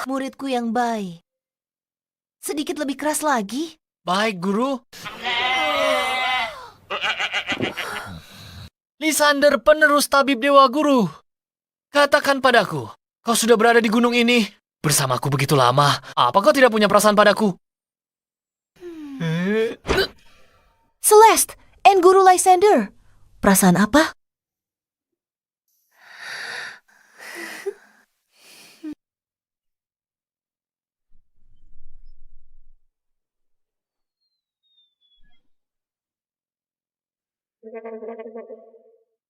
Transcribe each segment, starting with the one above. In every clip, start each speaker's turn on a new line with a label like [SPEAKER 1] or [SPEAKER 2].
[SPEAKER 1] Muridku yang baik. Sedikit lebih keras lagi.
[SPEAKER 2] Baik, Guru. Lysander, penerus tabib Dewa Guru. Katakan padaku, kau sudah berada di gunung ini bersamaku begitu lama. Apa kau tidak punya perasaan padaku?
[SPEAKER 1] Celeste and Guru Lysander. Perasaan apa?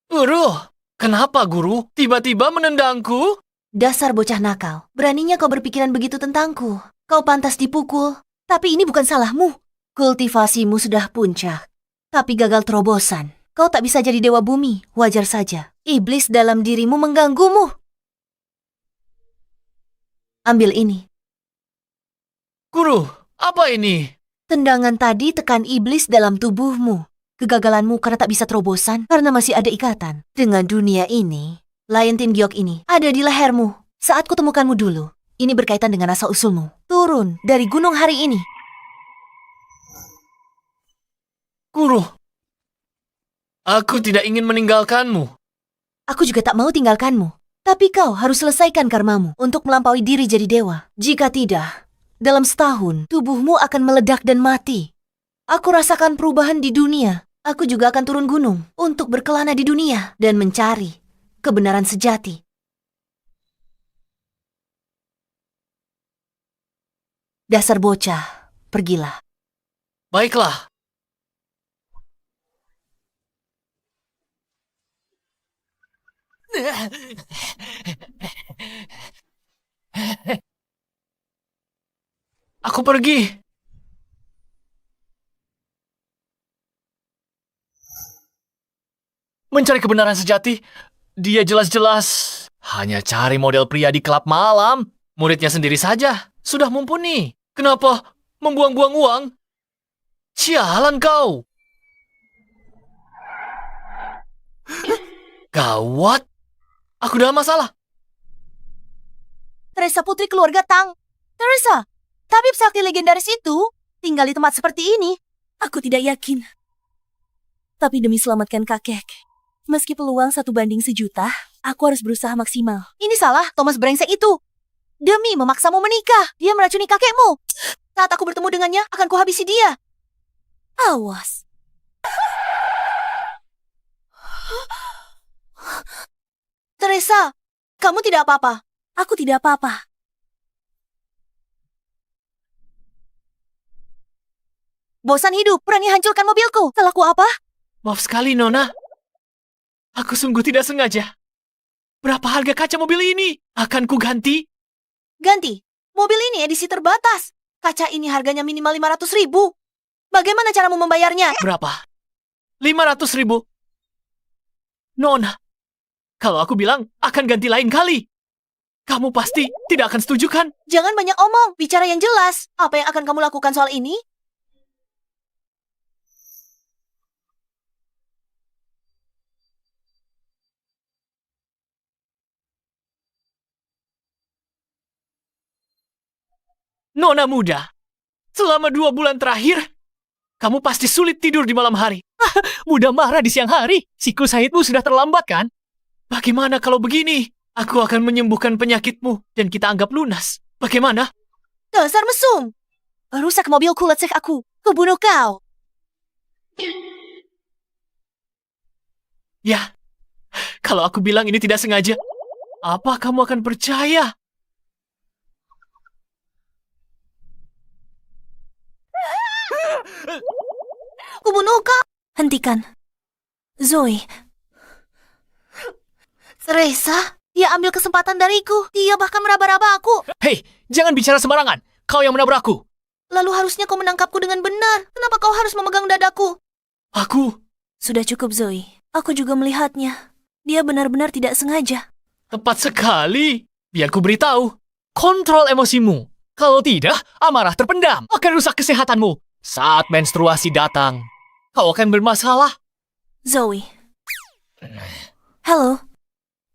[SPEAKER 2] Guru, kenapa Guru tiba-tiba menendangku?
[SPEAKER 1] Dasar bocah nakal. Beraninya kau berpikiran begitu tentangku. Kau pantas dipukul. Tapi ini bukan salahmu. Kultivasimu sudah puncak. Tapi gagal terobosan. Kau tak bisa jadi dewa bumi. Wajar saja. Iblis dalam dirimu mengganggumu. Ambil ini.
[SPEAKER 2] Guru, apa ini?
[SPEAKER 1] Tendangan tadi tekan iblis dalam tubuhmu. Kegagalanmu karena tak bisa terobosan, karena masih ada ikatan dengan dunia ini. Lion Tin Giok ini ada di lehermu. Saat kutemukanmu dulu, ini berkaitan dengan asal-usulmu. Turun dari gunung hari ini.
[SPEAKER 2] Guru, aku tidak ingin meninggalkanmu.
[SPEAKER 1] Aku juga tak mau tinggalkanmu. Tapi kau harus selesaikan karmamu untuk melampaui diri jadi dewa. Jika tidak, dalam setahun tubuhmu akan meledak dan mati. Aku rasakan perubahan di dunia. Aku juga akan turun gunung untuk berkelana di dunia dan mencari kebenaran sejati. Dasar bocah, pergilah.
[SPEAKER 2] Baiklah. Aku pergi. Mencari kebenaran sejati, dia jelas-jelas hanya cari model pria di klub malam. Muridnya sendiri saja sudah mumpuni. Kenapa membuang-buang uang? Sialan kau. Gawat. Aku dalam masalah.
[SPEAKER 1] Teresa putri keluarga Tang. Teresa, tabib sakti legendaris itu tinggal di tempat seperti ini.
[SPEAKER 3] Aku tidak yakin. Tapi demi selamatkan kakek, meski peluang 1:1.000.000, aku harus berusaha maksimal.
[SPEAKER 1] Ini salah Thomas brengsek itu. Demi memaksamu menikah, dia meracuni kakekmu. Saat aku bertemu dengannya, akan kuhabisi dia.
[SPEAKER 3] Awas.
[SPEAKER 1] Teresa, kamu tidak apa-apa.
[SPEAKER 3] Aku tidak apa-apa.
[SPEAKER 1] Bosan hidup, berani hancurkan mobilku. Salahku apa?
[SPEAKER 2] Maaf sekali, Nona. Aku sungguh tidak sengaja. Berapa harga kaca mobil ini? Akan ku ganti?
[SPEAKER 1] Ganti. Mobil ini edisi terbatas. Kaca ini harganya minimal 500.000. Bagaimana caramu membayarnya?
[SPEAKER 2] Berapa? 500.000? Nona, kalau aku bilang akan ganti lain kali, kamu pasti tidak akan setuju kan?
[SPEAKER 1] Jangan banyak omong, bicara yang jelas. Apa yang akan kamu lakukan soal ini?
[SPEAKER 2] Nona muda, selama 2 bulan terakhir, kamu pasti sulit tidur di malam hari. Mudah marah di siang hari. Siklus haidmu sudah terlambat kan? Bagaimana kalau begini? Aku akan menyembuhkan penyakitmu dan kita anggap lunas. Bagaimana?
[SPEAKER 1] Dasar mesum. Rusak mobilku, lecek aku. Kubunuh kau.
[SPEAKER 2] Ya, kalau aku bilang ini tidak sengaja, apa kamu akan percaya?
[SPEAKER 1] Kubunuh kau.
[SPEAKER 3] Hentikan. Zoe,
[SPEAKER 1] Teresa, dia ambil kesempatan dariku. Dia bahkan meraba-raba aku.
[SPEAKER 2] Hei, jangan bicara sembarangan. Kau yang menabrakku.
[SPEAKER 1] Lalu harusnya kau menangkapku dengan benar. Kenapa kau harus memegang dadaku?
[SPEAKER 2] Aku
[SPEAKER 3] sudah cukup Zoe. Aku juga melihatnya. Dia benar-benar tidak sengaja.
[SPEAKER 2] tepat sekali. Biar ku beritahu. Kontrol emosimu. Kalau tidak, amarah terpendam akan rusak kesehatanmu. Saat menstruasi datang, kau akan bermasalah.
[SPEAKER 3] Zoe. Halo.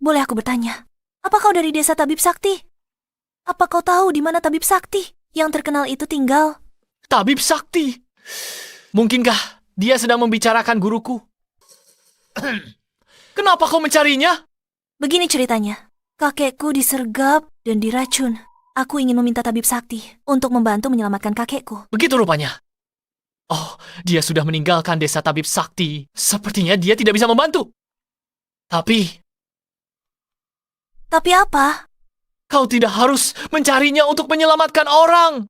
[SPEAKER 3] boleh aku bertanya? Apa kau dari desa Tabib Sakti? Apa kau tahu di mana Tabib Sakti yang terkenal itu tinggal?
[SPEAKER 2] Tabib Sakti. Mungkinkah dia sedang membicarakan guruku? Kenapa kau mencarinya?
[SPEAKER 3] Begini ceritanya. Kakekku disergap dan diracun. Aku ingin meminta Tabib Sakti untuk membantu menyelamatkan kakekku.
[SPEAKER 2] Begitu rupanya. Oh, dia sudah meninggalkan desa Tabib Sakti. Sepertinya dia tidak bisa membantu. Tapi
[SPEAKER 3] Tapi apa?
[SPEAKER 2] kau tidak harus mencarinya untuk menyelamatkan orang.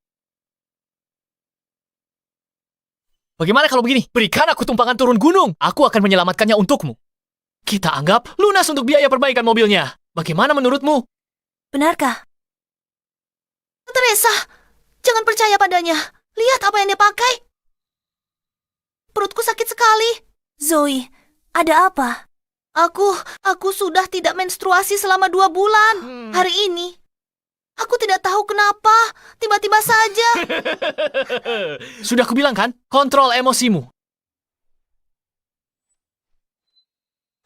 [SPEAKER 2] Bagaimana kalau begini? Berikan aku tumpangan turun gunung. Aku akan menyelamatkannya untukmu. Kita anggap lunas untuk biaya perbaikan mobilnya. Bagaimana menurutmu?
[SPEAKER 3] Benarkah?
[SPEAKER 1] Teresa, jangan percaya padanya. Lihat apa yang dia pakai. Perutku sakit sekali.
[SPEAKER 3] Zoe, ada apa?
[SPEAKER 1] Aku sudah tidak menstruasi selama 2 bulan. Hari ini. Aku tidak tahu kenapa. Tiba-tiba saja.
[SPEAKER 2] Sudah kubilang kan? Kontrol emosimu.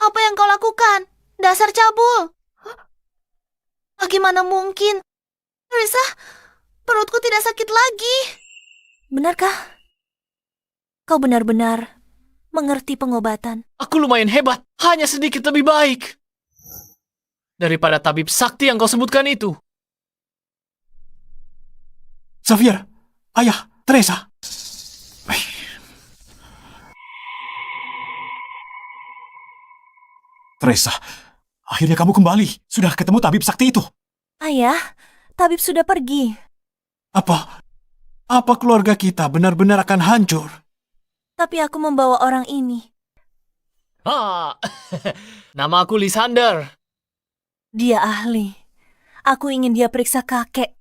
[SPEAKER 1] Apa yang kau lakukan? Dasar cabul. Bagaimana mungkin? Teresa, perutku tidak sakit lagi.
[SPEAKER 3] Benarkah? Kau benar-benar mengerti pengobatan.
[SPEAKER 2] Aku lumayan hebat. Hanya sedikit lebih baik. Daripada tabib sakti yang kau sebutkan itu.
[SPEAKER 4] Xavier, ayah, Teresa. Teresa, akhirnya kamu kembali. Sudah ketemu tabib sakti itu.
[SPEAKER 3] Ayah, tabib sudah pergi.
[SPEAKER 4] Apa keluarga kita benar-benar akan hancur?
[SPEAKER 3] Tapi aku membawa orang ini.
[SPEAKER 2] Nama aku Lysander.
[SPEAKER 3] Dia ahli. Aku ingin dia periksa kakek.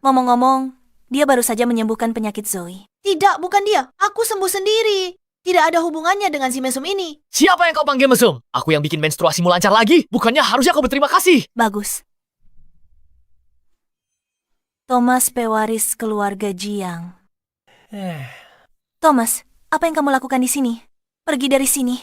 [SPEAKER 3] Ngomong-ngomong, dia baru saja menyembuhkan penyakit Zoe.
[SPEAKER 1] Tidak, bukan dia. Aku sembuh sendiri. Tidak ada hubungannya dengan si mesum ini.
[SPEAKER 2] Siapa yang kau panggil mesum? Aku yang bikin menstruasimu lancar lagi. Bukannya harusnya kau berterima kasih.
[SPEAKER 3] Bagus. Thomas pewaris keluarga Jiang. Thomas, apa yang kamu lakukan di sini? Pergi dari sini.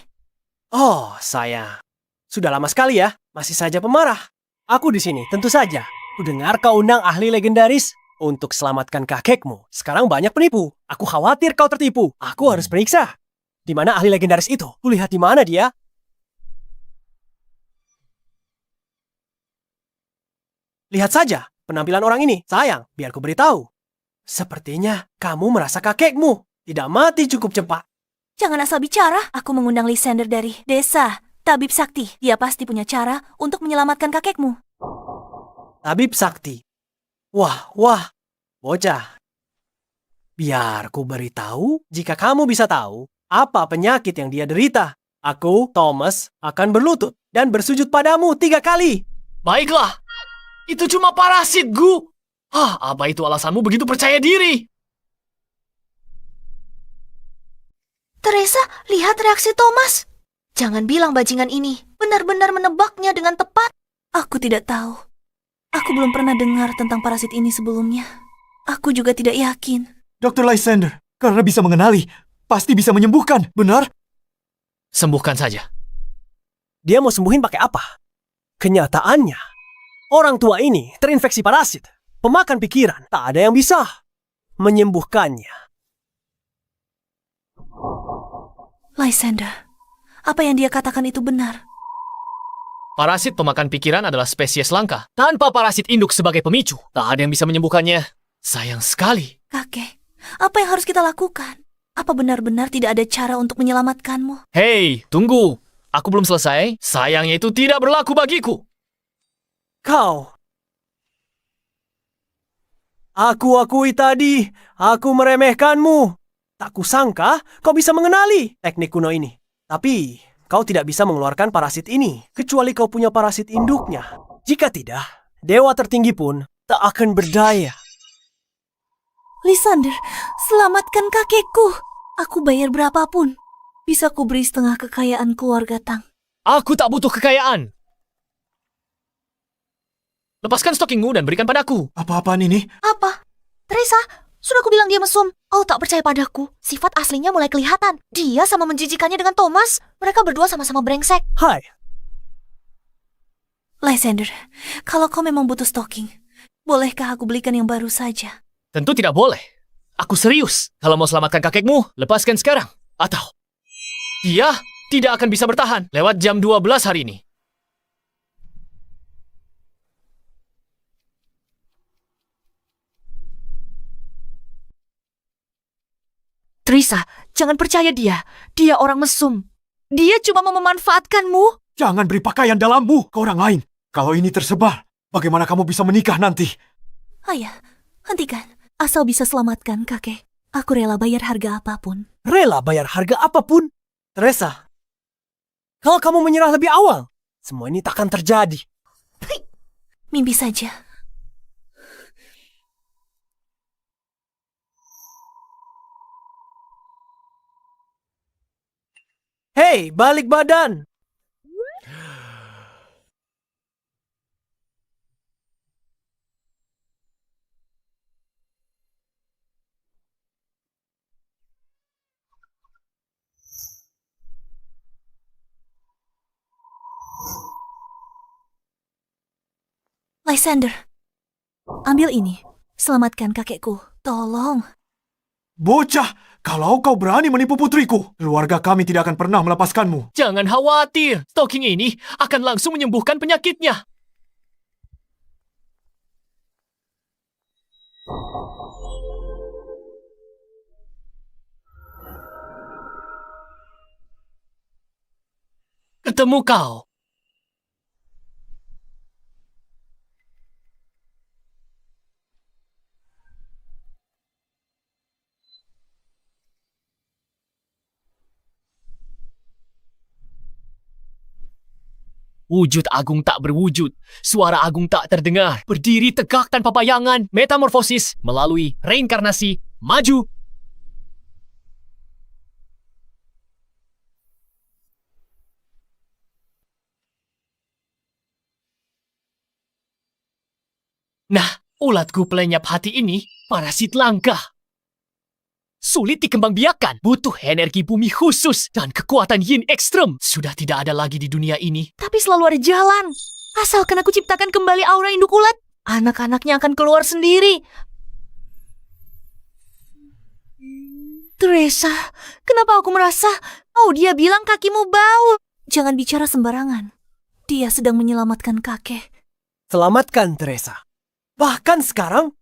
[SPEAKER 5] Oh, saya. Sudah lama sekali ya, masih saja pemarah. Aku di sini, tentu saja. Kudengar kau undang ahli legendaris untuk selamatkan kakekmu. Sekarang banyak penipu. Aku khawatir kau tertipu. Aku harus periksa. Di mana ahli legendaris itu? Kulihat di mana dia? Lihat saja penampilan orang ini. Sayang, biar ku beritahu. Sepertinya kamu merasa kakekmu tidak mati cukup cepat.
[SPEAKER 3] Jangan asal bicara. Aku mengundang Lysander dari desa Tabib Sakti. Dia pasti punya cara untuk menyelamatkan kakekmu.
[SPEAKER 5] Tabib Sakti. Wah, bocah. Biar ku beritahu jika kamu bisa tahu apa penyakit yang dia derita. Aku, Thomas, akan berlutut dan bersujud padamu 3 kali.
[SPEAKER 2] Baiklah. Itu cuma parasit, Gu. Apa itu alasanmu begitu percaya diri?
[SPEAKER 1] Teresa, lihat reaksi Thomas. Jangan bilang bajingan ini benar-benar menebaknya dengan tepat.
[SPEAKER 3] Aku tidak tahu. Aku belum pernah dengar tentang parasit ini sebelumnya. Aku juga tidak yakin.
[SPEAKER 4] Dr. Lysander, karena bisa mengenali, pasti bisa menyembuhkan, benar?
[SPEAKER 2] Sembuhkan saja.
[SPEAKER 5] Dia mau sembuhin pakai apa? Kenyataannya, orang tua ini terinfeksi parasit. Pemakan pikiran, tak ada yang bisa menyembuhkannya.
[SPEAKER 3] Lysander, apa yang dia katakan itu benar.
[SPEAKER 2] Parasit pemakan pikiran adalah spesies langka. Tanpa parasit induk sebagai pemicu, tak ada yang bisa menyembuhkannya. Sayang sekali.
[SPEAKER 3] Kakek, apa yang harus kita lakukan? Apa benar-benar tidak ada cara untuk menyelamatkanmu?
[SPEAKER 2] Hei, tunggu. Aku belum selesai. Sayangnya itu tidak berlaku bagiku.
[SPEAKER 5] Kau. Aku akui tadi, aku meremehkanmu. Tak kusangka kau bisa mengenali teknik kuno ini. Tapi, kau tidak bisa mengeluarkan parasit ini, kecuali kau punya parasit induknya. Jika tidak, dewa tertinggi pun tak akan berdaya.
[SPEAKER 3] Lysander, selamatkan kakekku. Aku bayar berapapun. Bisa ku beri setengah kekayaan keluarga Tang.
[SPEAKER 2] Aku tak butuh kekayaan. Lepaskan stockingmu dan berikan padaku.
[SPEAKER 4] Apa-apaan ini?
[SPEAKER 1] Apa? Teresa, sudah aku bilang dia mesum. Kau tak percaya padaku. Sifat aslinya mulai kelihatan. Dia sama menjijikannya dengan Thomas. Mereka berdua sama-sama brengsek.
[SPEAKER 5] Hai.
[SPEAKER 3] Lysander, kalau kau memang butuh stocking, bolehkah aku belikan yang baru saja?
[SPEAKER 2] Tentu tidak boleh. Aku serius. Kalau mau selamatkan kakekmu, lepaskan sekarang. Atau dia tidak akan bisa bertahan lewat jam 12 hari ini.
[SPEAKER 1] Trisa, jangan percaya dia. Dia orang mesum. Dia cuma mau memanfaatkanmu.
[SPEAKER 4] Jangan beri pakaian dalammu ke orang lain. Kalau ini tersebar, bagaimana kamu bisa menikah nanti?
[SPEAKER 3] Ayah, hentikan. Asal bisa selamatkan kakek, aku rela bayar harga apapun.
[SPEAKER 5] Rela bayar harga apapun? Teresa, kalau kamu menyerah lebih awal, semua ini takkan terjadi.
[SPEAKER 3] Mimpi saja.
[SPEAKER 5] Hei, balik badan!
[SPEAKER 3] Lysander, ambil ini. Selamatkan kakekku. Tolong.
[SPEAKER 4] Bocah, kalau kau berani menipu putriku, keluarga kami tidak akan pernah melepaskanmu.
[SPEAKER 2] Jangan khawatir. Stocking ini akan langsung menyembuhkan penyakitnya. Ketemu kau. Wujud agung tak berwujud, suara agung tak terdengar, berdiri tegak tanpa bayangan, metamorfosis melalui reinkarnasi, maju. Nah, ulatku pelenyap hati ini, parasit langka. Sulit dikembangbiakan, butuh energi bumi khusus dan kekuatan yin ekstrem. Sudah tidak ada lagi di dunia ini.
[SPEAKER 1] Tapi selalu ada jalan. Asalkan aku ciptakan kembali aura induk ulat, anak-anaknya akan keluar sendiri. Teresa, kenapa aku merasa, dia bilang kakimu bau.
[SPEAKER 3] Jangan bicara sembarangan. Dia sedang menyelamatkan kakek.
[SPEAKER 5] Selamatkan, Teresa. Bahkan sekarang,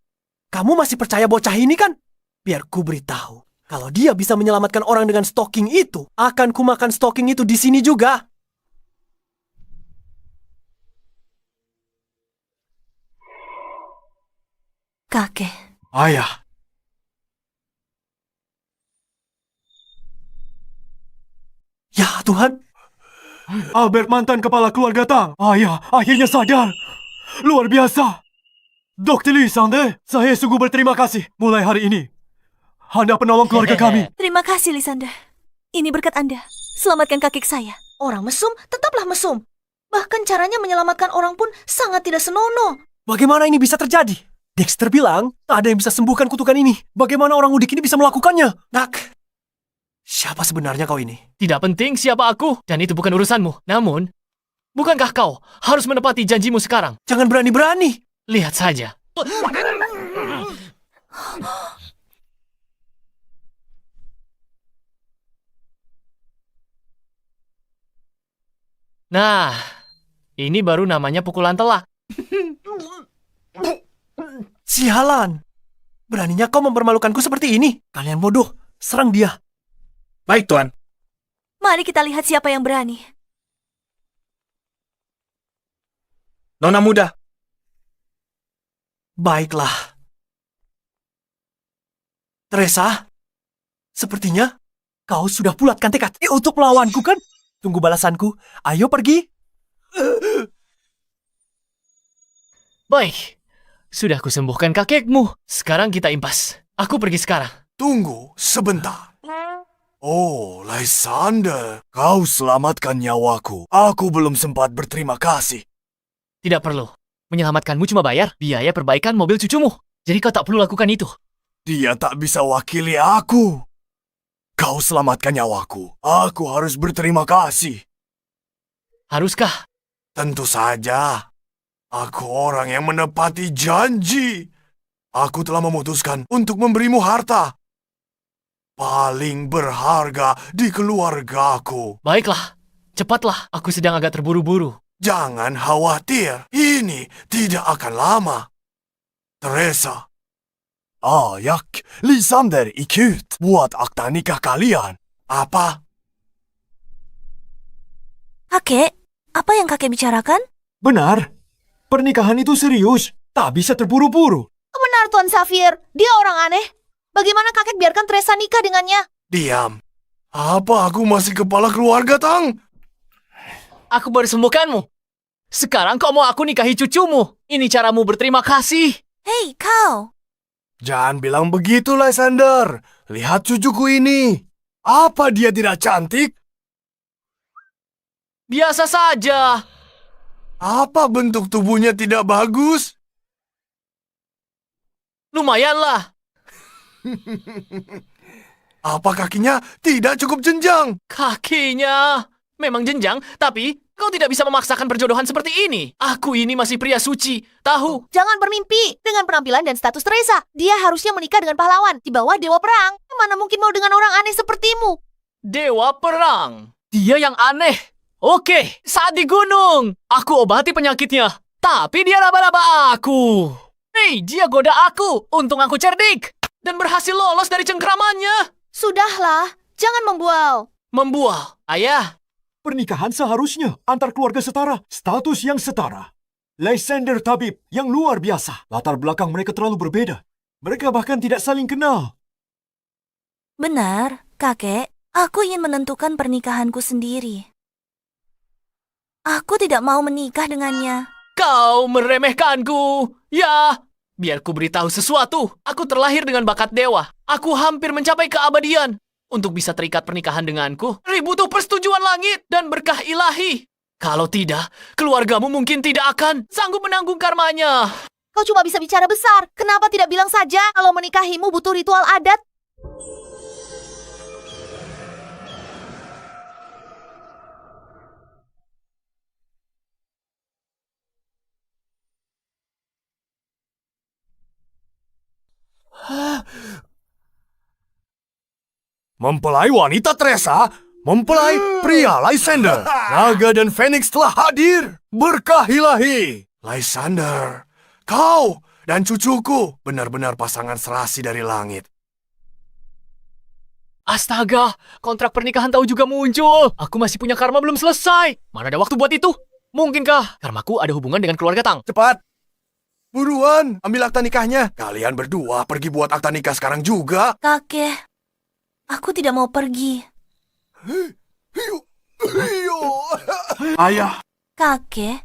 [SPEAKER 5] kamu masih percaya bocah ini kan? Biar ku beritahu, kalau dia bisa menyelamatkan orang dengan stocking itu, akan ku makan stocking itu di sini juga.
[SPEAKER 3] Kakek.
[SPEAKER 4] Ayah,
[SPEAKER 5] Ya Tuhan,
[SPEAKER 4] Albert mantan kepala keluarga Tang. Ayah, akhirnya sadar. Luar biasa. Dr. Lysander, saya sungguh berterima kasih. Mulai hari ini, Anda penolong keluarga kami.
[SPEAKER 3] Terima kasih, Lysander. Ini berkat Anda. Selamatkan kakek saya.
[SPEAKER 1] Orang mesum tetaplah mesum. Bahkan caranya menyelamatkan orang pun sangat tidak senonoh.
[SPEAKER 5] bagaimana ini bisa terjadi? Dexter bilang, tak ada yang bisa sembuhkan kutukan ini. Bagaimana orang udik ini bisa melakukannya? Nak, siapa sebenarnya kau ini?
[SPEAKER 2] Tidak penting siapa aku, dan itu bukan urusanmu. Namun, bukankah kau harus menepati janjimu sekarang?
[SPEAKER 5] Jangan berani-berani.
[SPEAKER 2] Lihat saja. Nah, ini baru namanya pukulan telak.
[SPEAKER 5] Sialan. Beraninya kau mempermalukanku seperti ini. Kalian bodoh. Serang dia.
[SPEAKER 6] Baik, Tuan.
[SPEAKER 3] Mari kita lihat siapa yang berani.
[SPEAKER 6] Nona muda,
[SPEAKER 5] Baiklah. Teresa, sepertinya kau sudah bulatkan tekad untuk melawanku kan? Tunggu balasanku. Ayo pergi.
[SPEAKER 2] Baik, sudah kusembuhkan kakekmu. Sekarang kita impas. Aku pergi sekarang.
[SPEAKER 7] Tunggu sebentar. Oh, Lysander, kau selamatkan nyawaku. Aku belum sempat berterima kasih.
[SPEAKER 2] Tidak perlu. Menyelamatkanmu cuma bayar biaya perbaikan mobil cucumu. Jadi kau tak perlu lakukan itu.
[SPEAKER 7] Dia tak bisa wakili aku. Kau selamatkan nyawaku. Aku harus berterima kasih.
[SPEAKER 2] Haruskah?
[SPEAKER 7] Tentu saja. Aku orang yang menepati janji. Aku telah memutuskan untuk memberimu harta. Paling berharga di keluargaku.
[SPEAKER 2] Baiklah, cepatlah. Aku sedang agak terburu-buru.
[SPEAKER 7] Jangan khawatir, ini tidak akan lama. Teresa. Ayak, Lysander ikut buat akta nikah kalian. Apa?
[SPEAKER 3] Kakek, apa yang kakek bicarakan?
[SPEAKER 4] Benar. Pernikahan itu serius. Tak bisa terburu-buru.
[SPEAKER 1] Benar, Tuan Xavier. Dia orang aneh. Bagaimana kakek biarkan Teresa nikah dengannya?
[SPEAKER 7] Diam. Apa aku masih kepala keluarga, Tang?
[SPEAKER 2] Aku baru sembuhkanmu. Sekarang kau mau aku nikahi cucumu. Ini caramu berterima kasih.
[SPEAKER 3] Hei, kau.
[SPEAKER 7] Jangan bilang begitu, Lysander. Lihat cucuku ini. Apa dia tidak cantik?
[SPEAKER 2] Biasa saja.
[SPEAKER 7] Apa bentuk tubuhnya tidak bagus?
[SPEAKER 2] Lumayanlah.
[SPEAKER 7] Apa kakinya tidak cukup jenjang?
[SPEAKER 2] Kakinya memang jenjang, tapi kau tidak bisa memaksakan perjodohan seperti ini. Aku ini masih pria suci. Tahu?
[SPEAKER 1] Jangan bermimpi dengan penampilan dan status Teresa. Dia harusnya menikah dengan pahlawan di bawah dewa perang. Mana mungkin mau dengan orang aneh sepertimu?
[SPEAKER 2] Dewa perang. Dia yang aneh. Oke, saat di gunung, aku obati penyakitnya. Tapi dia raba-raba aku. Hei, dia goda aku. Untung aku cerdik. Dan berhasil lolos dari cengkramannya.
[SPEAKER 1] Sudahlah, jangan membual.
[SPEAKER 2] Membual. Ayah,
[SPEAKER 4] Pernikahan seharusnya antar keluarga setara. Status yang setara. Lysander tabib yang luar biasa. Latar belakang mereka terlalu berbeda. Mereka bahkan tidak saling kenal.
[SPEAKER 3] Benar, kakek. Aku ingin menentukan pernikahanku sendiri. Aku tidak mau menikah dengannya.
[SPEAKER 2] kau meremehkanku. Ya, biar ku beritahu sesuatu. Aku terlahir dengan bakat dewa. Aku hampir mencapai keabadian. Untuk bisa terikat pernikahan denganku, butuh persetujuan langit dan berkah ilahi. Kalau tidak, keluargamu mungkin tidak akan sanggup menanggung karmanya.
[SPEAKER 1] Kau cuma bisa bicara besar. Kenapa tidak bilang saja kalau menikahimu butuh ritual adat?
[SPEAKER 7] Mempelai wanita Teresa, mempelai pria Lysander. Naga dan Phoenix telah hadir. Berkah ilahi. Lysander, kau dan cucuku benar-benar pasangan serasi dari langit.
[SPEAKER 2] Astaga, kontrak pernikahan tahu juga muncul. Aku masih punya karma belum selesai. Mana ada waktu buat itu? Mungkinkah karmaku ada hubungan dengan keluarga Tang?
[SPEAKER 7] Cepat. Buruan, ambil akta nikahnya. Kalian berdua pergi buat akta nikah sekarang juga.
[SPEAKER 3] Kakek, aku tidak mau pergi.
[SPEAKER 7] Ayah,
[SPEAKER 3] Kakek,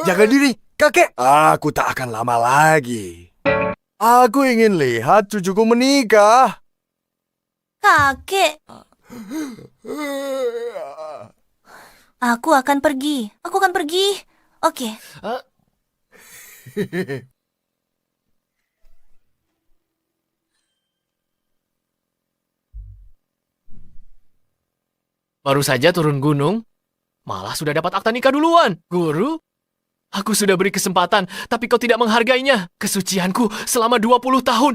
[SPEAKER 7] jaga diri, kakek. Aku tak akan lama lagi. Aku ingin lihat cucuku menikah.
[SPEAKER 3] kakek. Aku akan pergi. Aku akan pergi. Oke.
[SPEAKER 2] Baru saja turun gunung, malah sudah dapat akta nikah duluan. Guru, aku sudah beri kesempatan, tapi kau tidak menghargainya. Kesucianku selama 20 tahun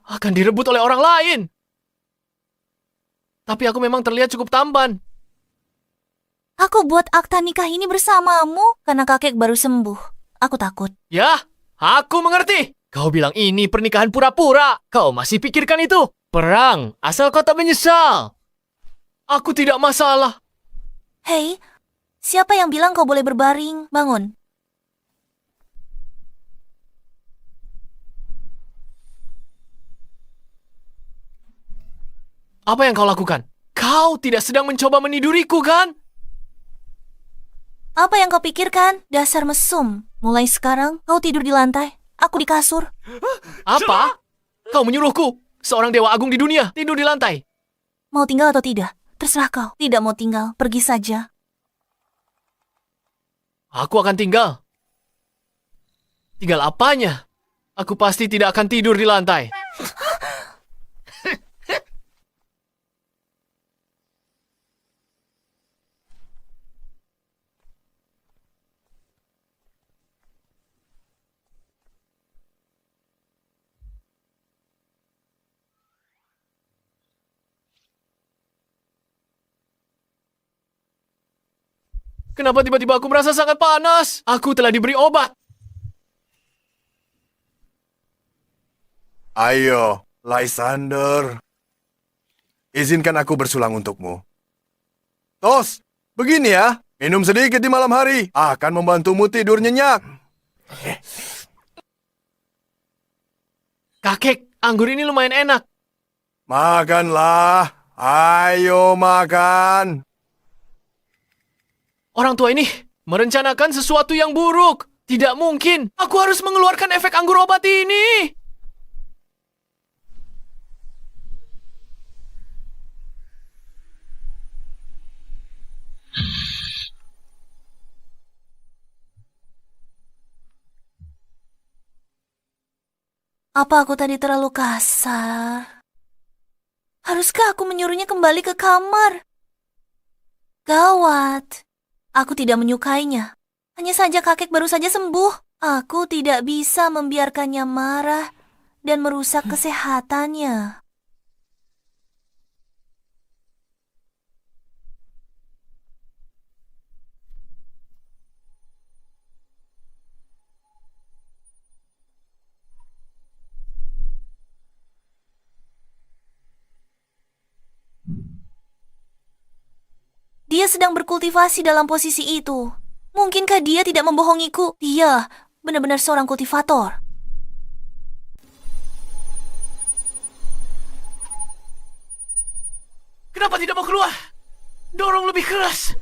[SPEAKER 2] akan direbut oleh orang lain. Tapi aku memang terlihat cukup tampan.
[SPEAKER 3] Aku buat akta nikah ini bersamamu karena kakek baru sembuh. Aku takut.
[SPEAKER 2] Ya, aku mengerti. Kau bilang ini pernikahan pura-pura. Kau masih pikirkan itu. Perang, asal kau tak menyesal. Aku tidak masalah.
[SPEAKER 3] Hei, siapa yang bilang kau boleh berbaring? Bangun.
[SPEAKER 2] Apa yang kau lakukan? Kau tidak sedang mencoba meniduriku, kan?
[SPEAKER 3] Apa yang kau pikirkan? Dasar mesum. Mulai sekarang, kau tidur di lantai. Aku di kasur.
[SPEAKER 2] Apa? Kau menyuruhku, seorang dewa agung di dunia, tidur di lantai.
[SPEAKER 3] Mau tinggal atau tidak? Terserah kau. Tidak mau tinggal, pergi saja.
[SPEAKER 2] Aku akan tinggal. Tinggal apanya? Aku pasti tidak akan tidur di lantai. Kenapa tiba-tiba aku merasa sangat panas? Aku telah diberi obat.
[SPEAKER 7] Ayo, Lysander. Izinkan aku bersulang untukmu. Tos, begini ya. Minum sedikit di malam hari akan membantumu tidur nyenyak.
[SPEAKER 2] Kakek, anggur ini lumayan enak.
[SPEAKER 7] Makanlah. Ayo makan.
[SPEAKER 2] Orang tua ini merencanakan sesuatu yang buruk. Tidak mungkin. Aku harus mengeluarkan efek anggur obat ini.
[SPEAKER 3] Apa aku tadi terlalu kasar? Haruskah aku menyuruhnya kembali ke kamar? Gawat. Aku tidak menyukainya. Hanya saja kakek baru saja sembuh. Aku tidak bisa membiarkannya marah dan merusak kesehatannya. Dia sedang berkultivasi dalam posisi itu. Mungkinkah dia tidak membohongiku? Dia benar-benar seorang kultivator.
[SPEAKER 2] Kenapa tidak mau keluar? Dorong lebih keras.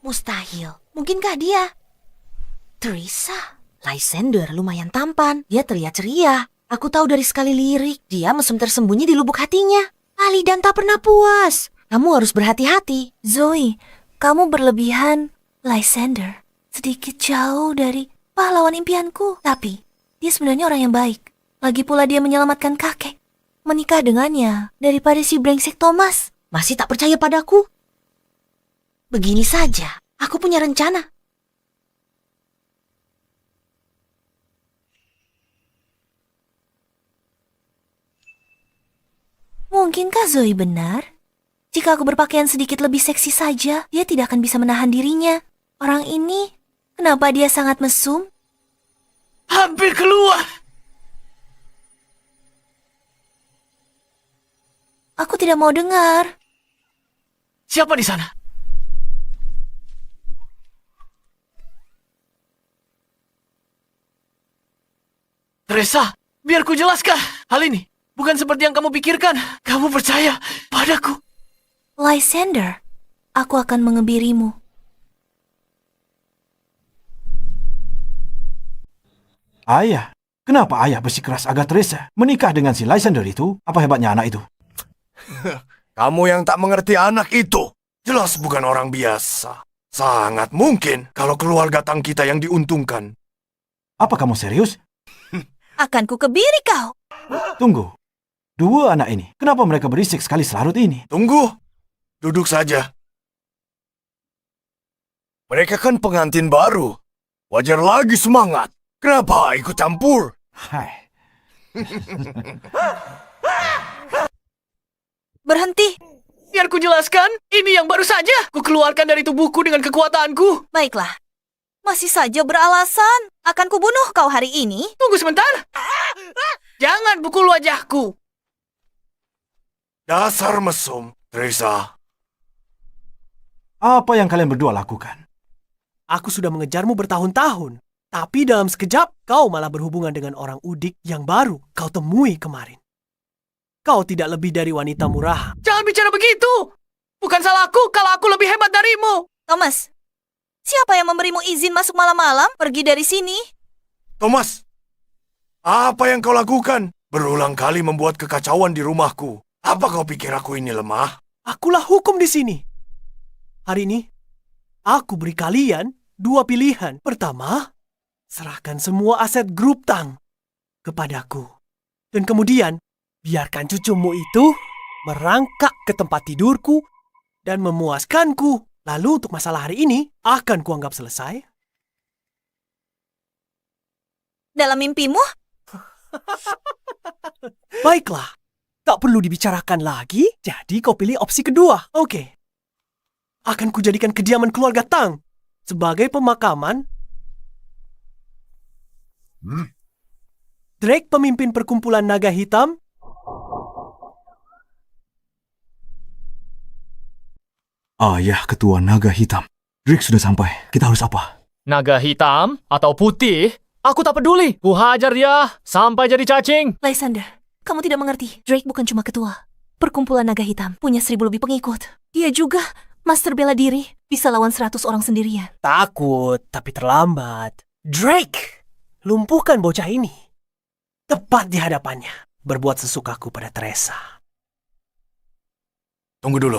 [SPEAKER 1] Mustahil. Mungkinkah dia? Teresa, Lysander lumayan tampan. Dia terlihat ceria. Aku tahu dari sekali lirik, dia mesum tersembunyi di lubuk hatinya. Ali dan tak pernah puas. Kamu harus berhati-hati.
[SPEAKER 3] Zoe, kamu berlebihan. Lysander sedikit jauh dari pahlawan impianku. Tapi, dia sebenarnya orang yang baik. Lagi pula dia menyelamatkan kakek. Menikah dengannya daripada si brengsek Thomas.
[SPEAKER 1] Masih tak percaya padaku? Begini saja, aku punya rencana.
[SPEAKER 3] Mungkinkah Zoe benar? Jika aku berpakaian sedikit lebih seksi saja, dia tidak akan bisa menahan dirinya. Orang ini, kenapa dia sangat mesum?
[SPEAKER 2] Hampir keluar.
[SPEAKER 3] Aku tidak mau dengar.
[SPEAKER 2] Siapa di sana? Teresa, biar ku jelaskan. Hal ini bukan seperti yang kamu pikirkan. Kamu percaya padaku.
[SPEAKER 3] Lysander, aku akan mengebirimu.
[SPEAKER 4] Ayah, kenapa ayah bersikeras agar Teresa menikah dengan si Lysander itu? Apa hebatnya anak itu?
[SPEAKER 7] Kamu yang tak mengerti anak itu. Jelas bukan orang biasa. Sangat mungkin kalau keluarga Tang kita yang diuntungkan.
[SPEAKER 4] Apa kamu serius?
[SPEAKER 3] Akan ku kebiri kau.
[SPEAKER 4] Tunggu. Dua anak ini, kenapa mereka berisik sekali selarut ini?
[SPEAKER 7] Tunggu. Duduk saja. Mereka kan pengantin baru. Wajar lagi semangat. Kenapa ikut campur?
[SPEAKER 4] Hai.
[SPEAKER 3] Berhenti.
[SPEAKER 2] Biar ku jelaskan. Ini yang baru saja ku keluarkan dari tubuhku dengan kekuatanku.
[SPEAKER 3] Baiklah. Masih saja beralasan. Akan kubunuh kau hari ini.
[SPEAKER 2] Tunggu sebentar. Jangan pukul wajahku.
[SPEAKER 7] Dasar mesum, Teresa.
[SPEAKER 4] Apa yang kalian berdua lakukan?
[SPEAKER 5] Aku sudah mengejarmu bertahun-tahun. Tapi dalam sekejap, kau malah berhubungan dengan orang udik yang baru kau temui kemarin. Kau tidak lebih dari wanita murahan.
[SPEAKER 2] Jangan bicara begitu. Bukan salahku kalau aku lebih hebat darimu.
[SPEAKER 3] Thomas, siapa yang memberimu izin masuk malam-malam? Pergi dari sini.
[SPEAKER 7] Thomas, apa yang kau lakukan? Berulang kali membuat kekacauan di rumahku. Apa kau pikir aku ini lemah?
[SPEAKER 5] Akulah hukum di sini. Hari ini, aku beri kalian dua pilihan. Pertama, serahkan semua aset grup Tang kepadaku. Dan kemudian, biarkan cucumu itu merangkak ke tempat tidurku dan memuaskanku. Lalu untuk masalah hari ini, akan kuanggap selesai.
[SPEAKER 3] Dalam mimpimu?
[SPEAKER 5] Baiklah, tak perlu dibicarakan lagi, jadi kau pilih opsi kedua. Oke. Akan kujadikan kediaman keluarga Tang sebagai pemakaman. Drake pemimpin perkumpulan naga hitam.
[SPEAKER 4] Ayah ketua naga hitam. Drake sudah sampai. Kita harus apa?
[SPEAKER 2] Naga hitam atau putih? Aku tak peduli. Ku hajar dia sampai jadi cacing.
[SPEAKER 3] Lysander, kamu tidak mengerti. Drake bukan cuma ketua. Perkumpulan naga hitam punya 1.000 lebih pengikut. Dia juga master bela diri. Bisa lawan 100 orang sendirian.
[SPEAKER 5] Takut, tapi terlambat. Drake, lumpuhkan bocah ini. Tepat di hadapannya. Berbuat sesukaku pada Teresa.
[SPEAKER 7] Tunggu dulu.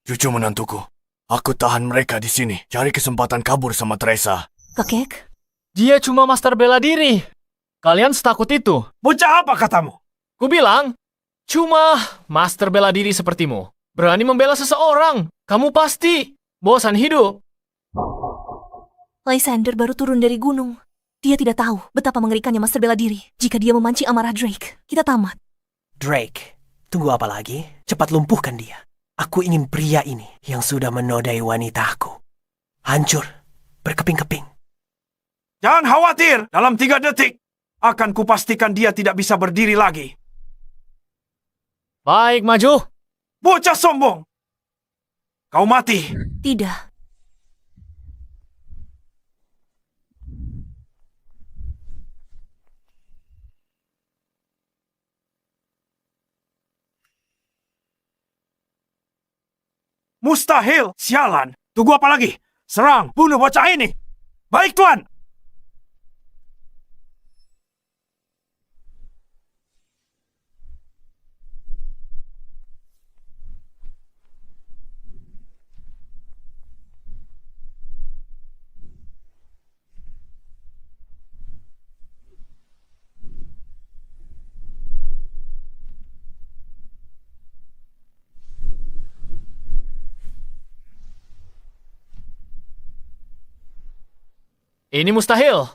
[SPEAKER 7] Cucu menantuku. Aku tahan mereka di sini. Cari kesempatan kabur sama Teresa.
[SPEAKER 3] Kakek,
[SPEAKER 2] Dia cuma master bela diri. Kalian setakut itu?
[SPEAKER 6] Bocah apa katamu?
[SPEAKER 2] Ku bilang, cuma master bela diri sepertimu. Berani membela seseorang. Kamu pasti bosan hidup.
[SPEAKER 3] Lysander baru turun dari gunung. Dia tidak tahu betapa mengerikannya master bela diri. Jika dia memancing amarah Drake, kita tamat.
[SPEAKER 5] Drake, tunggu apa lagi? Cepat lumpuhkan dia. Aku ingin pria ini yang sudah menodai wanitaku. Hancur, berkeping-keping.
[SPEAKER 6] Jangan khawatir, dalam 3 detik akan kupastikan dia tidak bisa berdiri lagi.
[SPEAKER 2] Baik, maju.
[SPEAKER 6] Bocah sombong! Kau mati.
[SPEAKER 3] Tidak.
[SPEAKER 6] Mustahil, sialan. Tunggu apa lagi? Serang, bunuh bocah ini. Baik, Tuan.
[SPEAKER 2] Ini mustahil.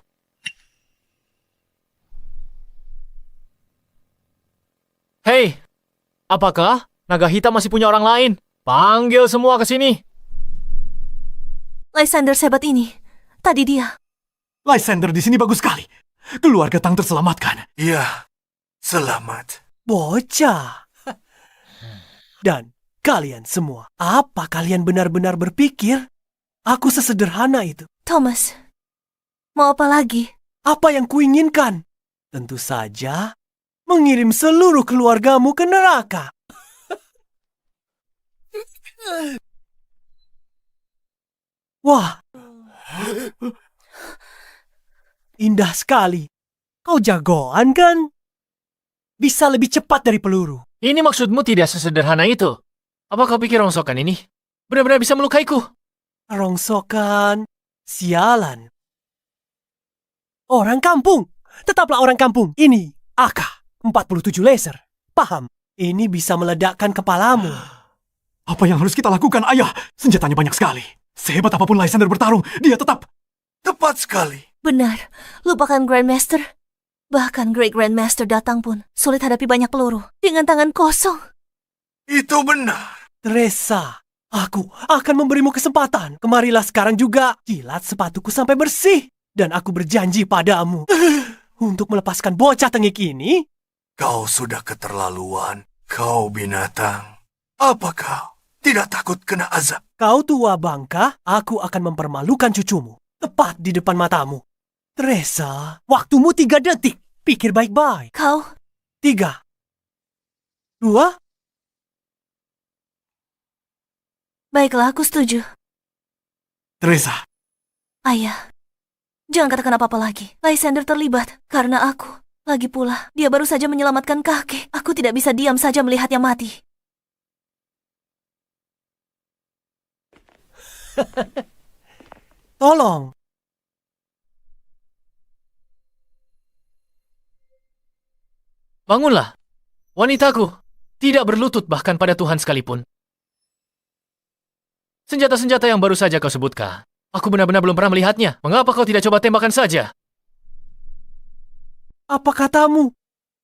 [SPEAKER 2] Hei, apakah naga hitam masih punya orang lain? Panggil semua ke sini.
[SPEAKER 3] Lysander sehebat ini. Tadi dia.
[SPEAKER 4] Lysander di sini bagus sekali. Keluarga Tang terselamatkan.
[SPEAKER 7] Iya, selamat.
[SPEAKER 5] Bocah. Dan kalian semua, apa kalian benar-benar berpikir aku sesederhana itu?
[SPEAKER 3] Thomas, mau apa lagi?
[SPEAKER 5] Apa yang kuinginkan? Tentu saja mengirim seluruh keluargamu ke neraka. Wah, indah sekali. Kau jagoan kan? Bisa lebih cepat dari peluru.
[SPEAKER 2] Ini maksudmu tidak sesederhana itu. Apa kau pikir rongsokan ini benar-benar bisa melukaiku?
[SPEAKER 5] Rongsokan, sialan. Orang kampung, tetaplah orang kampung. Ini AK-47 laser. Paham? Ini bisa meledakkan kepalamu.
[SPEAKER 4] Apa yang harus kita lakukan, Ayah? Senjatanya banyak sekali. Sehebat apapun Lysander bertarung, dia tetap...
[SPEAKER 7] Tepat sekali.
[SPEAKER 3] Benar, lupakan Grandmaster. Bahkan Great Grandmaster datang pun sulit hadapi banyak peluru dengan tangan kosong.
[SPEAKER 7] Itu benar.
[SPEAKER 5] Teresa, aku akan memberimu kesempatan. Kemarilah sekarang juga. Jilat sepatuku sampai bersih. Dan aku berjanji padamu untuk melepaskan bocah tengik ini.
[SPEAKER 7] Kau sudah keterlaluan. Kau binatang. Apa kau tidak takut kena azab?
[SPEAKER 5] Kau tua bangka, aku akan mempermalukan cucumu. Tepat di depan matamu. Teresa, waktumu 3 detik. Pikir baik-baik.
[SPEAKER 3] Kau,
[SPEAKER 5] 3, 2,
[SPEAKER 3] baiklah aku setuju.
[SPEAKER 4] Teresa,
[SPEAKER 3] Ayah, jangan katakan apa-apa lagi. Lysander terlibat karena aku. Lagi pula, dia baru saja menyelamatkan kakek. Aku tidak bisa diam saja melihatnya mati.
[SPEAKER 5] tolong.
[SPEAKER 2] Bangunlah. Wanitaku tidak berlutut bahkan pada Tuhan sekalipun. Senjata-senjata yang baru saja kau sebutkan. Aku benar-benar belum pernah melihatnya. Mengapa kau tidak coba tembakan saja?
[SPEAKER 5] Apa katamu?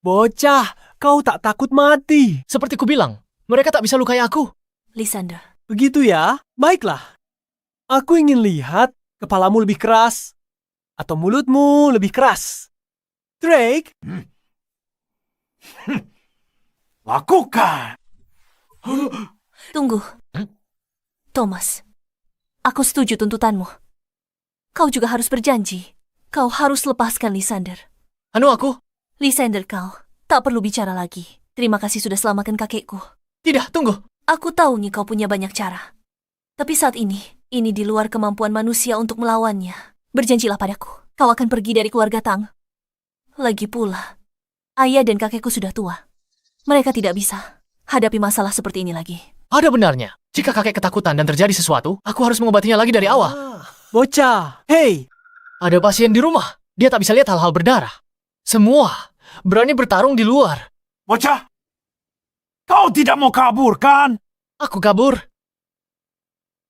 [SPEAKER 5] Bocah, kau tak takut mati.
[SPEAKER 2] Seperti kubilang, mereka tak bisa lukai aku.
[SPEAKER 3] Lysander,
[SPEAKER 5] Begitu ya? Baiklah. Aku ingin lihat kepalamu lebih keras atau mulutmu lebih keras. Drake,
[SPEAKER 6] Lakukan.
[SPEAKER 3] tunggu. Thomas, aku setuju tuntutanmu. Kau juga harus berjanji. Kau harus lepaskan Lysander.
[SPEAKER 2] Anu aku?
[SPEAKER 3] Lysander, kau tak perlu bicara lagi. Terima kasih sudah selamatkan kakekku.
[SPEAKER 2] Tidak, tunggu.
[SPEAKER 3] Aku tahu nih kau punya banyak cara. Tapi saat ini di luar kemampuan manusia untuk melawannya. Berjanjilah padaku, kau akan pergi dari keluarga Tang. Lagi pula, ayah dan kakekku sudah tua. Mereka tidak bisa hadapi masalah seperti ini lagi.
[SPEAKER 2] Ada benarnya. Jika kakek ketakutan dan terjadi sesuatu, aku harus mengobatinya lagi dari awal.
[SPEAKER 5] bocah, hei,
[SPEAKER 2] Ada pasien di rumah. Dia tak bisa lihat hal-hal berdarah. Semua berani bertarung di luar.
[SPEAKER 6] Bocah, kau tidak mau kabur, kan?
[SPEAKER 2] Aku kabur.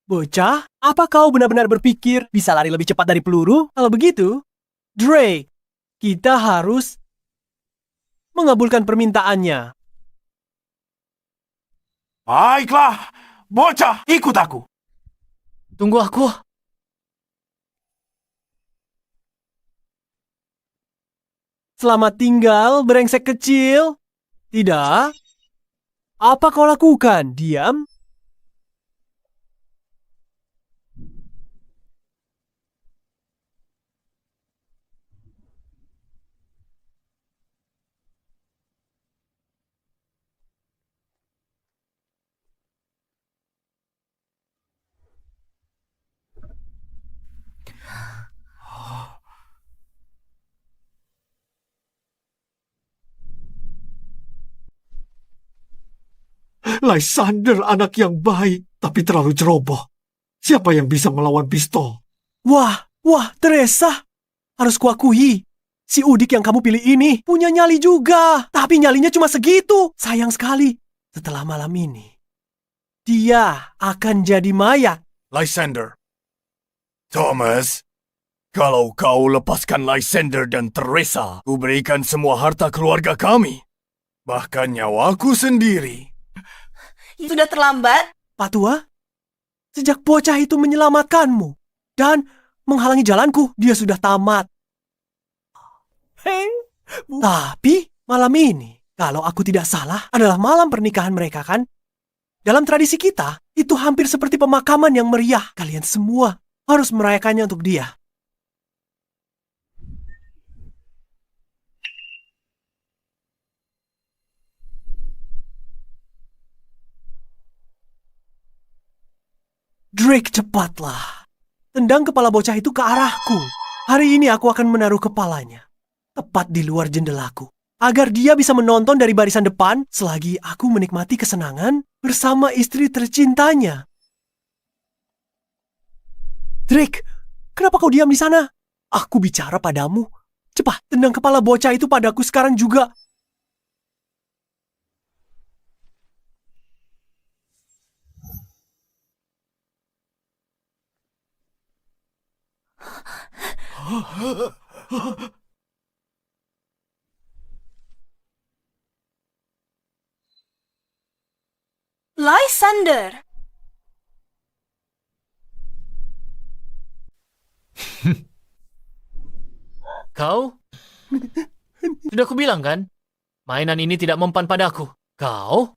[SPEAKER 5] bocah, apa kau benar-benar berpikir bisa lari lebih cepat dari peluru? Kalau begitu, Drake, kita harus mengabulkan permintaannya.
[SPEAKER 6] Baiklah, bocah, ikut aku.
[SPEAKER 2] Tunggu aku.
[SPEAKER 5] Selamat tinggal, brengsek kecil. Tidak. Apa kau lakukan? Diam.
[SPEAKER 7] Lysander anak yang baik, tapi terlalu ceroboh. Siapa yang bisa melawan pistol?
[SPEAKER 5] Wah, Teresa. Harus kuakui, si Udik yang kamu pilih ini punya nyali juga. Tapi nyalinya cuma segitu. Sayang sekali. Setelah malam ini, dia akan jadi mayat.
[SPEAKER 7] Lysander. Thomas, kalau kau lepaskan Lysander dan Teresa, ku berikan semua harta keluarga kami. Bahkan nyawaku sendiri.
[SPEAKER 3] Sudah terlambat?
[SPEAKER 5] Pak Tua, sejak bocah itu menyelamatkanmu dan menghalangi jalanku, dia sudah tamat. Tapi malam ini, kalau aku tidak salah, adalah malam pernikahan mereka, kan? Dalam tradisi kita, itu hampir seperti pemakaman yang meriah. Kalian semua harus merayakannya untuk dia. Drake, cepatlah. Tendang kepala bocah itu ke arahku. Hari ini aku akan menaruh kepalanya tepat di luar jendelaku, agar dia bisa menonton dari barisan depan selagi aku menikmati kesenangan bersama istri tercintanya. Drake, kenapa kau diam di sana? Aku bicara padamu. Cepat, tendang kepala bocah itu padaku sekarang juga.
[SPEAKER 3] Lysander!
[SPEAKER 2] Kau? Sudah kubilang kan? Mainan ini tidak mempan padaku. Kau?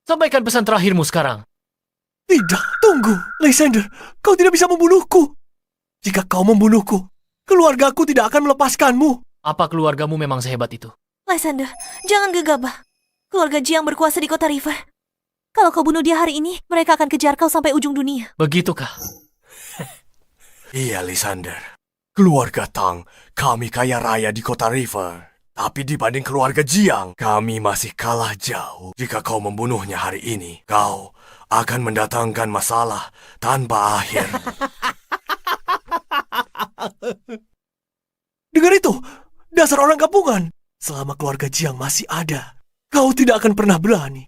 [SPEAKER 2] Sampaikan pesan terakhirmu sekarang.
[SPEAKER 5] Tidak, tunggu. Lysander, kau tidak bisa membunuhku. Jika kau membunuhku, keluargaku tidak akan melepaskanmu.
[SPEAKER 2] Apa keluargamu memang sehebat itu?
[SPEAKER 3] Lysander, jangan gegabah. Keluarga Jiang berkuasa di kota River. Kalau kau bunuh dia hari ini, mereka akan kejar kau sampai ujung dunia.
[SPEAKER 2] Begitukah?
[SPEAKER 7] Iya, Lysander. Keluarga Tang, kami kaya raya di kota River. Tapi dibanding keluarga Jiang, kami masih kalah jauh. Jika kau membunuhnya hari ini, kau akan mendatangkan masalah tanpa akhir.
[SPEAKER 5] Dengar itu, dasar orang kampungan. Selama keluarga Jiang masih ada, kau tidak akan pernah berani.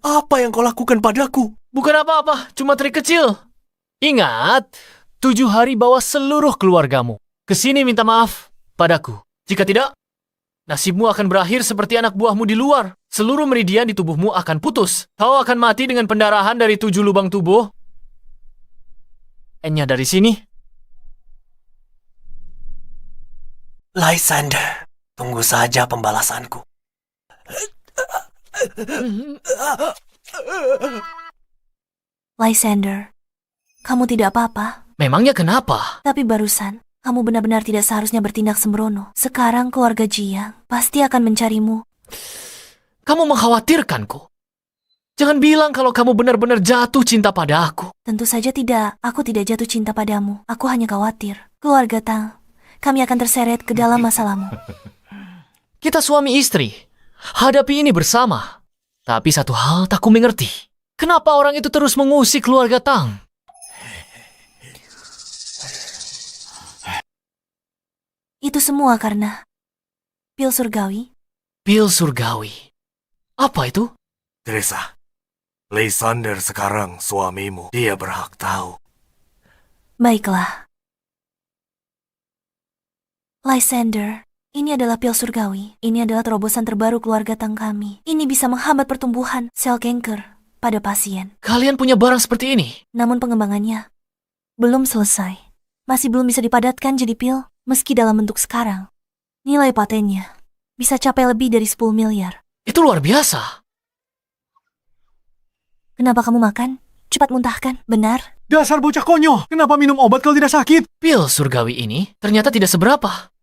[SPEAKER 5] Apa yang kau lakukan padaku?
[SPEAKER 2] Bukan apa-apa, cuma trik kecil. Ingat, 7 hari bawa seluruh keluargamu. Kesini minta maaf padaku. Jika tidak, nasibmu akan berakhir seperti anak buahmu di luar. Seluruh meridian di tubuhmu akan putus. Kau akan mati dengan pendarahan dari 7 lubang tubuh. N-nya dari sini.
[SPEAKER 5] Lysander, tunggu saja pembalasanku.
[SPEAKER 3] Lysander, kamu tidak apa-apa.
[SPEAKER 2] Memangnya kenapa?
[SPEAKER 3] Tapi barusan, kamu benar-benar tidak seharusnya bertindak sembrono. Sekarang keluarga Jiang pasti akan mencarimu.
[SPEAKER 2] Kamu mengkhawatirkanku. Jangan bilang kalau kamu benar-benar jatuh cinta pada aku.
[SPEAKER 3] Tentu saja tidak, aku tidak jatuh cinta padamu. Aku hanya khawatir. Keluarga Tang, kami akan terseret ke dalam masalahmu.
[SPEAKER 2] Kita suami istri. Hadapi ini bersama. Tapi satu hal tak ku mengerti. Kenapa orang itu terus mengusik keluarga Tang?
[SPEAKER 3] Itu semua karena pil surgawi.
[SPEAKER 2] Pil surgawi. Apa itu?
[SPEAKER 7] Teresa, Lysander sekarang suamimu. Dia berhak tahu.
[SPEAKER 3] Baiklah. Lysander, ini adalah pil surgawi. Ini adalah terobosan terbaru keluarga Tang kami. Ini bisa menghambat pertumbuhan sel kanker pada pasien.
[SPEAKER 2] Kalian punya barang seperti ini?
[SPEAKER 3] Namun pengembangannya belum selesai. Masih belum bisa dipadatkan jadi pil, meski dalam bentuk sekarang. Nilai patennya bisa capai lebih dari 10 miliar.
[SPEAKER 2] Itu luar biasa.
[SPEAKER 3] Kenapa kamu makan? Cepat muntahkan, benar?
[SPEAKER 4] Dasar bocah konyol. Kenapa minum obat kalau tidak sakit?
[SPEAKER 2] Pil surgawi ini ternyata tidak seberapa.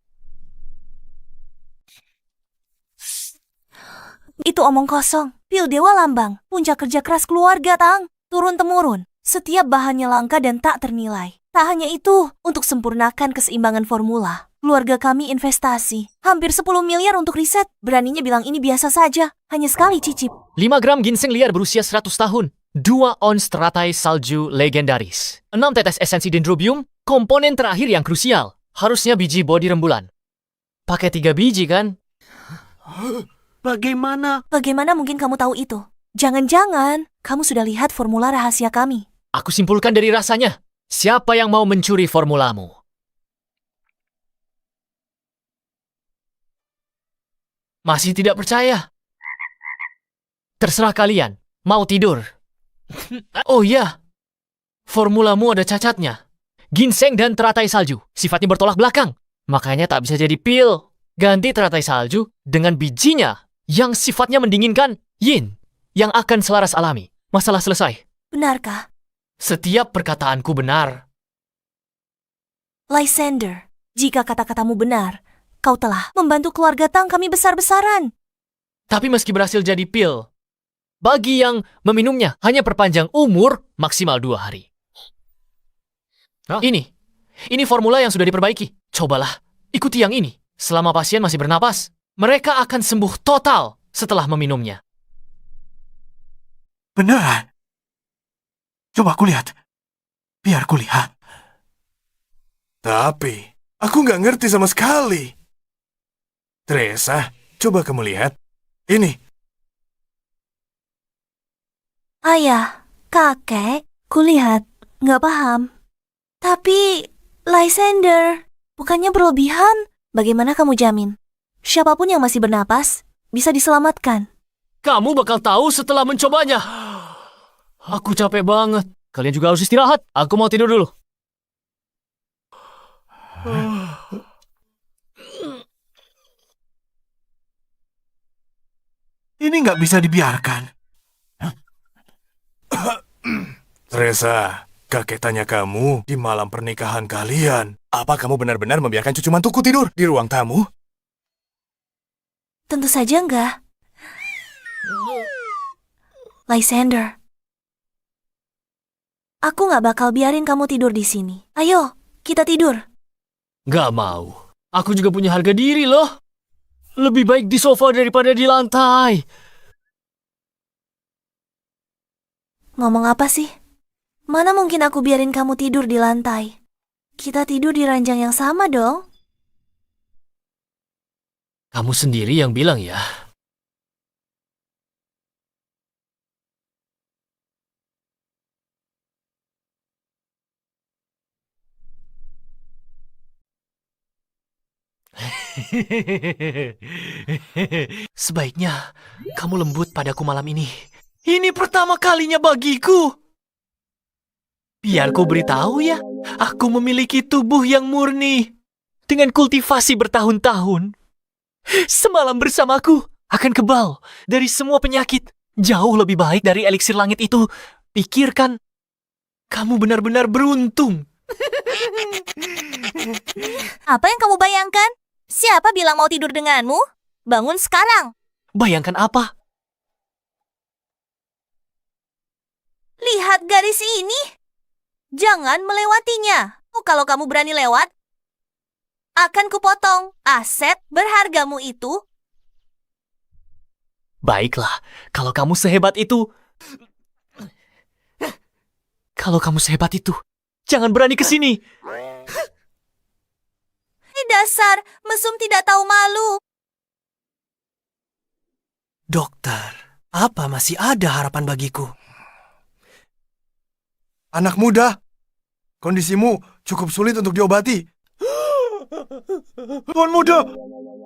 [SPEAKER 3] Itu omong kosong. Pil Dewa Lambang, puncak kerja keras keluarga Tang. Turun-temurun. Setiap bahannya langka dan tak ternilai. Tak hanya itu, untuk sempurnakan keseimbangan formula, keluarga kami investasi. Hampir 10 miliar untuk riset. Beraninya bilang ini biasa saja. Hanya sekali cicip.
[SPEAKER 2] 5 gram ginseng liar berusia 100 tahun. 2 ons teratai salju legendaris. 6 tetes esensi dendrobium, komponen terakhir yang krusial. Harusnya biji bodi rembulan. Pakai 3 biji kan?
[SPEAKER 3] Bagaimana mungkin kamu tahu itu? Jangan-jangan kamu sudah lihat formula rahasia kami.
[SPEAKER 2] Aku simpulkan dari rasanya. Siapa yang mau mencuri formulamu? Masih tidak percaya? Terserah kalian. Mau tidur? Oh iya. Formulamu ada cacatnya. Ginseng dan teratai salju. Sifatnya bertolak belakang. Makanya tak bisa jadi pil. Ganti teratai salju dengan bijinya yang sifatnya mendinginkan yin. Yang akan selaras alami. Masalah selesai.
[SPEAKER 3] Benarkah?
[SPEAKER 2] Setiap perkataanku benar.
[SPEAKER 3] Lysander, jika kata-katamu benar, kau telah membantu keluarga Tang kami besar-besaran.
[SPEAKER 2] Tapi meski berhasil jadi pil, bagi yang meminumnya hanya perpanjang umur maksimal 2 hari. Ini formula yang sudah diperbaiki. Cobalah, ikuti yang ini. Selama pasien masih bernapas, mereka akan sembuh total setelah meminumnya.
[SPEAKER 4] Benar. Coba aku lihat. Biar ku lihat.
[SPEAKER 7] Tapi, aku nggak ngerti sama sekali. Teresa, coba kamu lihat. Ini.
[SPEAKER 3] Ayah, kakek, kulihat, nggak paham. Tapi, Lysander, bukannya berlebihan? Bagaimana kamu jamin? Siapapun yang masih bernapas, bisa diselamatkan.
[SPEAKER 2] Kamu bakal tahu setelah mencobanya. Aku capek banget. Kalian juga harus istirahat. Aku mau tidur dulu.
[SPEAKER 4] Ini nggak bisa dibiarkan.
[SPEAKER 7] Teresa, kakek tanya kamu di malam pernikahan kalian. Apa kamu benar-benar membiarkan cucu mantuku tidur di ruang tamu?
[SPEAKER 3] Tentu saja enggak. Lysander, aku nggak bakal biarin kamu tidur di sini. Ayo, kita tidur.
[SPEAKER 2] Gak mau. Aku juga punya harga diri loh. Lebih baik di sofa daripada di lantai.
[SPEAKER 3] Ngomong apa sih? Mana mungkin aku biarin kamu tidur di lantai? Kita tidur di ranjang yang sama dong.
[SPEAKER 2] Kamu sendiri yang bilang ya. Sebaiknya kamu lembut padaku malam ini. Ini pertama kalinya bagiku. Biar ku beritahu ya, aku memiliki tubuh yang murni. Dengan kultivasi bertahun-tahun. Semalam bersamaku akan kebal dari semua penyakit. Jauh lebih baik dari eliksir langit itu. Pikirkan, kamu benar-benar beruntung.
[SPEAKER 3] Apa yang kamu bayangkan? Siapa bilang mau tidur denganmu? Bangun sekarang.
[SPEAKER 2] Bayangkan apa?
[SPEAKER 3] Lihat garis ini. Jangan melewatinya. Kalau kamu berani lewat, akan kupotong aset berhargamu itu.
[SPEAKER 2] Baiklah, kalau kamu sehebat itu. Kalau kamu sehebat itu, jangan berani ke sini.
[SPEAKER 3] Dasar mesum tidak tahu malu.
[SPEAKER 5] Dokter, apa masih ada harapan bagiku?
[SPEAKER 7] Anak muda, kondisimu cukup sulit untuk diobati.
[SPEAKER 4] Tuan muda!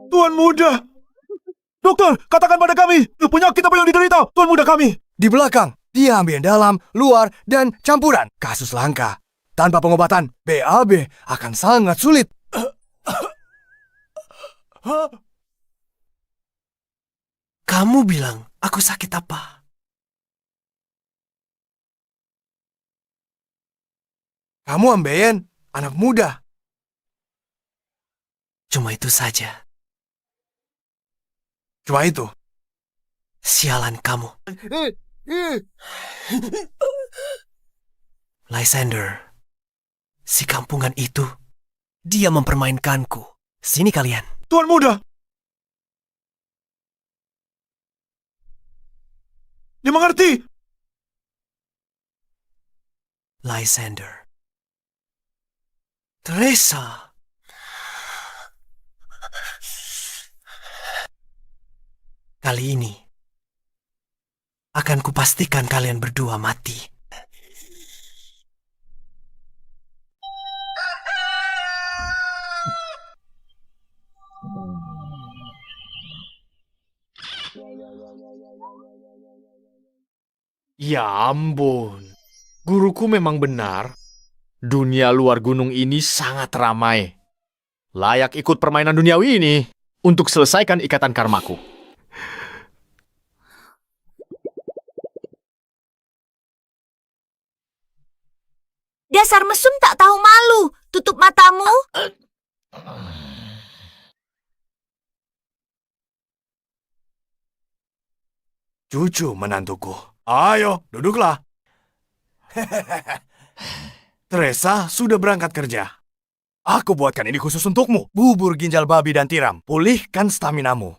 [SPEAKER 4] Tuan muda! Dokter, katakan pada kami, penyakit apa yang diderita Tuan muda kami?
[SPEAKER 7] Di belakang, dia ambil dalam, luar, dan campuran. Kasus langka. Tanpa pengobatan, BAB akan sangat sulit.
[SPEAKER 5] Kamu bilang aku sakit apa?
[SPEAKER 7] Kamu ambeien, anak muda.
[SPEAKER 5] Cuma itu saja.
[SPEAKER 7] Cuma itu.
[SPEAKER 5] Sialan kamu. Lysander, si kampungan itu, dia mempermainkanku. Sini kalian.
[SPEAKER 4] Tuan muda! Dimengerti!
[SPEAKER 5] Lysander. Teresa. Kali ini, akan kupastikan kalian berdua mati.
[SPEAKER 8] Ya ampun, guruku memang benar. Dunia luar gunung ini sangat ramai. Layak ikut permainan duniawi ini untuk selesaikan ikatan karmaku.
[SPEAKER 3] Dasar mesum tak tahu malu. Tutup matamu.
[SPEAKER 7] Cucu menantuku. Ayo, duduklah. Teresa sudah berangkat kerja. Aku buatkan ini khusus untukmu. Bubur ginjal babi dan tiram. Pulihkan staminamu.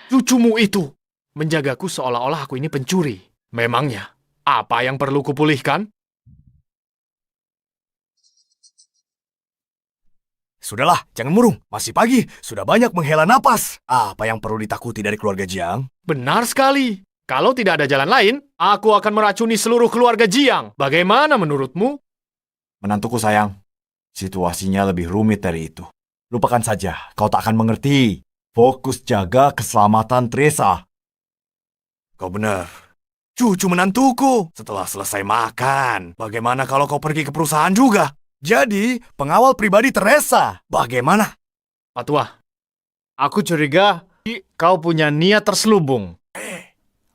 [SPEAKER 8] Cucumu itu menjagaku seolah-olah aku ini pencuri. Memangnya, apa yang perlu kupulihkan?
[SPEAKER 7] Sudahlah, jangan murung. Masih pagi, sudah banyak menghela napas. Apa yang perlu ditakuti dari keluarga Jiang?
[SPEAKER 8] Benar sekali. Kalau tidak ada jalan lain, aku akan meracuni seluruh keluarga Jiang. Bagaimana menurutmu?
[SPEAKER 6] Menantuku sayang, situasinya lebih rumit dari itu.
[SPEAKER 4] Lupakan saja, kau tak akan mengerti. Fokus jaga keselamatan Teresa.
[SPEAKER 7] Kau benar. Cucu menantuku. Setelah selesai makan, bagaimana kalau kau pergi ke perusahaan juga? Jadi, pengawal pribadi Teresa. Bagaimana?
[SPEAKER 8] Pak Tua, aku curiga kau punya niat terselubung.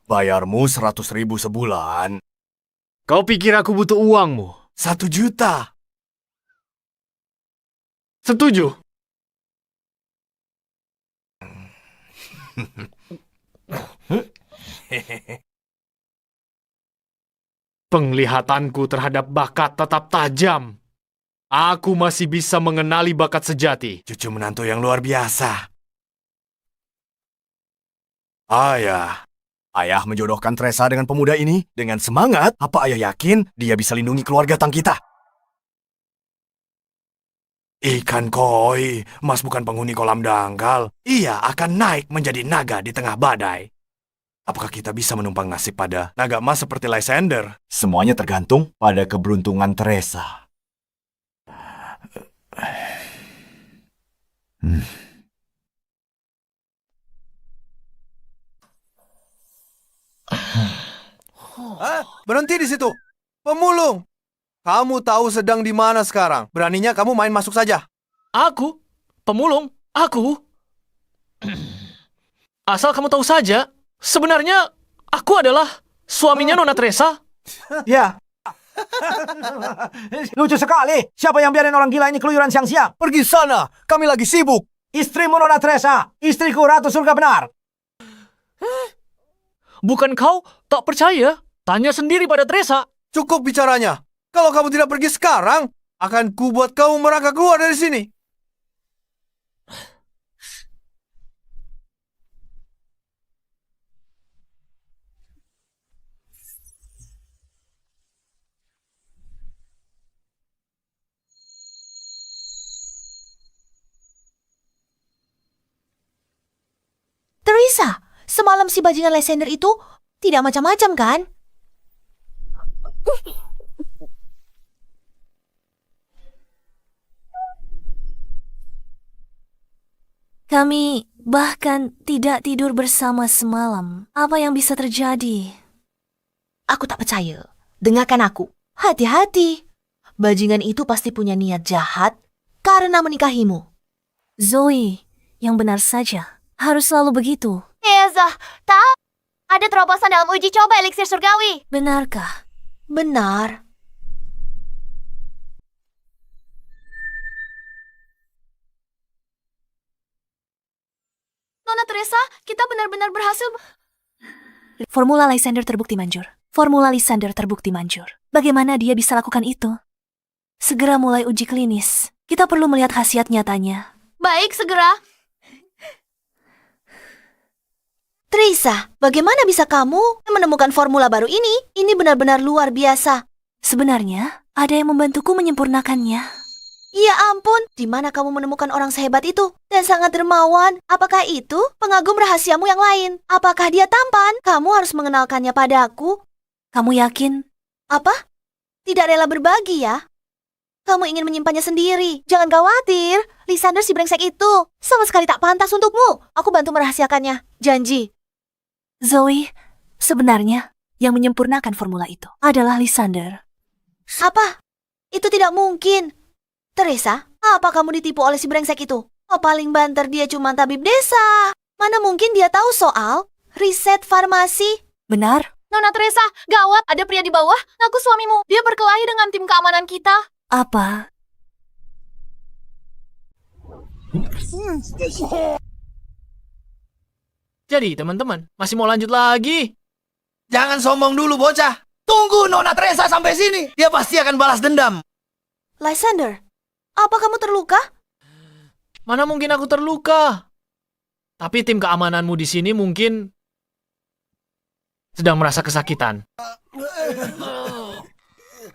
[SPEAKER 7] Bayarmu 100.000 sebulan.
[SPEAKER 8] Kau pikir aku butuh uangmu?
[SPEAKER 7] 1 juta.
[SPEAKER 8] Setuju. Penglihatanku terhadap bakat tetap tajam. Aku masih bisa mengenali bakat sejati.
[SPEAKER 7] Cucu menantu yang luar biasa. Ayah menjodohkan Teresa dengan pemuda ini dengan semangat. Apa ayah yakin dia bisa lindungi keluarga tang kita? Ikan koi, Mas bukan penghuni kolam dangkal. Ia akan naik menjadi naga di tengah badai. Apakah kita bisa menumpang nasib pada naga emas seperti Lysander?
[SPEAKER 4] Semuanya tergantung pada keberuntungan Teresa.
[SPEAKER 7] Berhenti di situ. Pemulung. Kamu tahu sedang di mana sekarang. Beraninya kamu main masuk saja.
[SPEAKER 2] Aku? Pemulung? Aku? Asal kamu tahu saja, sebenarnya aku adalah suaminya Nona Teresa.
[SPEAKER 6] Ya. Lucu sekali. Siapa yang biarin orang gila ini keluyuran siang-siang?
[SPEAKER 7] Pergi sana. Kami lagi sibuk.
[SPEAKER 6] Istrimu Nona Teresa. Istriku Ratu Surga benar.
[SPEAKER 2] Bukan kau tak percaya? Tanya sendiri pada Teresa.
[SPEAKER 7] Cukup bicaranya. Kalau kamu tidak pergi sekarang, akan kubuat kamu merangkak keluar dari sini.
[SPEAKER 1] Teresa, semalam si bajingan Lysander itu tidak macam-macam kan?
[SPEAKER 3] Kami bahkan tidak tidur bersama semalam. Apa yang bisa terjadi?
[SPEAKER 1] Aku tak percaya. Dengarkan aku. Hati-hati. Bajingan itu pasti punya niat jahat karena menikahimu.
[SPEAKER 3] Zoe, yang benar saja. Harus selalu begitu.
[SPEAKER 9] Eza, tahu? Ada terobosan dalam uji coba eliksir surgawi.
[SPEAKER 3] Benarkah?
[SPEAKER 1] Benar.
[SPEAKER 9] Nona Teresa, kita benar-benar berhasil.
[SPEAKER 3] Formula Lysander terbukti manjur. Formula Lysander terbukti manjur. Bagaimana dia bisa lakukan itu? Segera mulai uji klinis. Kita perlu melihat khasiat nyatanya.
[SPEAKER 9] Baik, segera.
[SPEAKER 1] Teresa, bagaimana bisa kamu menemukan formula baru ini? Ini benar-benar luar biasa.
[SPEAKER 3] Sebenarnya, ada yang membantuku menyempurnakannya.
[SPEAKER 1] Ya ampun, di mana kamu menemukan orang sehebat itu? Dan sangat dermawan. Apakah itu pengagum rahasiamu yang lain? Apakah dia tampan? Kamu harus mengenalkannya padaku.
[SPEAKER 3] Kamu yakin?
[SPEAKER 1] Apa? Tidak rela berbagi ya? Kamu ingin menyimpannya sendiri. Jangan khawatir, Lysander si brengsek itu sama sekali tak pantas untukmu. Aku bantu merahasiakannya. Janji.
[SPEAKER 3] Zoe, sebenarnya yang menyempurnakan formula itu adalah Lysander.
[SPEAKER 1] Apa? Itu tidak mungkin. Teresa, apa kamu ditipu oleh si brengsek itu? Oh, paling banter dia cuma tabib desa. Mana mungkin dia tahu soal riset farmasi?
[SPEAKER 3] Benar?
[SPEAKER 9] Nona Teresa, gawat, ada pria di bawah. Ngaku suamimu. Dia berkelahi dengan tim keamanan kita.
[SPEAKER 3] Apa?
[SPEAKER 2] Jadi, teman-teman, masih mau lanjut lagi?
[SPEAKER 10] Jangan sombong dulu, bocah. Tunggu Nona Teresa sampai sini. Dia pasti akan balas dendam.
[SPEAKER 1] Lysander, apa kamu terluka?
[SPEAKER 2] Mana mungkin aku terluka? Tapi tim keamananmu di sini mungkin sedang merasa kesakitan.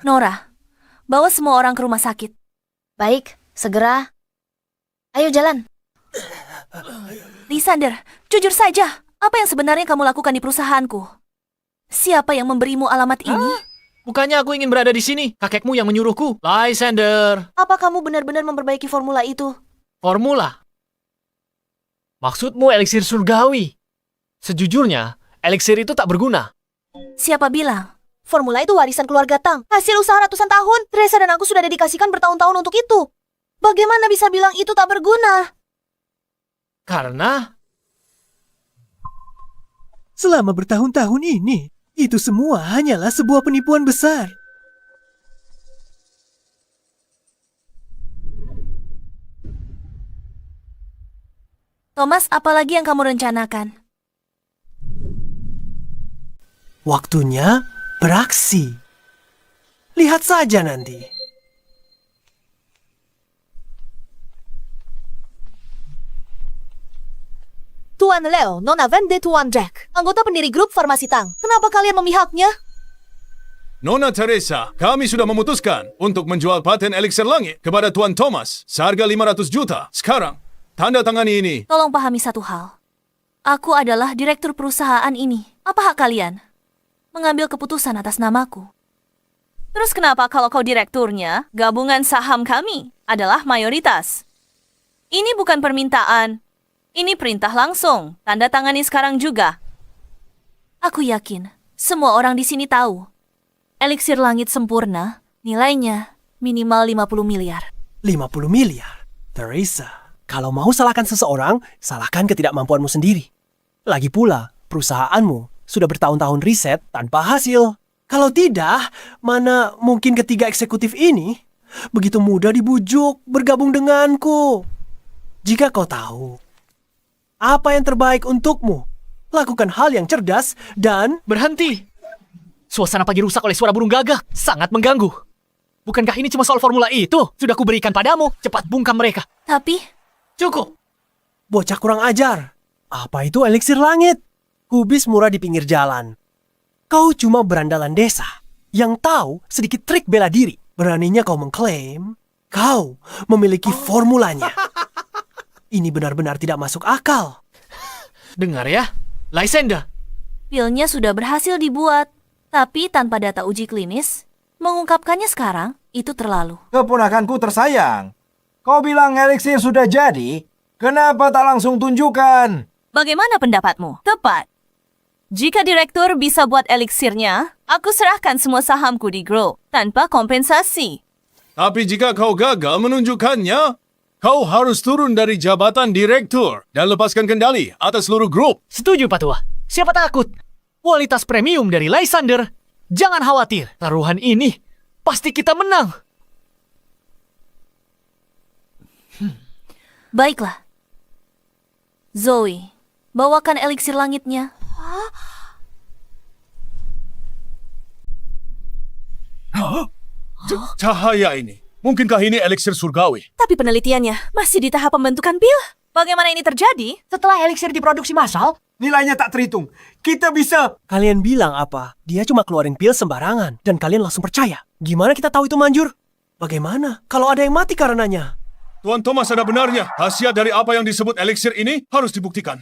[SPEAKER 3] Nora, bawa semua orang ke rumah sakit.
[SPEAKER 1] Baik, segera. Ayo jalan.
[SPEAKER 3] Lysander, jujur saja. Apa yang sebenarnya kamu lakukan di perusahaanku? Siapa yang memberimu alamat ini?
[SPEAKER 2] Bukannya aku ingin berada di sini. Kakekmu yang menyuruhku. Lysander.
[SPEAKER 1] Apa kamu benar-benar memperbaiki formula itu?
[SPEAKER 2] Formula? Maksudmu eliksir surgawi? Sejujurnya, eliksir itu tak berguna.
[SPEAKER 3] Siapa bilang?
[SPEAKER 1] Formula itu warisan keluarga Tang. Hasil usaha ratusan tahun. Teresa dan aku sudah dedikasikan bertahun-tahun untuk itu. Bagaimana bisa bilang itu tak berguna?
[SPEAKER 2] Karena
[SPEAKER 5] Selama bertahun-tahun ini, itu semua hanyalah sebuah penipuan besar.
[SPEAKER 3] Thomas, apalagi yang kamu rencanakan?
[SPEAKER 5] Waktunya beraksi. Lihat saja nanti.
[SPEAKER 1] Tuan Leo, Nona Van de Tuan Jack, anggota pendiri grup Farmasi Tang. Kenapa kalian memihaknya?
[SPEAKER 11] Nona Teresa, kami sudah memutuskan untuk menjual paten eliksir langit kepada Tuan Thomas seharga 500 juta. Sekarang, tanda tangani ini.
[SPEAKER 3] Tolong pahami satu hal. Aku adalah direktur perusahaan ini. Apa hak kalian mengambil keputusan atas namaku? Terus kenapa kalau kau direkturnya, gabungan saham kami? adalah mayoritas. Ini bukan permintaan. Ini perintah langsung. Tanda tangani sekarang juga. Aku yakin semua orang di sini tahu. Eliksir langit sempurna nilainya minimal 50 miliar.
[SPEAKER 5] 50 miliar? Teresa, kalau mau salahkan seseorang, salahkan ketidakmampuanmu sendiri. Lagi pula, perusahaanmu sudah bertahun-tahun riset tanpa hasil. Kalau tidak, mana mungkin ketiga eksekutif ini begitu mudah dibujuk bergabung denganku. Jika kau tahu apa yang terbaik untukmu, lakukan hal yang cerdas dan...
[SPEAKER 2] Berhenti! Suasana pagi rusak oleh suara burung gagak. Sangat mengganggu. Bukankah ini cuma soal formula itu? Sudah kuberikan padamu. Cepat bungkam mereka.
[SPEAKER 3] Tapi,
[SPEAKER 2] Cukup.
[SPEAKER 5] Bocah kurang ajar. Apa itu eliksir langit? Kubis murah di pinggir jalan. Kau cuma berandalan desa yang tahu sedikit trik bela diri. Beraninya kau mengklaim kau memiliki formulanya. Ini benar-benar tidak masuk akal.
[SPEAKER 2] Dengar ya, Lysander.
[SPEAKER 3] pilnya sudah berhasil dibuat. Tapi tanpa data uji klinis, mengungkapkannya sekarang itu terlalu.
[SPEAKER 6] Keponakanku tersayang. Kau bilang eliksir sudah jadi, kenapa tak langsung tunjukkan?
[SPEAKER 3] Bagaimana pendapatmu? Tepat. Jika direktur bisa buat eliksirnya, aku serahkan semua sahamku di Grow tanpa kompensasi.
[SPEAKER 11] Tapi jika kau gagal menunjukkannya, kau harus turun dari jabatan direktur dan lepaskan kendali atas seluruh grup.
[SPEAKER 2] Setuju, Pak Tua. Siapa takut? Kualitas premium dari Lysander. Jangan khawatir, taruhan ini pasti kita menang.
[SPEAKER 3] Baiklah. Zoe, bawakan eliksir langitnya.
[SPEAKER 11] Cahaya ini. Mungkinkah ini eliksir surgawi?
[SPEAKER 3] Tapi penelitiannya masih di tahap pembentukan pil. Bagaimana ini terjadi?
[SPEAKER 1] Setelah eliksir diproduksi massal,
[SPEAKER 4] Nilainya tak terhitung. Kita bisa...
[SPEAKER 5] Kalian bilang apa? Dia cuma keluarin pil sembarangan dan kalian langsung percaya. Gimana kita tahu itu manjur? Bagaimana kalau ada yang mati karenanya?
[SPEAKER 11] Tuan Thomas ada benarnya. Khasiat dari apa yang disebut eliksir ini harus dibuktikan.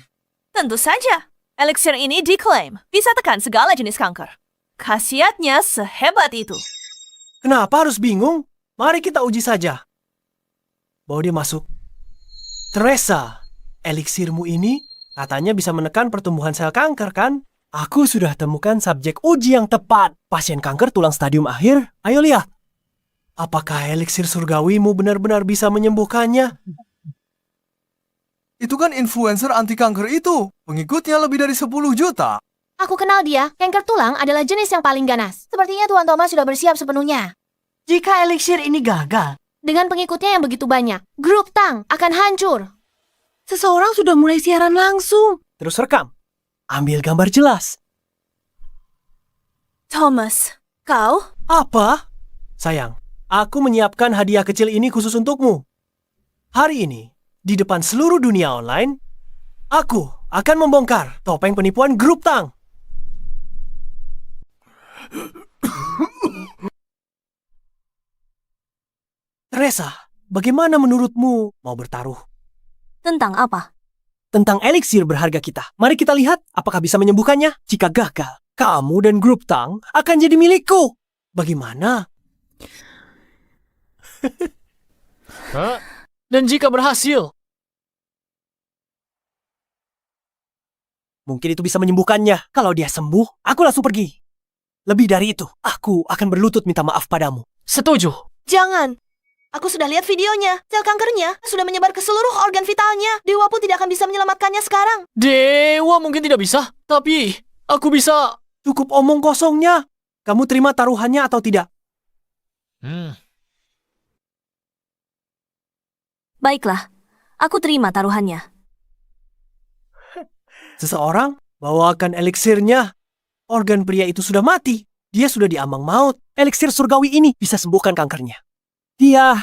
[SPEAKER 3] Tentu saja. Eliksir ini diklaim bisa tekan segala jenis kanker. Khasiatnya sehebat itu.
[SPEAKER 5] Kenapa harus bingung? Mari kita uji saja. Bawa dia masuk. Teresa, eliksirmu ini katanya bisa menekan pertumbuhan sel kanker, kan? Aku sudah temukan subjek uji yang tepat. Pasien kanker tulang stadium akhir. Ayo lihat. Apakah eliksir surgawimu benar-benar bisa menyembuhkannya?
[SPEAKER 7] Itu kan influencer anti kanker itu. Pengikutnya lebih dari 10 juta.
[SPEAKER 9] Aku kenal dia. Kanker tulang adalah jenis yang paling ganas. Sepertinya Tuan Thomas sudah bersiap sepenuhnya.
[SPEAKER 1] jika eliksir ini gagal,
[SPEAKER 9] Dengan pengikutnya yang begitu banyak, grup Tang akan hancur.
[SPEAKER 1] seseorang sudah mulai siaran langsung.
[SPEAKER 5] Terus rekam. Ambil gambar jelas.
[SPEAKER 3] Thomas, kau?
[SPEAKER 5] Apa? Sayang, aku menyiapkan hadiah kecil ini khusus untukmu. Hari ini, di depan seluruh dunia online, aku akan membongkar topeng penipuan grup Tang. Teresa, bagaimana menurutmu mau bertaruh?
[SPEAKER 3] Tentang apa?
[SPEAKER 5] Tentang eliksir berharga kita. Mari kita lihat apakah bisa menyembuhkannya. Jika gagal, kamu dan grup Tang akan jadi milikku. Bagaimana?
[SPEAKER 2] Hah? Dan jika berhasil,
[SPEAKER 5] Mungkin itu bisa menyembuhkannya. Kalau dia sembuh, aku langsung pergi. Lebih dari itu, aku akan berlutut minta maaf padamu.
[SPEAKER 2] setuju.
[SPEAKER 3] Jangan. Aku sudah lihat videonya. Sel kankernya sudah menyebar ke seluruh organ vitalnya. Dewa pun tidak akan bisa menyelamatkannya sekarang.
[SPEAKER 2] Dewa mungkin tidak bisa, tapi aku bisa.
[SPEAKER 5] Cukup omong kosongnya. Kamu terima taruhannya atau tidak?
[SPEAKER 3] Baiklah, aku terima taruhannya.
[SPEAKER 5] Seseorang bawakan eliksirnya. Organ pria itu sudah mati. Dia sudah diambang maut. Eliksir surgawi ini bisa sembuhkan kankernya. Dia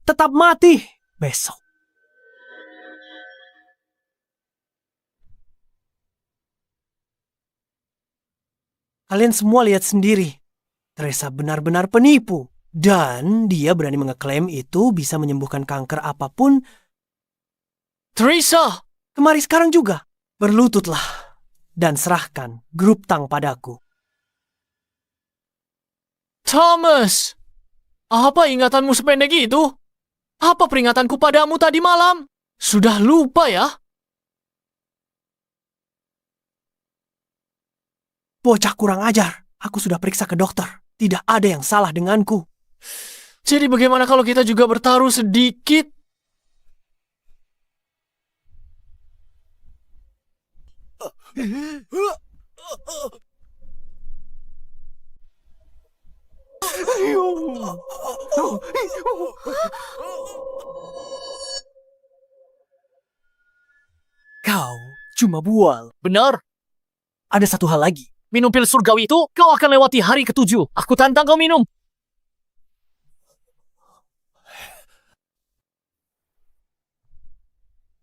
[SPEAKER 5] tetap mati besok. Kalian semua lihat sendiri. Teresa benar-benar penipu. Dan dia berani mengeklaim itu bisa menyembuhkan kanker apapun.
[SPEAKER 2] Teresa!
[SPEAKER 5] Kemari sekarang juga. Berlututlah. Dan serahkan grup Tang padaku.
[SPEAKER 2] Thomas! Apa ingatanmu sependek itu? Apa peringatanku padamu tadi malam? Sudah lupa ya?
[SPEAKER 5] Bocah kurang ajar. Aku sudah periksa ke dokter. Tidak ada yang salah denganku.
[SPEAKER 2] Jadi bagaimana kalau kita juga bertaruh sedikit?
[SPEAKER 5] Kau cuma bual.
[SPEAKER 2] Benar.
[SPEAKER 5] Ada satu hal lagi.
[SPEAKER 2] Minum pil surgawi itu, kau akan lewati hari ke-7. Aku tantang kau minum.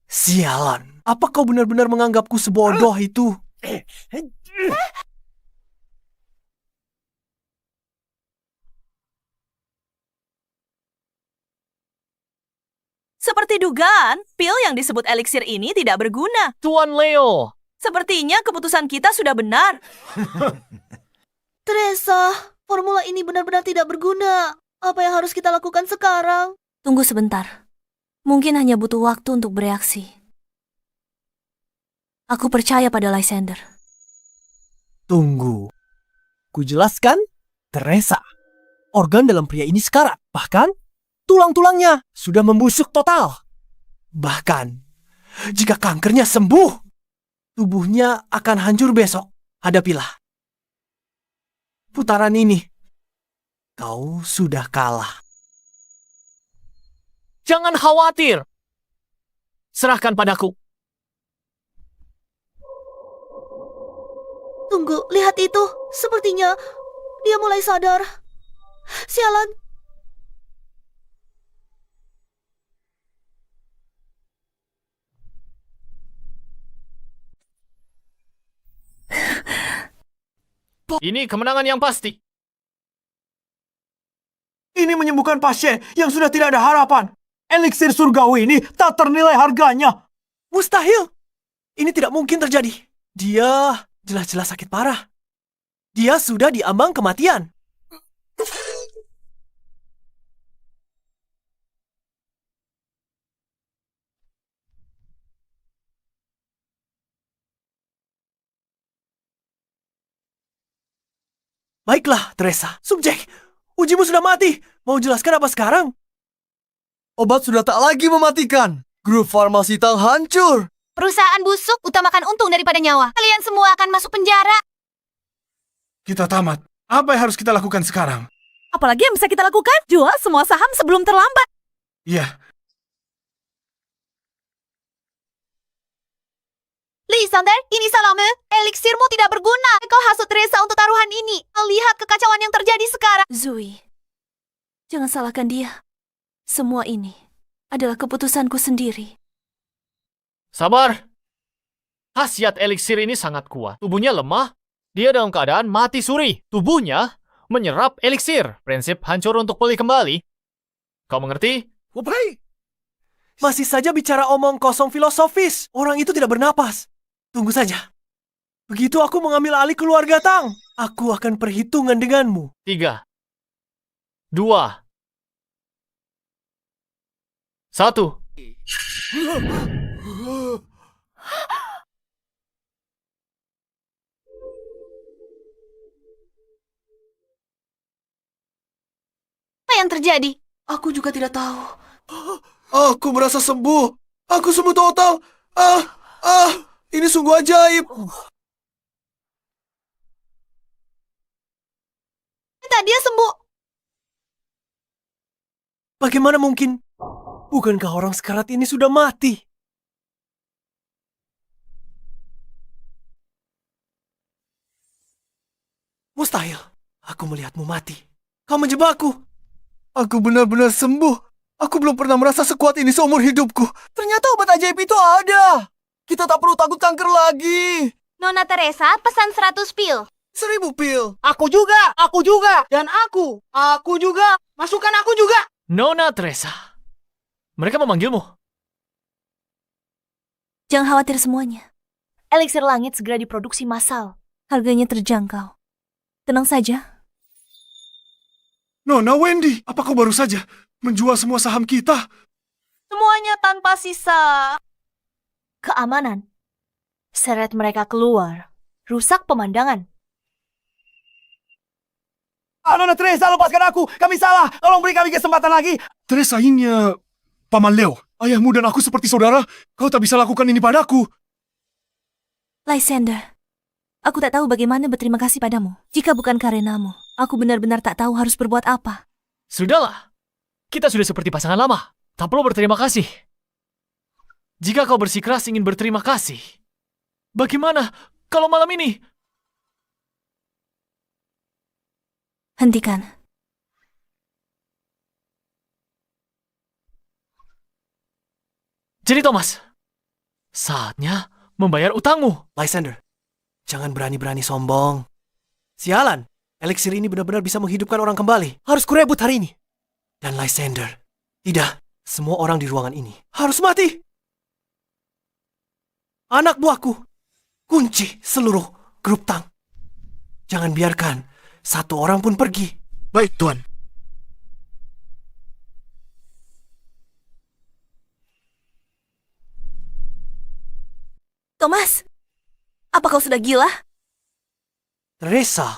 [SPEAKER 5] Sialan. Apa kau benar-benar menganggapku sebodoh itu?
[SPEAKER 3] Seperti dugaan, pil yang disebut eliksir ini tidak berguna.
[SPEAKER 2] Tuan Leo.
[SPEAKER 3] Sepertinya keputusan kita sudah benar.
[SPEAKER 1] Teresa, formula ini benar-benar tidak berguna. Apa yang harus kita lakukan sekarang?
[SPEAKER 3] Tunggu sebentar. Mungkin hanya butuh waktu untuk bereaksi. Aku percaya pada Lysander.
[SPEAKER 5] Tunggu. Ku jelaskan, Teresa. Organ dalam pria ini sekarat. Bahkan, tulang-tulangnya sudah membusuk total. Bahkan, jika kankernya sembuh, tubuhnya akan hancur besok. Hadapilah. Putaran ini, kau sudah kalah.
[SPEAKER 2] Jangan khawatir. Serahkan padaku.
[SPEAKER 1] Tunggu, lihat itu. Sepertinya dia mulai sadar. Sialan.
[SPEAKER 2] Ini kemenangan yang pasti.
[SPEAKER 4] Ini menyembuhkan pasien yang sudah tidak ada harapan. Eliksir surgawi ini tak ternilai harganya.
[SPEAKER 5] Mustahil. Ini tidak mungkin terjadi. Dia jelas-jelas sakit parah. Dia sudah diambang kematian. Baiklah, Teresa. Subjek, ujimu sudah mati. Mau jelaskan apa sekarang?
[SPEAKER 7] Obat sudah tak lagi mematikan. Grup farmasi Tang hancur.
[SPEAKER 9] Perusahaan busuk, utamakan untung daripada nyawa. Kalian semua akan masuk penjara.
[SPEAKER 11] Kita tamat. Apa yang harus kita lakukan sekarang?
[SPEAKER 3] Apalagi yang bisa kita lakukan? Jual semua saham sebelum terlambat.
[SPEAKER 11] Iya,
[SPEAKER 9] Lysander, ini salahmu. Eliksirmu tidak berguna. Kau hasut Teresa untuk taruhan ini. Kau lihat kekacauan yang terjadi sekarang.
[SPEAKER 3] Zoe, jangan salahkan dia. Semua ini adalah keputusanku sendiri.
[SPEAKER 2] Sabar. Khasiat eliksir ini sangat kuat. Tubuhnya lemah. Dia dalam keadaan mati suri. Tubuhnya menyerap eliksir. Prinsip hancur untuk pulih kembali. Kau mengerti?
[SPEAKER 5] Masih saja bicara omong kosong filosofis. Orang itu tidak bernapas. Tunggu saja. Begitu aku mengambil alih keluarga Tang, aku akan perhitungan denganmu.
[SPEAKER 2] 3, 2, 1.
[SPEAKER 9] Apa yang terjadi?
[SPEAKER 1] Aku juga tidak tahu.
[SPEAKER 7] Aku merasa sembuh. Aku sembuh total. Ini sungguh ajaib.
[SPEAKER 9] Ternyata dia sembuh.
[SPEAKER 5] Bagaimana mungkin? Bukankah orang sekarat ini sudah mati? Mustahil. Aku melihatmu mati. Kau menjebakku.
[SPEAKER 7] Aku benar-benar sembuh. Aku belum pernah merasa sekuat ini seumur hidupku.
[SPEAKER 5] Ternyata obat ajaib itu ada. Kita tak perlu takut kanker lagi.
[SPEAKER 9] Nona Teresa pesan 100 pil.
[SPEAKER 7] 1000 pil.
[SPEAKER 5] Aku juga. Dan aku juga. Masukkan aku juga.
[SPEAKER 2] Nona Teresa. Mereka memanggilmu.
[SPEAKER 3] Jangan khawatir semuanya.
[SPEAKER 1] Eliksir langit segera diproduksi massal.
[SPEAKER 3] Harganya terjangkau. Tenang saja.
[SPEAKER 11] Nona Wendy, apa kau baru saja? Menjual semua saham kita?
[SPEAKER 9] Semuanya tanpa sisa.
[SPEAKER 3] Keamanan. Seret mereka keluar. Rusak pemandangan.
[SPEAKER 10] Nona Teresa, lepaskan aku. Kami salah. Tolong beri kami kesempatan lagi.
[SPEAKER 11] Teresa ini Paman Leo. Ayahmu dan aku seperti saudara. Kau tak bisa lakukan ini padaku.
[SPEAKER 3] Lysander, aku tak tahu bagaimana berterima kasih padamu. Jika bukan karenamu, aku benar-benar tak tahu harus berbuat apa.
[SPEAKER 2] Sudahlah. Kita sudah seperti pasangan lama. Tak perlu berterima kasih. Jika kau bersikeras ingin berterima kasih, bagaimana kalau malam ini?
[SPEAKER 3] Hentikan.
[SPEAKER 2] Jadi Thomas, saatnya membayar utangmu.
[SPEAKER 5] Lysander, jangan berani-berani sombong. Sialan, eliksir ini benar-benar bisa menghidupkan orang kembali. Harus kurebut hari ini. Dan Lysander, tidak, semua orang di ruangan ini harus mati. Anak buahku, kunci seluruh grup Tang. Jangan biarkan satu orang pun pergi.
[SPEAKER 7] Baik, Tuan.
[SPEAKER 3] Thomas, apa kau sudah gila?
[SPEAKER 5] Teresa,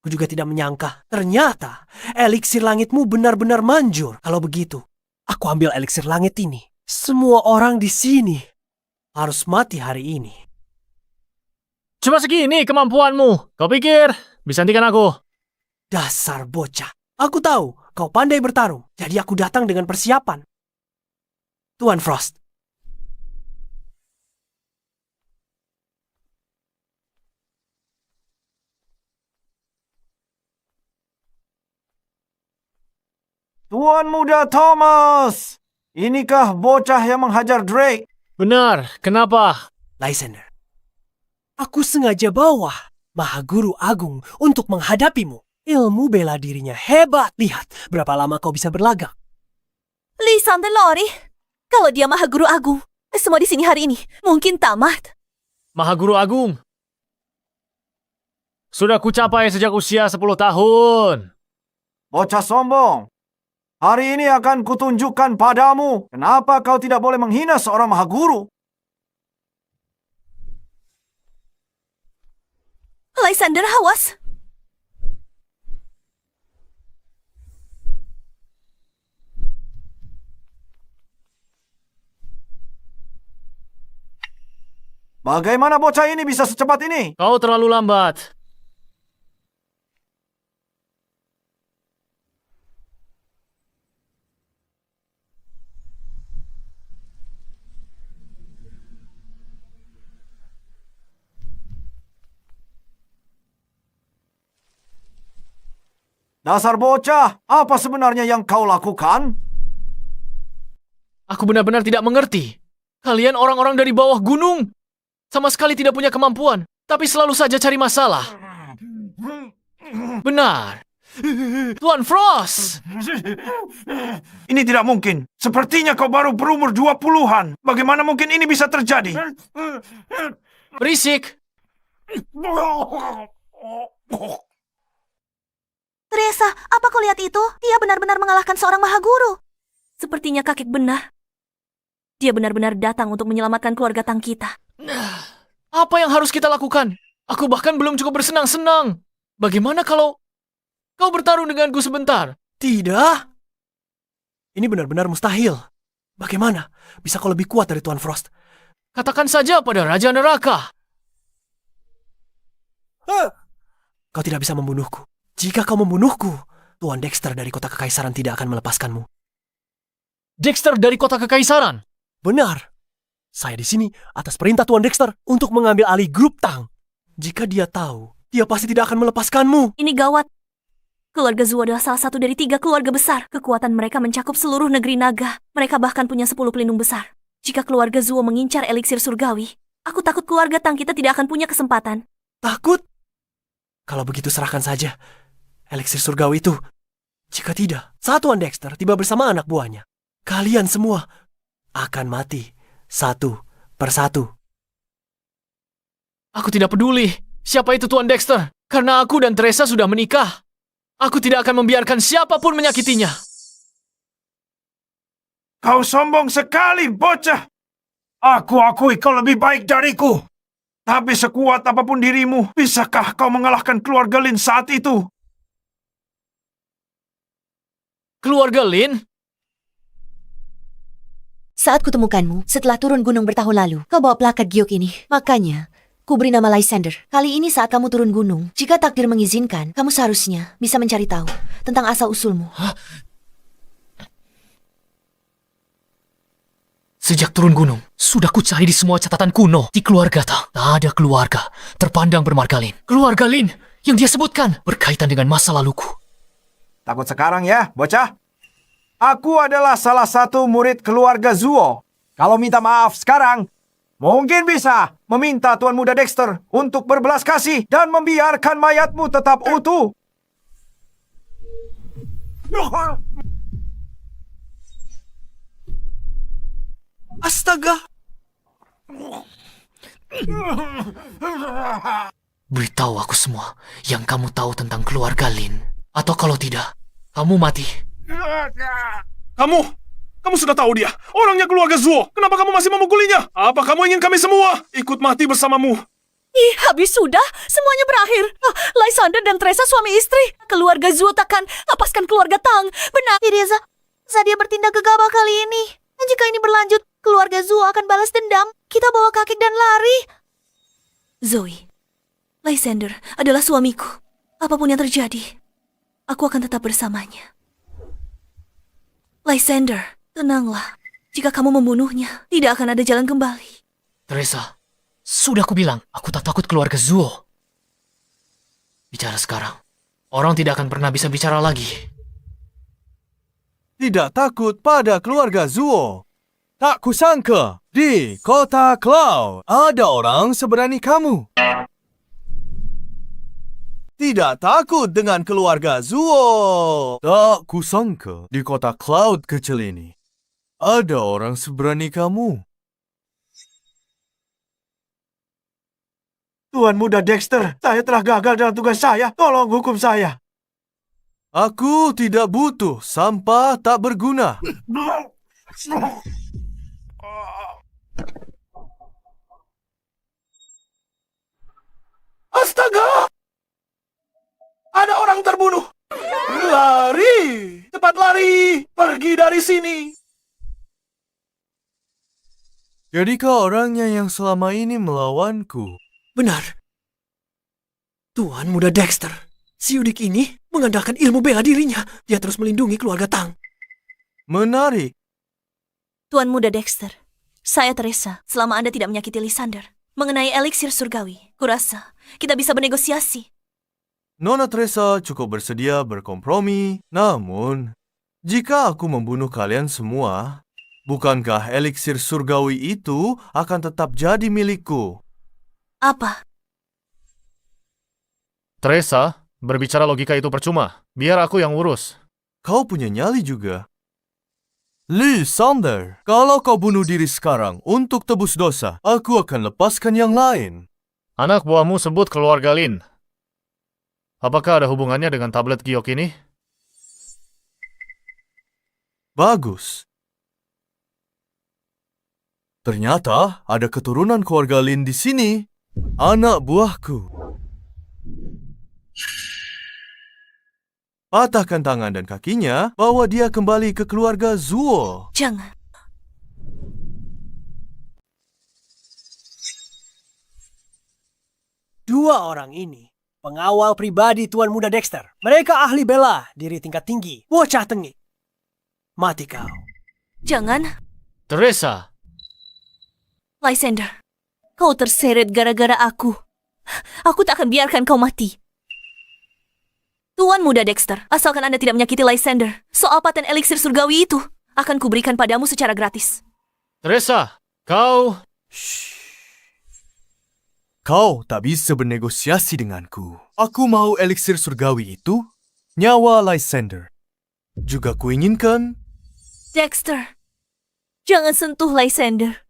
[SPEAKER 5] aku juga tidak menyangka. Ternyata eliksir langitmu benar-benar manjur. Kalau begitu, aku ambil eliksir langit ini. Semua orang di sini harus mati hari ini.
[SPEAKER 2] Cuma segini kemampuanmu. Kau pikir bisa hentikan aku?
[SPEAKER 5] Dasar bocah. Aku tahu kau pandai bertarung. Jadi aku datang dengan persiapan. Tuan Frost.
[SPEAKER 6] Tuan Muda Thomas, inikah bocah yang menghajar Drake?
[SPEAKER 2] Benar, kenapa?
[SPEAKER 5] Lysander, aku sengaja bawa Maha Guru Agung untuk menghadapimu. Ilmu bela dirinya hebat. Lihat berapa lama kau bisa berlagak.
[SPEAKER 3] Lysander Lori, kalau dia Maha Guru Agung, semua di sini hari ini mungkin tamat.
[SPEAKER 2] Maha Guru Agung. Sudah kucapai sejak usia 10 tahun.
[SPEAKER 6] Bocah sombong. Hari ini akan kutunjukkan padamu kenapa kau tidak boleh menghina seorang Maha Guru.
[SPEAKER 3] Lysander, awas.
[SPEAKER 6] Bagaimana bocah ini bisa secepat ini?
[SPEAKER 2] Kau terlalu lambat.
[SPEAKER 6] Dasar bocah, apa sebenarnya yang kau lakukan?
[SPEAKER 2] Aku benar-benar tidak mengerti. Kalian orang-orang dari bawah gunung. Sama sekali tidak punya kemampuan. Tapi selalu saja cari masalah. Benar. Tuan Frost.
[SPEAKER 6] Ini tidak mungkin. Sepertinya kau baru berumur 20-an. Bagaimana mungkin ini bisa terjadi?
[SPEAKER 2] Berisik.
[SPEAKER 3] Teresa, apa kau lihat itu? Dia benar-benar mengalahkan seorang Maha Guru. Sepertinya kakek benar. Dia benar-benar datang untuk menyelamatkan keluarga Tang kita.
[SPEAKER 2] Apa yang harus kita lakukan? Aku bahkan belum cukup bersenang-senang. Bagaimana kalau kau bertarung denganku sebentar?
[SPEAKER 5] Tidak. Ini benar-benar mustahil. Bagaimana bisa kau lebih kuat dari Tuan Frost?
[SPEAKER 2] Katakan saja pada Raja Neraka.
[SPEAKER 5] Kau tidak bisa membunuhku. Jika kau membunuhku, Tuan Dexter dari Kota Kekaisaran tidak akan melepaskanmu.
[SPEAKER 2] Dexter dari Kota Kekaisaran?
[SPEAKER 5] Benar. Saya di sini atas perintah Tuan Dexter untuk mengambil alih grup Tang. Jika dia tahu, dia pasti tidak akan melepaskanmu.
[SPEAKER 3] Ini gawat. Keluarga Zuo adalah salah satu dari 3 keluarga besar. Kekuatan mereka mencakup seluruh negeri naga. Mereka bahkan punya 10 pelindung besar. Jika keluarga Zuo mengincar eliksir surgawi, aku takut keluarga Tang kita tidak akan punya kesempatan.
[SPEAKER 5] Takut? Kalau begitu serahkan saja eliksir surgawi itu. Jika tidak, saat Tuan Dexter tiba bersama anak buahnya, kalian semua akan mati satu persatu.
[SPEAKER 2] Aku tidak peduli siapa itu Tuan Dexter. Karena aku dan Teresa sudah menikah. Aku tidak akan membiarkan siapapun menyakitinya.
[SPEAKER 6] Kau sombong sekali, bocah. Aku akui kau lebih baik dariku. Tapi sekuat apapun dirimu, bisakah kau mengalahkan keluarga Lin saat itu?
[SPEAKER 2] Keluarga Lin?
[SPEAKER 1] Saat kutemukanmu, setelah turun gunung bertahun lalu, kau bawa plakat giok ini. Makanya, ku beri nama Lysander. Kali ini saat kamu turun gunung, jika takdir mengizinkan, kamu seharusnya bisa mencari tahu tentang asal-usulmu.
[SPEAKER 2] Sejak turun gunung, sudah ku cari di semua catatan kuno di keluarga Tang. Tak ada keluarga terpandang bermarga Lin. Keluarga Lin yang dia sebutkan berkaitan dengan masa laluku.
[SPEAKER 6] Takut sekarang ya, bocah? Aku adalah salah satu murid keluarga Zuo. Kalau minta maaf sekarang, mungkin bisa meminta Tuan Muda Dexter untuk berbelas kasih dan membiarkan mayatmu tetap utuh.
[SPEAKER 5] Astaga!
[SPEAKER 2] Beritahu aku semua yang kamu tahu tentang keluarga Lin. Atau kalau tidak, kamu mati.
[SPEAKER 11] Kamu sudah tahu dia. Orangnya keluarga Zuo. Kenapa kamu masih memukulinya? Apa kamu ingin kami semua ikut mati bersamamu?
[SPEAKER 3] Ih, habis sudah. Semuanya berakhir. Lysander dan Teresa suami istri. Keluarga Zuo takkan lepaskan keluarga Tang. Benar.
[SPEAKER 9] Teresa, saat dia bertindak gegabah kali ini. Dan jika ini berlanjut, keluarga Zuo akan balas dendam. Kita bawa kakek dan lari.
[SPEAKER 3] Zoe, Lysander adalah suamiku. Apapun yang terjadi, aku akan tetap bersamanya. Lysander, tenanglah. Jika kamu membunuhnya, tidak akan ada jalan kembali.
[SPEAKER 2] Teresa, sudah aku bilang, aku tak takut keluarga Zuo. Bicara sekarang, orang tidak akan pernah bisa bicara lagi.
[SPEAKER 7] Tidak takut pada keluarga Zuo. Tak kusangka di kota Cloud ada orang seberani kamu. Tidak takut dengan keluarga Zuo. Tak kusangka di kota Cloud kecil ini ada orang seberani kamu.
[SPEAKER 6] Tuan Muda Dexter, saya telah gagal dalam tugas saya. Tolong hukum saya.
[SPEAKER 7] Aku tidak butuh sampah tak berguna.
[SPEAKER 10] Astaga! Ada orang terbunuh. Lari! Cepat lari! Pergi dari sini!
[SPEAKER 7] Jadikah orangnya yang selama ini melawanku?
[SPEAKER 5] Benar. Tuan Muda Dexter. Si Udik ini mengandalkan ilmu bela dirinya. Dia terus melindungi keluarga Tang.
[SPEAKER 7] Menarik.
[SPEAKER 3] Tuan Muda Dexter, saya Teresa. Selama Anda tidak menyakiti Lysander. Mengenai eliksir surgawi, kurasa kita bisa bernegosiasi.
[SPEAKER 7] Nona Teresa cukup bersedia berkompromi. Namun, jika aku membunuh kalian semua, bukankah eliksir surgawi itu akan tetap jadi milikku?
[SPEAKER 3] Apa?
[SPEAKER 8] Teresa, berbicara logika itu percuma. Biar aku yang urus.
[SPEAKER 7] Kau punya nyali juga. Lysander, kalau kau bunuh diri sekarang untuk tebus dosa, aku akan lepaskan yang lain.
[SPEAKER 8] Anak buahmu sebut keluarga Lin. Apakah ada hubungannya dengan tablet giok ini?
[SPEAKER 7] Bagus. Ternyata ada keturunan keluarga Lin di sini. Anak buahku. Patahkan tangan dan kakinya, bawa dia kembali ke keluarga Zuo.
[SPEAKER 3] Jangan.
[SPEAKER 5] Dua orang ini pengawal pribadi Tuan Muda Dexter. Mereka ahli bela diri tingkat tinggi. Bocah tengik. Mati kau.
[SPEAKER 3] Jangan.
[SPEAKER 2] Teresa,
[SPEAKER 3] Lysander, kau terseret gara-gara aku. Aku tak akan biarkan kau mati. Tuan Muda Dexter, asalkan Anda tidak menyakiti Lysander, soal paten eliksir surgawi itu akan kuberikan padamu secara gratis.
[SPEAKER 8] Teresa, kau...
[SPEAKER 7] Kau tak bisa bernegosiasi denganku. Aku mau eliksir surgawi itu, nyawa Lysander. Juga kuinginkan...
[SPEAKER 3] Dexter, jangan sentuh Lysander.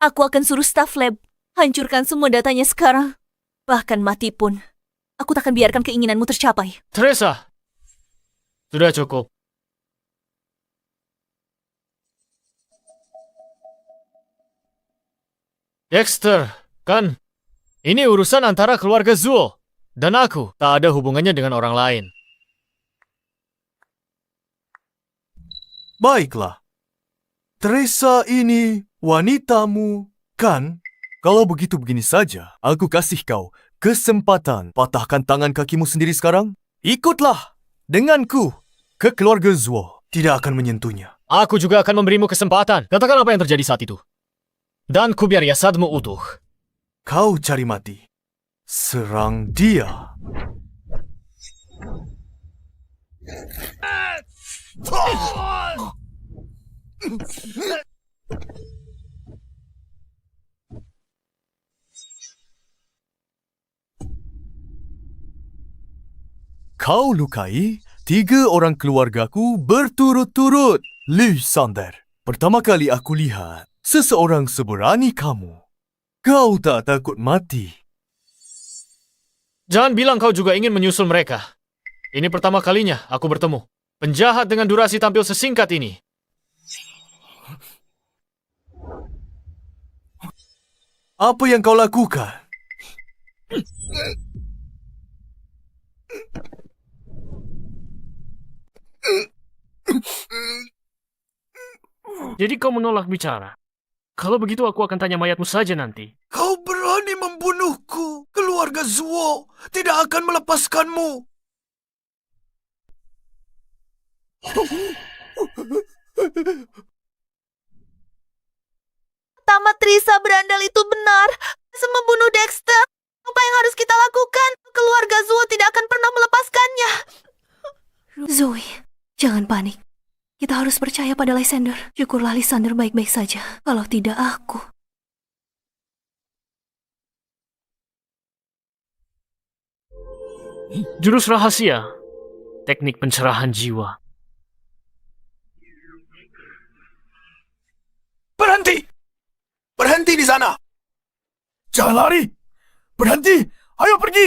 [SPEAKER 3] Aku akan suruh staf lab hancurkan semua datanya sekarang. Bahkan mati pun, aku tak akan biarkan keinginanmu tercapai.
[SPEAKER 8] Teresa, sudah cukup.
[SPEAKER 2] Dexter, kan? Ini urusan antara keluarga Zuo dan aku. Tak ada hubungannya dengan orang lain.
[SPEAKER 7] Baiklah. Teresa ini wanitamu, kan? Kalau begitu begini saja, aku kasih kau kesempatan patahkan tangan kakimu sendiri sekarang. Ikutlah denganku ke keluarga Zuo. Tidak akan menyentuhnya.
[SPEAKER 2] Aku juga akan memberimu kesempatan. Katakan apa yang terjadi saat itu. Dan ku biar jasadmu utuh.
[SPEAKER 7] Kau cari mati. Serang dia. Kau lukai 3 orang keluargaku berturut-turut, Lysander. Pertama kali aku lihat seseorang seberani kamu. Kau tak takut mati.
[SPEAKER 2] Jangan bilang kau juga ingin menyusul mereka. Ini pertama kalinya aku bertemu penjahat dengan durasi tampil sesingkat ini.
[SPEAKER 7] Apa yang kau lakukan?
[SPEAKER 2] Jadi kau menolak bicara. Kalau begitu aku akan tanya mayatmu saja nanti.
[SPEAKER 7] Kau berani membunuhku. Keluarga Zuo tidak akan melepaskanmu.
[SPEAKER 9] Tamat Trisa berandal itu benar. Membunuh Dexter. Apa yang harus kita lakukan? Keluarga Zuo tidak akan pernah melepaskannya.
[SPEAKER 3] Zoe, jangan panik. Kita harus percaya pada Lysander. Syukurlah Lysander baik-baik saja. Kalau tidak aku.
[SPEAKER 2] Jurus rahasia. Teknik pencerahan jiwa.
[SPEAKER 7] Berhenti! Berhenti di sana! Jangan lari! Berhenti! Ayo pergi!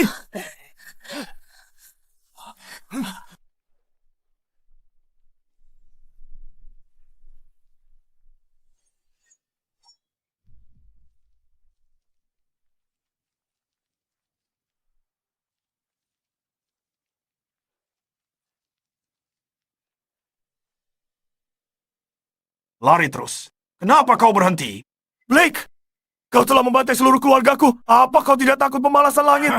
[SPEAKER 6] Lari terus. Kenapa kau berhenti?
[SPEAKER 7] Blake! Kau telah membantai seluruh keluargaku. Apa kau tidak takut pemalasan langit?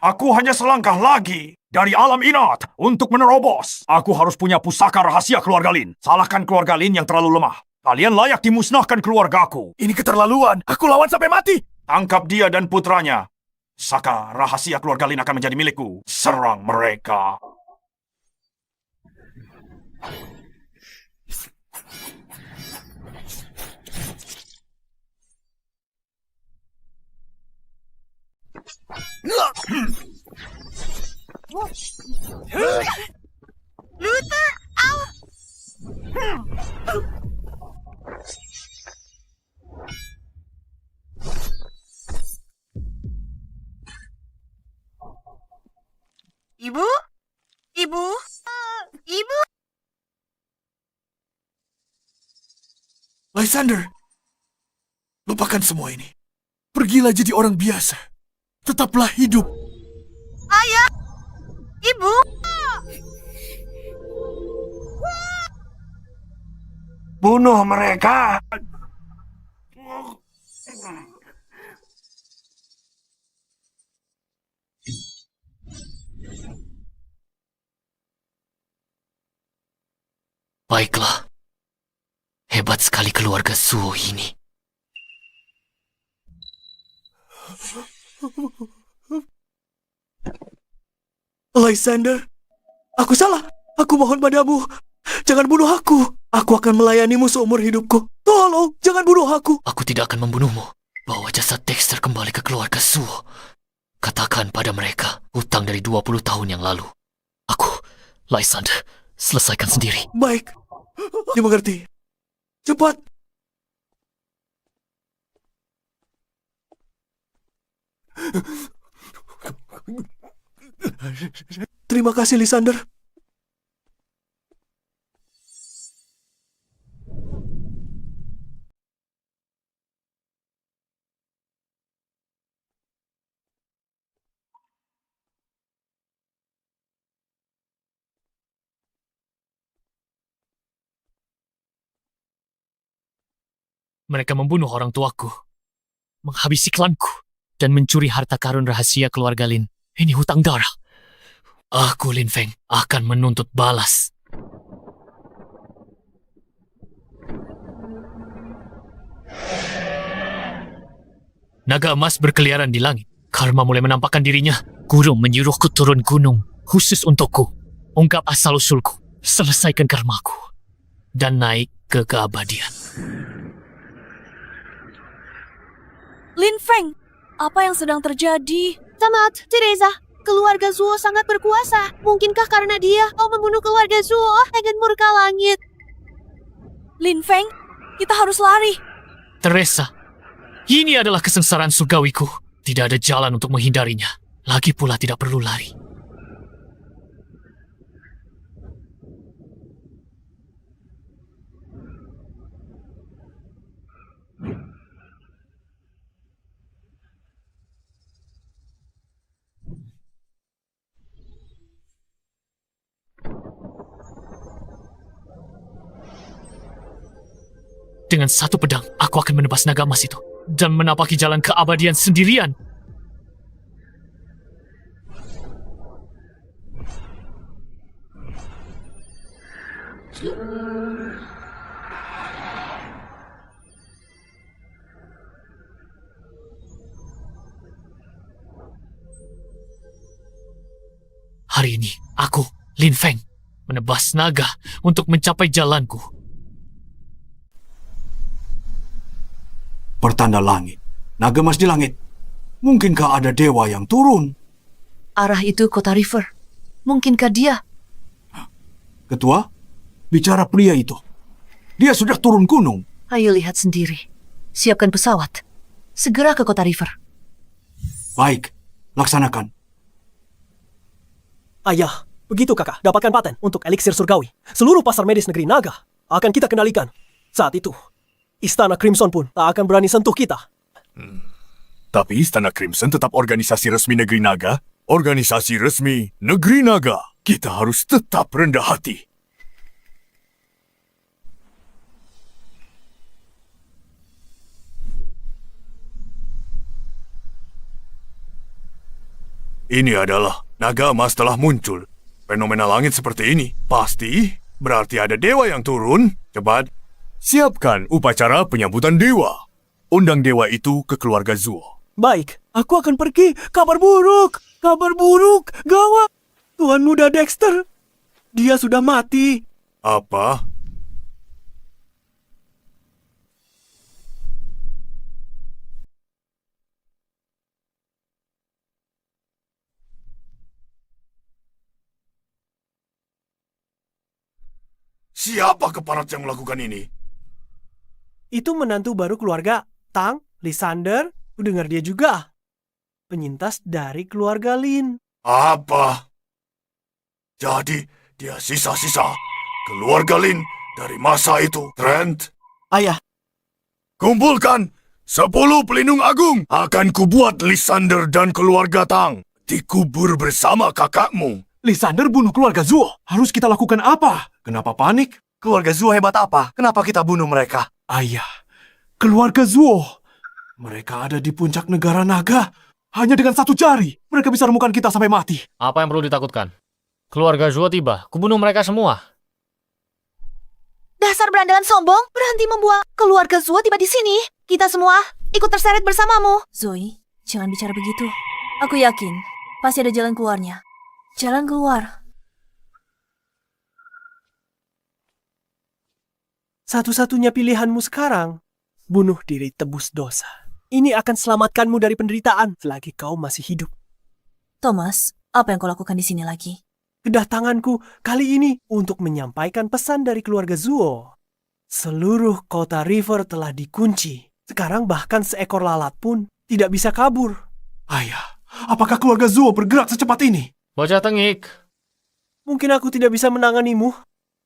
[SPEAKER 6] Aku hanya selangkah lagi dari alam inat untuk menerobos. Aku harus punya pusaka rahasia keluarga Lin. Salahkan keluarga Lin yang terlalu lemah. Kalian layak dimusnahkan keluargaku.
[SPEAKER 7] Ini keterlaluan. Aku lawan sampai mati.
[SPEAKER 6] Tangkap dia dan putranya. Pusaka rahasia keluarga Lin akan menjadi milikku. Serang mereka.
[SPEAKER 9] Luther, au! Ibu? Ibu? Ibu?
[SPEAKER 7] Lysander, lupakan semua ini. Pergilah jadi orang biasa. Tetaplah hidup.
[SPEAKER 9] Ayah! Ibu!
[SPEAKER 6] Bunuh mereka.
[SPEAKER 2] Baiklah. Hebat sekali keluarga Zuo ini.
[SPEAKER 7] Lysander, aku salah. Aku mohon padamu. Jangan bunuh aku. Aku akan melayanimu seumur hidupku. Tolong, jangan bunuh aku.
[SPEAKER 2] Aku tidak akan membunuhmu. Bawa jasad Dexter kembali ke keluarga Zuo. Katakan pada mereka hutang dari 20 tahun yang lalu. Aku, Lysander, selesaikan sendiri.
[SPEAKER 7] Baik, dimengerti. Cepat. Terima kasih, Lysander.
[SPEAKER 2] Mereka membunuh orang tuaku, menghabisi klanku, dan mencuri harta karun rahasia keluarga Lin. Ini hutang darah. Aku, Lin Feng, akan menuntut balas. Naga emas berkeliaran di langit. Karma mulai menampakkan dirinya. Guru menyuruhku turun gunung, khusus untukku. Ungkap asal-usulku, selesaikan karmaku, dan naik ke keabadian.
[SPEAKER 3] Lin Feng, apa yang sedang terjadi?
[SPEAKER 9] Tamat, Teresa. Keluarga Zuo sangat berkuasa. Mungkinkah karena dia mau membunuh keluarga Zuo dengan murka langit?
[SPEAKER 3] Lin Feng, kita harus lari.
[SPEAKER 2] Teresa, ini adalah kesengsaraan surgawiku. Tidak ada jalan untuk menghindarinya. Lagi pula tidak perlu lari. Dengan satu pedang, aku akan menebas naga emas itu dan menapaki jalan keabadian sendirian. Hari ini, aku, Lin Feng, menebas naga untuk mencapai jalanku.
[SPEAKER 6] Pertanda langit. Naga emas di langit. Mungkinkah ada dewa yang turun?
[SPEAKER 1] Arah itu kota River. Mungkinkah dia?
[SPEAKER 6] Ketua, bicara pria itu. Dia sudah turun gunung.
[SPEAKER 1] Ayo lihat sendiri. Siapkan pesawat. Segera ke kota River.
[SPEAKER 6] Baik, laksanakan.
[SPEAKER 5] Ayah, begitu kakak, dapatkan paten untuk eliksir surgawi. Seluruh pasar medis negeri naga akan kita kendalikan. Saat itu, Istana Crimson pun tak akan berani sentuh kita.
[SPEAKER 7] Tapi Istana Crimson tetap organisasi resmi Negeri Naga. Organisasi resmi Negeri Naga. Kita harus tetap rendah hati. Ini adalah naga emas telah muncul. Fenomena langit seperti ini pasti berarti ada dewa yang turun. Cepat, siapkan upacara penyambutan dewa. Undang dewa itu ke keluarga Zuo.
[SPEAKER 5] Baik, aku akan pergi. Kabar buruk, gawat. Tuan Muda Dexter, dia sudah mati.
[SPEAKER 7] Apa? Siapa keparat yang melakukan ini?
[SPEAKER 5] Itu menantu baru keluarga Tang, Lysander. Ku dengar dia juga penyintas dari keluarga Lin.
[SPEAKER 7] Apa? Jadi, dia sisa-sisa keluarga Lin dari masa itu, Trent?
[SPEAKER 10] Ayah,
[SPEAKER 7] Kumpulkan 10 pelindung agung. Akan kubuat Lysander dan keluarga Tang dikubur bersama kakakmu.
[SPEAKER 4] Lysander bunuh keluarga Zuo. Harus kita lakukan apa? Kenapa panik?
[SPEAKER 10] keluarga Zuo hebat apa? Kenapa kita bunuh mereka?
[SPEAKER 4] Ayah, keluarga Zuo. Mereka ada di puncak negara naga. Hanya dengan satu jari, mereka bisa remukan kita sampai mati.
[SPEAKER 8] Apa yang perlu ditakutkan? Keluarga Zuo tiba, kubunuh mereka semua.
[SPEAKER 9] Dasar berandalan sombong, berhenti membuang. Keluarga Zuo tiba di sini. Kita semua ikut terseret bersamamu.
[SPEAKER 3] Zoe, jangan bicara begitu. Aku yakin, pasti ada jalan keluarnya. Jalan keluar.
[SPEAKER 5] Satu-satunya pilihanmu sekarang, bunuh diri tebus dosa. Ini akan selamatkanmu dari penderitaan selagi kau masih hidup.
[SPEAKER 3] Thomas, apa yang kau lakukan di sini lagi?
[SPEAKER 5] Kedatanganku kali ini untuk menyampaikan pesan dari keluarga Zuo. Seluruh kota River telah dikunci. Sekarang bahkan seekor lalat pun tidak bisa kabur.
[SPEAKER 4] Ayah, apakah keluarga Zuo bergerak secepat ini?
[SPEAKER 8] Bocah tengik.
[SPEAKER 5] Mungkin aku tidak bisa menanganimu,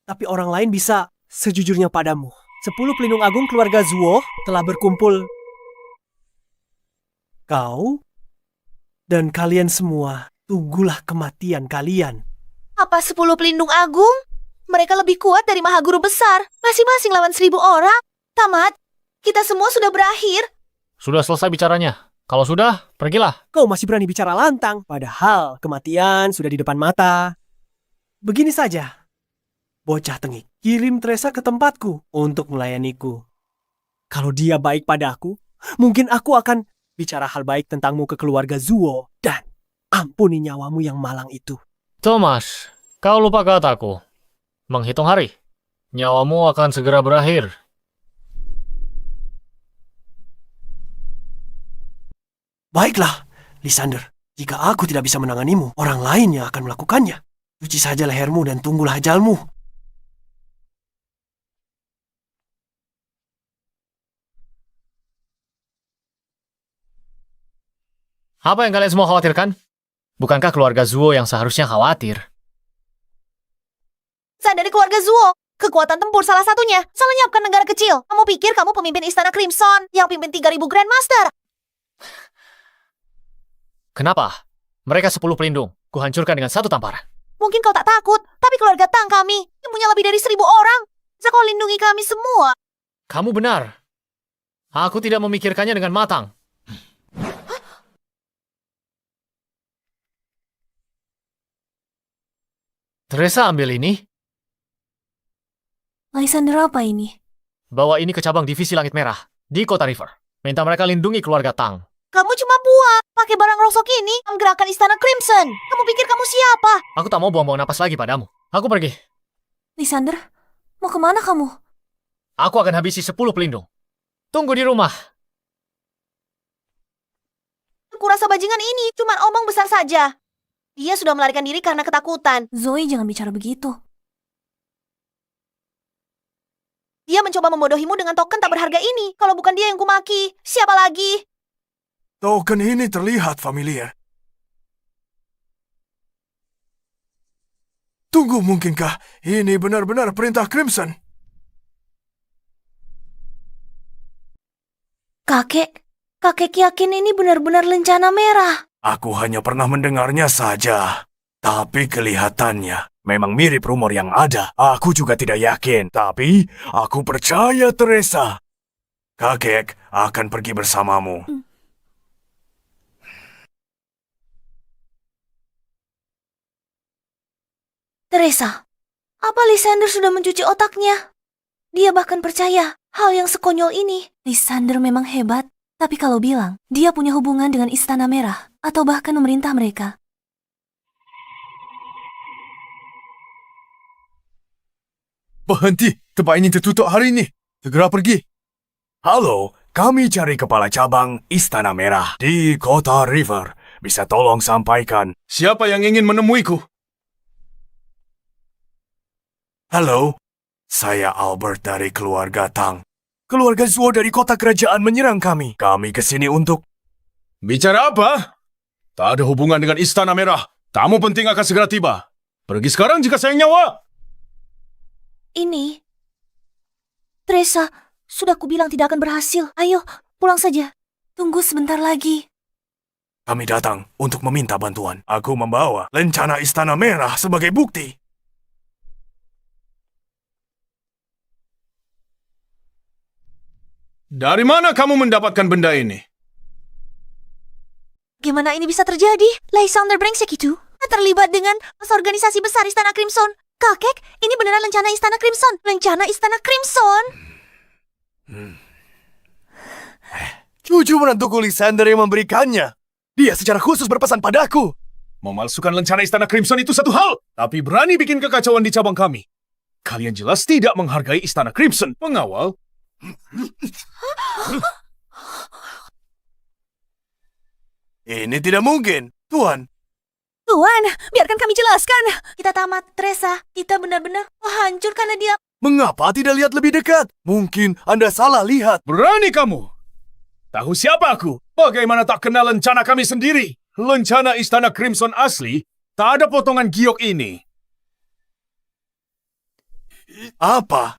[SPEAKER 5] tapi orang lain bisa. Sejujurnya padamu, 10 pelindung agung keluarga Zuo telah berkumpul. Kau dan kalian semua, tunggulah kematian kalian.
[SPEAKER 9] Apa 10 pelindung agung? Mereka lebih kuat dari Maha Guru Besar. Masing-masing lawan 1000 orang. Tamat, Kita semua sudah berakhir.
[SPEAKER 2] Sudah selesai bicaranya. Kalau sudah, pergilah.
[SPEAKER 5] Kau masih berani bicara lantang, padahal kematian sudah di depan mata. Begini saja. Bocah tengik, kirim Teresa ke tempatku untuk melayaniku. Kalau dia baik padaku, mungkin aku akan bicara hal baik tentangmu ke keluarga Zuo dan ampuni nyawamu yang malang itu.
[SPEAKER 2] Thomas, kau lupa kataku. Menghitung hari, nyawamu akan segera berakhir.
[SPEAKER 5] Baiklah, Lysander. Jika aku tidak bisa menanganimu, orang lain yang akan melakukannya. Cuci saja lehermu dan tunggulah ajalmu.
[SPEAKER 2] Apa yang kalian semua khawatirkan? Bukankah keluarga Zuo yang seharusnya khawatir?
[SPEAKER 9] Sadari keluarga Zuo. Kekuatan tempur salah satunya. Salah nyiapkan negara kecil. Kamu pikir kamu pemimpin Istana Crimson yang pimpin 3.000 Grandmaster?
[SPEAKER 2] Kenapa? Mereka 10 pelindung. Kuhancurkan dengan satu tamparan.
[SPEAKER 9] Mungkin kau tak takut, tapi keluarga Tang kami yang punya lebih dari 1.000 orang. Bisa kau lindungi kami semua.
[SPEAKER 2] Kamu benar. Aku tidak memikirkannya dengan matang. Teresa ambil ini.
[SPEAKER 3] Lysander, apa ini?
[SPEAKER 2] Bawa ini ke cabang divisi Langit Merah di Kota River. Minta mereka lindungi keluarga Tang.
[SPEAKER 9] Kamu cuma buat. Pakai barang rosok ini menggerakkan Istana Crimson. Kamu pikir kamu siapa?
[SPEAKER 2] Aku tak mau buang-buang napas lagi padamu. Aku pergi.
[SPEAKER 3] Lysander, mau kemana kamu?
[SPEAKER 2] Aku akan habisi 10 pelindung. Tunggu di rumah.
[SPEAKER 9] Aku rasa bajingan ini cuma omong besar saja. Dia sudah melarikan diri karena ketakutan.
[SPEAKER 3] Zoe, jangan bicara begitu.
[SPEAKER 9] Dia mencoba membodohimu dengan token tak berharga ini. Kalau bukan dia yang kumaki, siapa lagi?
[SPEAKER 7] Token ini terlihat familiar. Tunggu, mungkinkah ini benar-benar perintah Crimson?
[SPEAKER 3] Kakek yakin ini benar-benar lencana merah.
[SPEAKER 7] Aku hanya pernah mendengarnya saja. Tapi kelihatannya memang mirip rumor yang ada. Aku juga tidak yakin. Tapi aku percaya Teresa. Kakek akan pergi bersamamu.
[SPEAKER 3] Teresa, apa Lysander sudah mencuci otaknya? Dia bahkan percaya hal yang sekonyol ini. Lysander memang hebat. Tapi kalau bilang dia punya hubungan dengan Istana Merah atau bahkan memerintah mereka.
[SPEAKER 7] Berhenti, tempat ini tertutup hari ini. Segera pergi. Halo, kami cari kepala cabang Istana Merah di Kota River. Bisa tolong sampaikan.
[SPEAKER 11] Siapa yang ingin menemuiku?
[SPEAKER 7] Halo, saya Albert dari keluarga Tang. Keluarga Zuo dari kota kerajaan menyerang kami. Kami kesini untuk...
[SPEAKER 11] Bicara apa? Tak ada hubungan dengan Istana Merah. Tamu penting akan segera tiba. Pergi sekarang jika sayang nyawa.
[SPEAKER 3] Ini... Teresa, sudah kubilang tidak akan berhasil. Ayo, pulang saja. Tunggu sebentar lagi.
[SPEAKER 7] Kami datang untuk meminta bantuan. Aku membawa lencana Istana Merah sebagai bukti.
[SPEAKER 11] Dari mana kamu mendapatkan benda ini?
[SPEAKER 9] Gimana ini bisa terjadi? Lysander brengsek itu terlibat dengan organisasi besar Istana Crimson. Kakek, ini beneran lencana Istana Crimson. Lencana Istana Crimson.
[SPEAKER 7] Cucu menantuku Lysander yang memberikannya. Dia secara khusus berpesan padaku.
[SPEAKER 11] Memalsukan lencana Istana Crimson itu satu hal, tapi berani bikin kekacauan di cabang kami. Kalian jelas tidak menghargai Istana Crimson. Pengawal.
[SPEAKER 7] Ini tidak mungkin, Tuan.
[SPEAKER 9] Tuan, biarkan kami jelaskan. Kita tamat, Teresa. Kita benar-benar hancur karena dia.
[SPEAKER 7] Mengapa tidak lihat lebih dekat? Mungkin Anda salah lihat.
[SPEAKER 11] Berani kamu? Tahu siapa aku? Bagaimana tak kenal lencana kami sendiri? Lencana Istana Crimson asli, tak ada potongan giok ini.
[SPEAKER 7] Apa?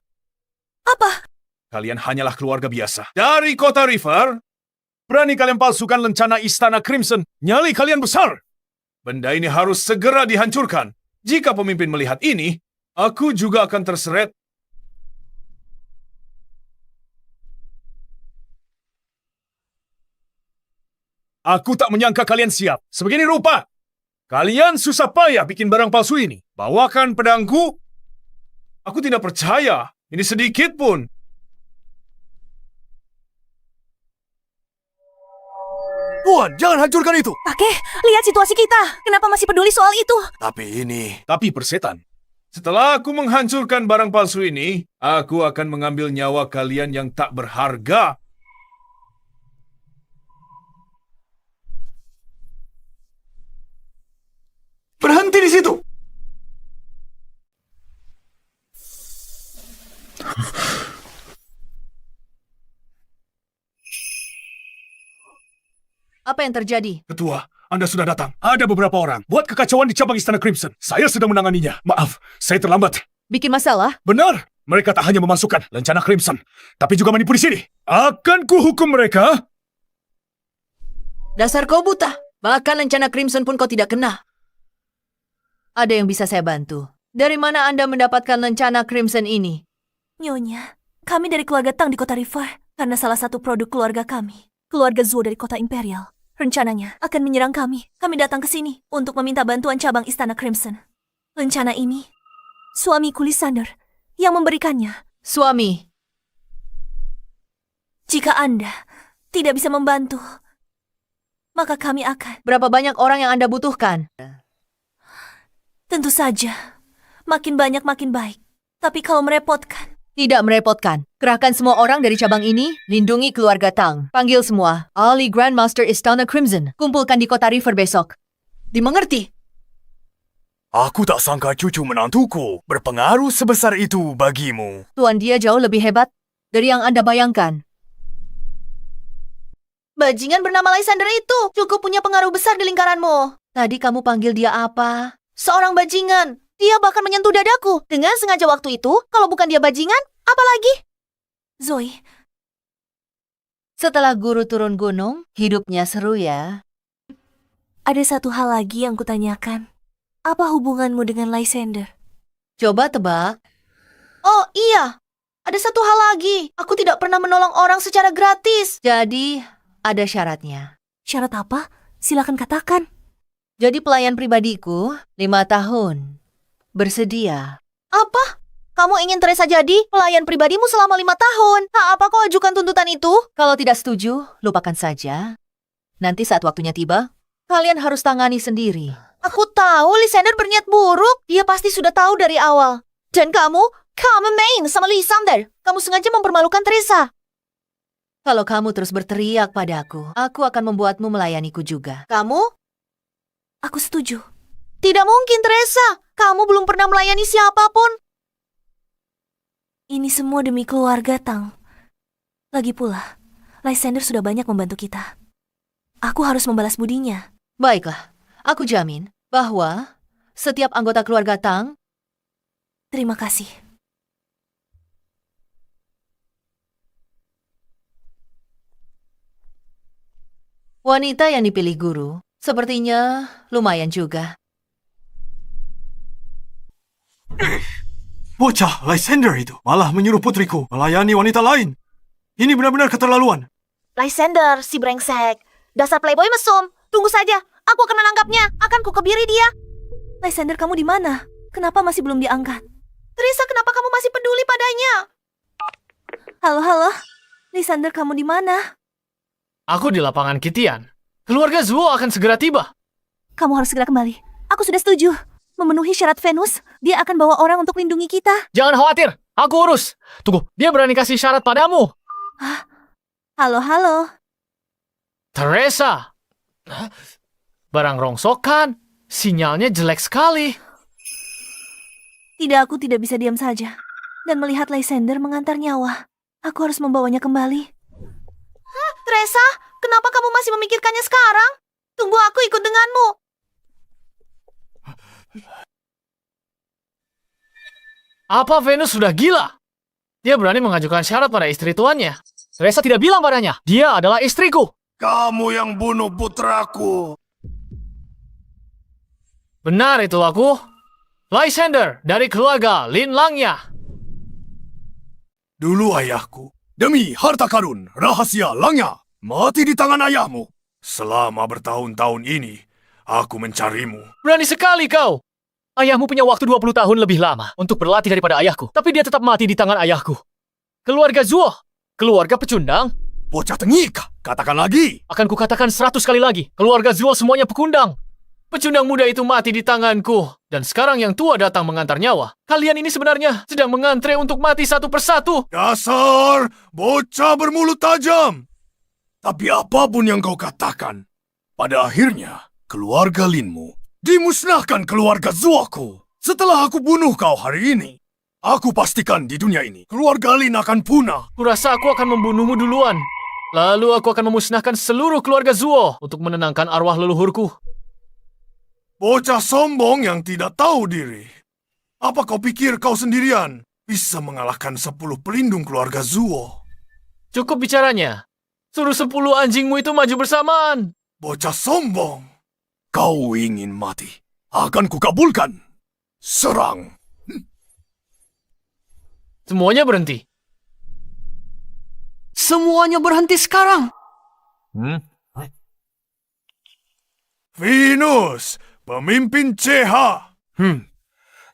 [SPEAKER 3] Apa?
[SPEAKER 11] Kalian hanyalah keluarga biasa. Dari kota River, berani kalian palsukan lencana Istana Crimson. Nyali kalian besar. Benda ini harus segera dihancurkan. Jika pemimpin melihat ini, aku juga akan terseret. Aku tak menyangka kalian siap. Sebegini rupa. Kalian susah payah bikin barang palsu ini. Bawakan pedangku. Aku tidak percaya. Ini sedikit pun.
[SPEAKER 7] Tuan, jangan hancurkan itu.
[SPEAKER 3] Kakek, lihat situasi kita. Kenapa masih peduli soal itu?
[SPEAKER 11] Tapi persetan. Setelah aku menghancurkan barang palsu ini, aku akan mengambil nyawa kalian yang tak berharga.
[SPEAKER 6] Berhenti di situ.
[SPEAKER 1] Apa yang terjadi?
[SPEAKER 11] Ketua, Anda sudah datang. Ada beberapa orang buat kekacauan di cabang Istana Crimson. Saya sedang menanganinya. Maaf, saya terlambat.
[SPEAKER 1] Bikin masalah?
[SPEAKER 11] Benar, mereka tak hanya memasukkan lencana Crimson, tapi juga menipu di sini. Akan kuhukum mereka.
[SPEAKER 1] Dasar kau buta. Bahkan lencana Crimson pun kau tidak kena. Ada yang bisa saya bantu. Dari mana Anda mendapatkan lencana Crimson ini?
[SPEAKER 3] Nyonya, kami dari keluarga Tang di kota River. Karena salah satu produk keluarga kami, keluarga Zuo dari kota Imperial, rencananya akan menyerang kami. Kami datang ke sini untuk meminta bantuan cabang Istana Crimson. Rencana ini, suamiku Lysander yang memberikannya.
[SPEAKER 1] Suami.
[SPEAKER 3] Jika Anda tidak bisa membantu, maka kami akan...
[SPEAKER 1] Berapa banyak orang yang Anda butuhkan?
[SPEAKER 3] Tentu saja, makin banyak makin baik. Tapi kalau merepotkan...
[SPEAKER 1] Tidak merepotkan. Kerahkan semua orang dari cabang ini, lindungi keluarga Tang. Panggil semua. Ali Grandmaster Istana Crimson. Kumpulkan di kota River besok. Dimengerti?
[SPEAKER 7] Aku tak sangka cucu menantuku berpengaruh sebesar itu bagimu.
[SPEAKER 1] Tuan dia jauh lebih hebat dari yang Anda bayangkan. Bajingan bernama Lysander itu cukup punya pengaruh besar di lingkaranmu. Tadi kamu panggil dia apa? Seorang bajingan. Dia bahkan menyentuh dadaku dengan sengaja waktu itu. Kalau bukan dia bajingan, apa lagi?
[SPEAKER 3] Zoe.
[SPEAKER 1] Setelah guru turun gunung, hidupnya seru ya.
[SPEAKER 3] Ada satu hal lagi yang kutanyakan. Apa hubunganmu dengan Lysander?
[SPEAKER 1] Coba tebak. Oh iya, ada satu hal lagi. Aku tidak pernah menolong orang secara gratis. Jadi, ada syaratnya.
[SPEAKER 3] Syarat apa? Silakan katakan.
[SPEAKER 1] Jadi pelayan pribadiku, 5 tahun. Bersedia. Apa? Kamu ingin Teresa jadi pelayan pribadimu selama 5 tahun? Apa kau ajukan tuntutan itu? Kalau tidak setuju, lupakan saja. Nanti saat waktunya tiba, kalian harus tangani sendiri. Aku tahu Lysander berniat buruk. Dia pasti sudah tahu dari awal. Dan kamu main sama Lysander. Kamu sengaja mempermalukan Teresa. Kalau kamu terus berteriak padaku, aku akan membuatmu melayaniku juga. Kamu?
[SPEAKER 3] Aku setuju.
[SPEAKER 1] Tidak mungkin, Teresa. Kamu belum pernah melayani siapapun.
[SPEAKER 3] Ini semua demi keluarga Tang. Lagi pula, Lysander sudah banyak membantu kita. Aku harus membalas budinya.
[SPEAKER 1] Baiklah, aku jamin bahwa setiap anggota keluarga Tang...
[SPEAKER 3] Terima kasih.
[SPEAKER 1] Wanita yang dipilih guru sepertinya lumayan juga.
[SPEAKER 4] Bocah Lysander itu malah menyuruh putriku melayani wanita lain. Ini benar-benar keterlaluan.
[SPEAKER 9] Lysander, si brengsek. Dasar playboy mesum. Tunggu saja, aku akan menangkapnya. Akan kukebiri dia.
[SPEAKER 3] Lysander, kamu di mana? Kenapa masih belum diangkat?
[SPEAKER 9] Teresa, kenapa kamu masih peduli padanya?
[SPEAKER 3] Halo. Lysander, kamu di mana?
[SPEAKER 2] Aku di lapangan Kitian. Keluarga Zuo akan segera tiba.
[SPEAKER 3] Kamu harus segera kembali. Aku sudah setuju. Memenuhi syarat Venus, dia akan bawa orang untuk lindungi kita.
[SPEAKER 2] Jangan khawatir, aku urus. Tunggu, dia berani kasih syarat padamu.
[SPEAKER 3] Halo.
[SPEAKER 2] Teresa. Barang rongsokan. Sinyalnya jelek sekali.
[SPEAKER 3] Tidak, aku tidak bisa diam saja. Dan melihat Lysander mengantar nyawa. Aku harus membawanya kembali.
[SPEAKER 9] Teresa, kenapa kamu masih memikirkannya sekarang? Tunggu, aku ikut denganmu.
[SPEAKER 2] Apa Venus sudah gila? Dia berani mengajukan syarat pada istri tuannya. Teresa tidak bilang padanya, dia adalah istriku.
[SPEAKER 7] Kamu yang bunuh putraku.
[SPEAKER 2] Benar itu aku. Lysander dari keluarga Lin Langya.
[SPEAKER 7] Dulu ayahku, demi harta karun, rahasia Langya, mati di tangan ayahmu. Selama bertahun-tahun ini, aku mencarimu.
[SPEAKER 2] Berani sekali kau. Ayahmu punya waktu 20 tahun lebih lama untuk berlatih daripada ayahku. Tapi dia tetap mati di tangan ayahku. Keluarga Zuo. Keluarga pecundang.
[SPEAKER 7] Bocah tengik, katakan lagi.
[SPEAKER 2] Akan kukatakan 100 kali lagi. Keluarga Zuo semuanya pekundang. Pecundang muda itu mati di tanganku. Dan sekarang yang tua datang mengantar nyawa. Kalian ini sebenarnya sedang mengantre untuk mati satu persatu.
[SPEAKER 7] Dasar bocah bermulut tajam. Tapi apapun yang kau katakan, pada akhirnya keluarga Linmu dimusnahkan keluarga Zuoku. Setelah aku bunuh kau hari ini, aku pastikan di dunia ini keluarga Lin akan punah.
[SPEAKER 2] Kurasa aku akan membunuhmu duluan. Lalu aku akan memusnahkan seluruh keluarga Zuo untuk menenangkan arwah leluhurku.
[SPEAKER 7] Bocah sombong yang tidak tahu diri. Apa kau pikir kau sendirian bisa mengalahkan 10 pelindung keluarga Zuo?
[SPEAKER 2] Cukup bicaranya. Suruh 10 anjingmu itu maju bersamaan.
[SPEAKER 7] Bocah sombong. Kau ingin mati. Akan kukabulkan. Serang.
[SPEAKER 2] Semuanya berhenti.
[SPEAKER 5] Semuanya berhenti sekarang.
[SPEAKER 7] Venus, pemimpin CH.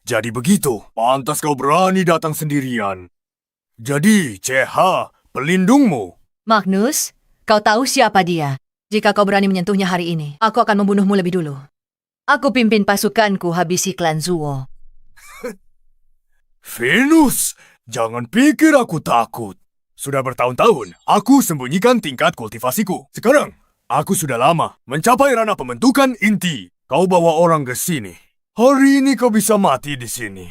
[SPEAKER 7] Jadi begitu. Pantas kau berani datang sendirian. Jadi, CH, pelindungmu.
[SPEAKER 1] Magnus, kau tahu siapa dia? Jika kau berani menyentuhnya hari ini, aku akan membunuhmu lebih dulu. Aku pimpin pasukanku habisi klan Zuo.
[SPEAKER 7] Venus, jangan pikir aku takut. Sudah bertahun-tahun, aku sembunyikan tingkat kultivasiku. Sekarang, aku sudah lama mencapai ranah pembentukan inti. Kau bawa orang ke sini. Hari ini kau bisa mati di sini.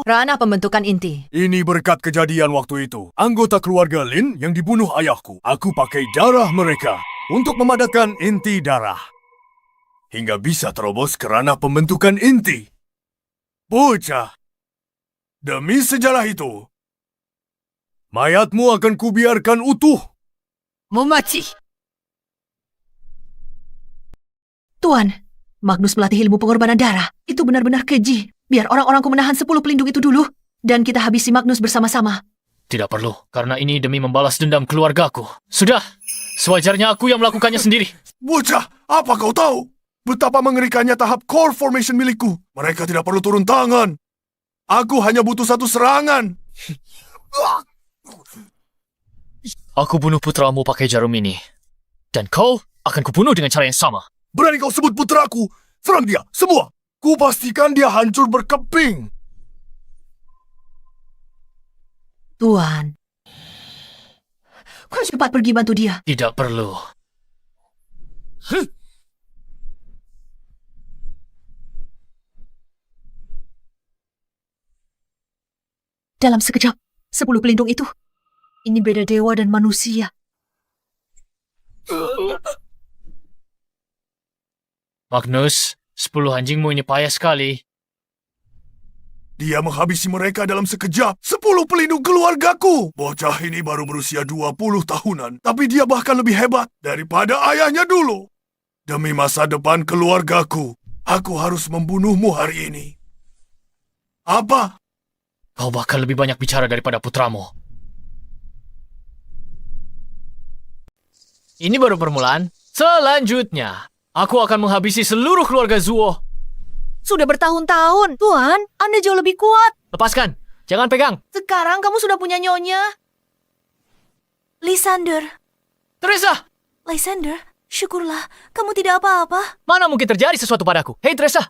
[SPEAKER 1] Ranah pembentukan inti.
[SPEAKER 7] Ini berkat kejadian waktu itu. Anggota keluarga Lin yang dibunuh ayahku. Aku pakai darah mereka untuk memadatkan inti darah. Hingga bisa terobos ke ranah pembentukan inti. Bocah. Demi sejarah itu, mayatmu akan kubiarkan utuh.
[SPEAKER 1] Memaci. Tuan, Magnus melatih ilmu pengorbanan darah. Itu benar-benar keji. Biar orang-orangku menahan 10 pelindung itu dulu. Dan kita habisi Magnus bersama-sama.
[SPEAKER 2] Tidak perlu, karena ini demi membalas dendam keluargaku. Sudah, sewajarnya aku yang melakukannya sendiri.
[SPEAKER 7] Bocah, apa kau tahu? Betapa mengerikannya tahap core formation milikku. Mereka tidak perlu turun tangan. Aku hanya butuh satu serangan.
[SPEAKER 2] Aku bunuh putramu pakai jarum ini. Dan kau akan kubunuh dengan cara yang sama.
[SPEAKER 7] Berani kau sebut putraku? Serang dia, semua. Kupastikan dia hancur berkeping.
[SPEAKER 1] Tuan, kau cepat pergi bantu dia.
[SPEAKER 2] Tidak perlu.
[SPEAKER 1] Dalam sekejap, 10 pelindung itu. Ini beda dewa dan manusia.
[SPEAKER 2] Magnus, 10 anjingmu ini payah sekali.
[SPEAKER 7] Dia menghabisi mereka dalam sekejap. 10 pelindung keluargaku. Bocah ini baru berusia 20 tahunan. Tapi dia bahkan lebih hebat daripada ayahnya dulu. Demi masa depan keluargaku, aku harus membunuhmu hari ini. Apa?
[SPEAKER 2] Kau bahkan lebih banyak bicara daripada putramu. Ini baru permulaan. Selanjutnya, aku akan menghabisi seluruh keluarga Zuo.
[SPEAKER 1] Sudah bertahun-tahun. Tuan, Anda jauh lebih kuat.
[SPEAKER 2] Lepaskan, jangan pegang.
[SPEAKER 1] Sekarang kamu sudah punya nyonya.
[SPEAKER 3] Lysander,
[SPEAKER 2] Teresa,
[SPEAKER 3] Lysander, syukurlah kamu tidak apa-apa.
[SPEAKER 2] mana mungkin terjadi sesuatu padaku? Hei Teresa,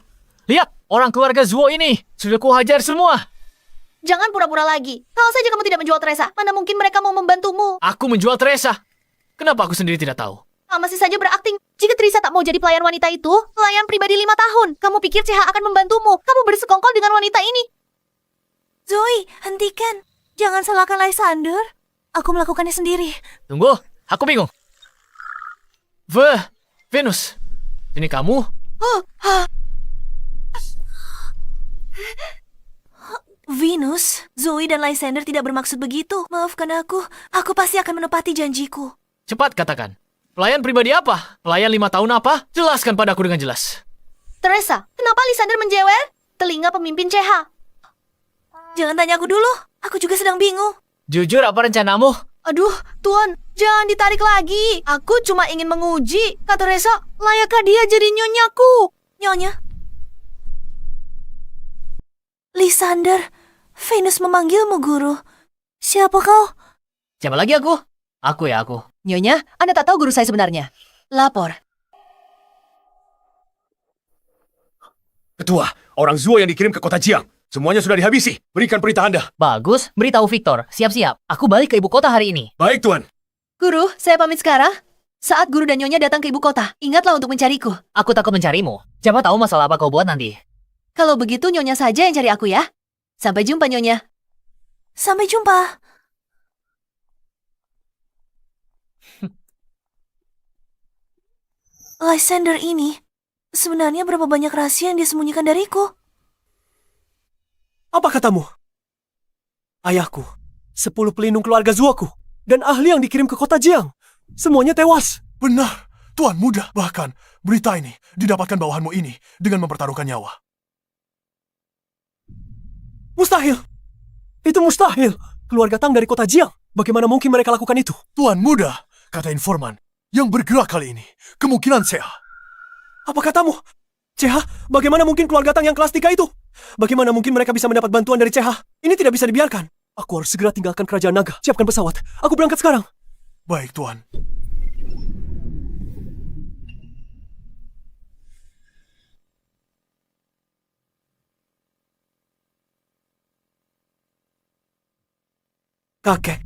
[SPEAKER 2] lihat, orang keluarga Zuo ini sudah kuhajar semua.
[SPEAKER 9] Jangan pura-pura lagi. Kalau saja kamu tidak menjual Teresa, mana mungkin mereka mau membantumu?
[SPEAKER 2] Aku menjual Teresa. Kenapa aku sendiri tidak tahu?
[SPEAKER 9] Masih saja berakting. Jika Teresa tak mau jadi pelayan wanita itu, pelayan pribadi 5 tahun. Kamu pikir CH akan membantumu? Kamu bersekongkol dengan wanita ini.
[SPEAKER 3] Zoe, hentikan. Jangan salahkan Lysander. Aku melakukannya sendiri.
[SPEAKER 2] Tunggu, aku bingung. Venus, ini kamu?
[SPEAKER 3] Venus, Zoe dan Lysander tidak bermaksud begitu. Maafkan aku. Aku pasti akan menepati janjiku.
[SPEAKER 2] Cepat katakan. Pelayan pribadi apa? Pelayan 5 tahun apa? Jelaskan padaku dengan jelas.
[SPEAKER 9] Teresa, kenapa Lysander menjewer? Telinga pemimpin CH.
[SPEAKER 3] Jangan tanya aku dulu. Aku juga sedang bingung.
[SPEAKER 2] Jujur apa rencanamu?
[SPEAKER 1] Aduh, Tuan,
[SPEAKER 9] Jangan ditarik lagi. Aku cuma ingin menguji. Kak Teresa, layakkah dia jadi nyonyaku?
[SPEAKER 3] Nyonya. Lysander, Venus memanggilmu, Guru. Siapa kau?
[SPEAKER 2] Siapa lagi aku? Aku.
[SPEAKER 1] Nyonya, Anda tak tahu guru saya sebenarnya. Lapor.
[SPEAKER 11] Ketua, orang Zuo yang dikirim ke kota Jiang. Semuanya sudah dihabisi. Berikan perintah Anda.
[SPEAKER 2] Bagus, beritahu Victor. Siap-siap. Aku balik ke ibu kota hari ini.
[SPEAKER 11] Baik, Tuan.
[SPEAKER 1] Guru, saya pamit sekarang. Saat guru dan Nyonya datang ke ibu kota, ingatlah untuk mencariku.
[SPEAKER 2] Aku takut mencarimu. Siapa tahu masalah apa kau buat nanti.
[SPEAKER 1] Kalau begitu Nyonya saja yang cari aku ya. Sampai jumpa Nyonya.
[SPEAKER 3] Sampai jumpa. Lysander ini, sebenarnya berapa banyak rahasia yang dia sembunyikan dariku?
[SPEAKER 5] Apa katamu? Ayahku, 10 pelindung keluarga Zuoku, dan ahli yang dikirim ke kota Jiang. Semuanya tewas.
[SPEAKER 7] Benar, Tuan Muda. Bahkan, berita ini didapatkan bawahanmu ini dengan mempertaruhkan nyawa.
[SPEAKER 5] Mustahil. Itu mustahil. Keluarga Tang dari kota Jiang. Bagaimana mungkin mereka lakukan itu?
[SPEAKER 7] Tuan Muda, kata informan, yang bergerak kali ini kemungkinan Seha.
[SPEAKER 5] Apa katamu? CH, bagaimana mungkin keluarga Tang yang kelas 3 itu? Bagaimana mungkin mereka bisa mendapat bantuan dari CH? Ini tidak bisa dibiarkan. Aku harus segera tinggalkan kerajaan naga. Siapkan pesawat. Aku berangkat sekarang.
[SPEAKER 7] Baik, Tuan.
[SPEAKER 5] Kakek.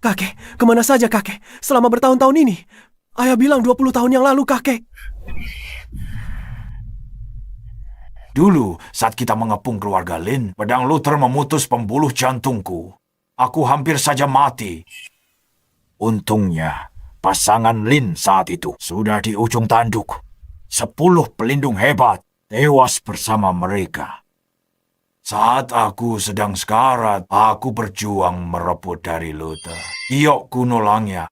[SPEAKER 5] Kakek, kemana saja kakek? Selama bertahun-tahun ini. Ayah bilang 20 tahun yang lalu kakek.
[SPEAKER 6] Dulu, saat kita mengepung keluarga Lin, pedang Luther memutus pembuluh jantungku. Aku hampir saja mati. Untungnya, pasangan Lin saat itu sudah di ujung tanduk. 10 pelindung hebat tewas bersama mereka. Saat aku sedang sekarat, aku berjuang merebut dari Luther. Giok kuno Langya.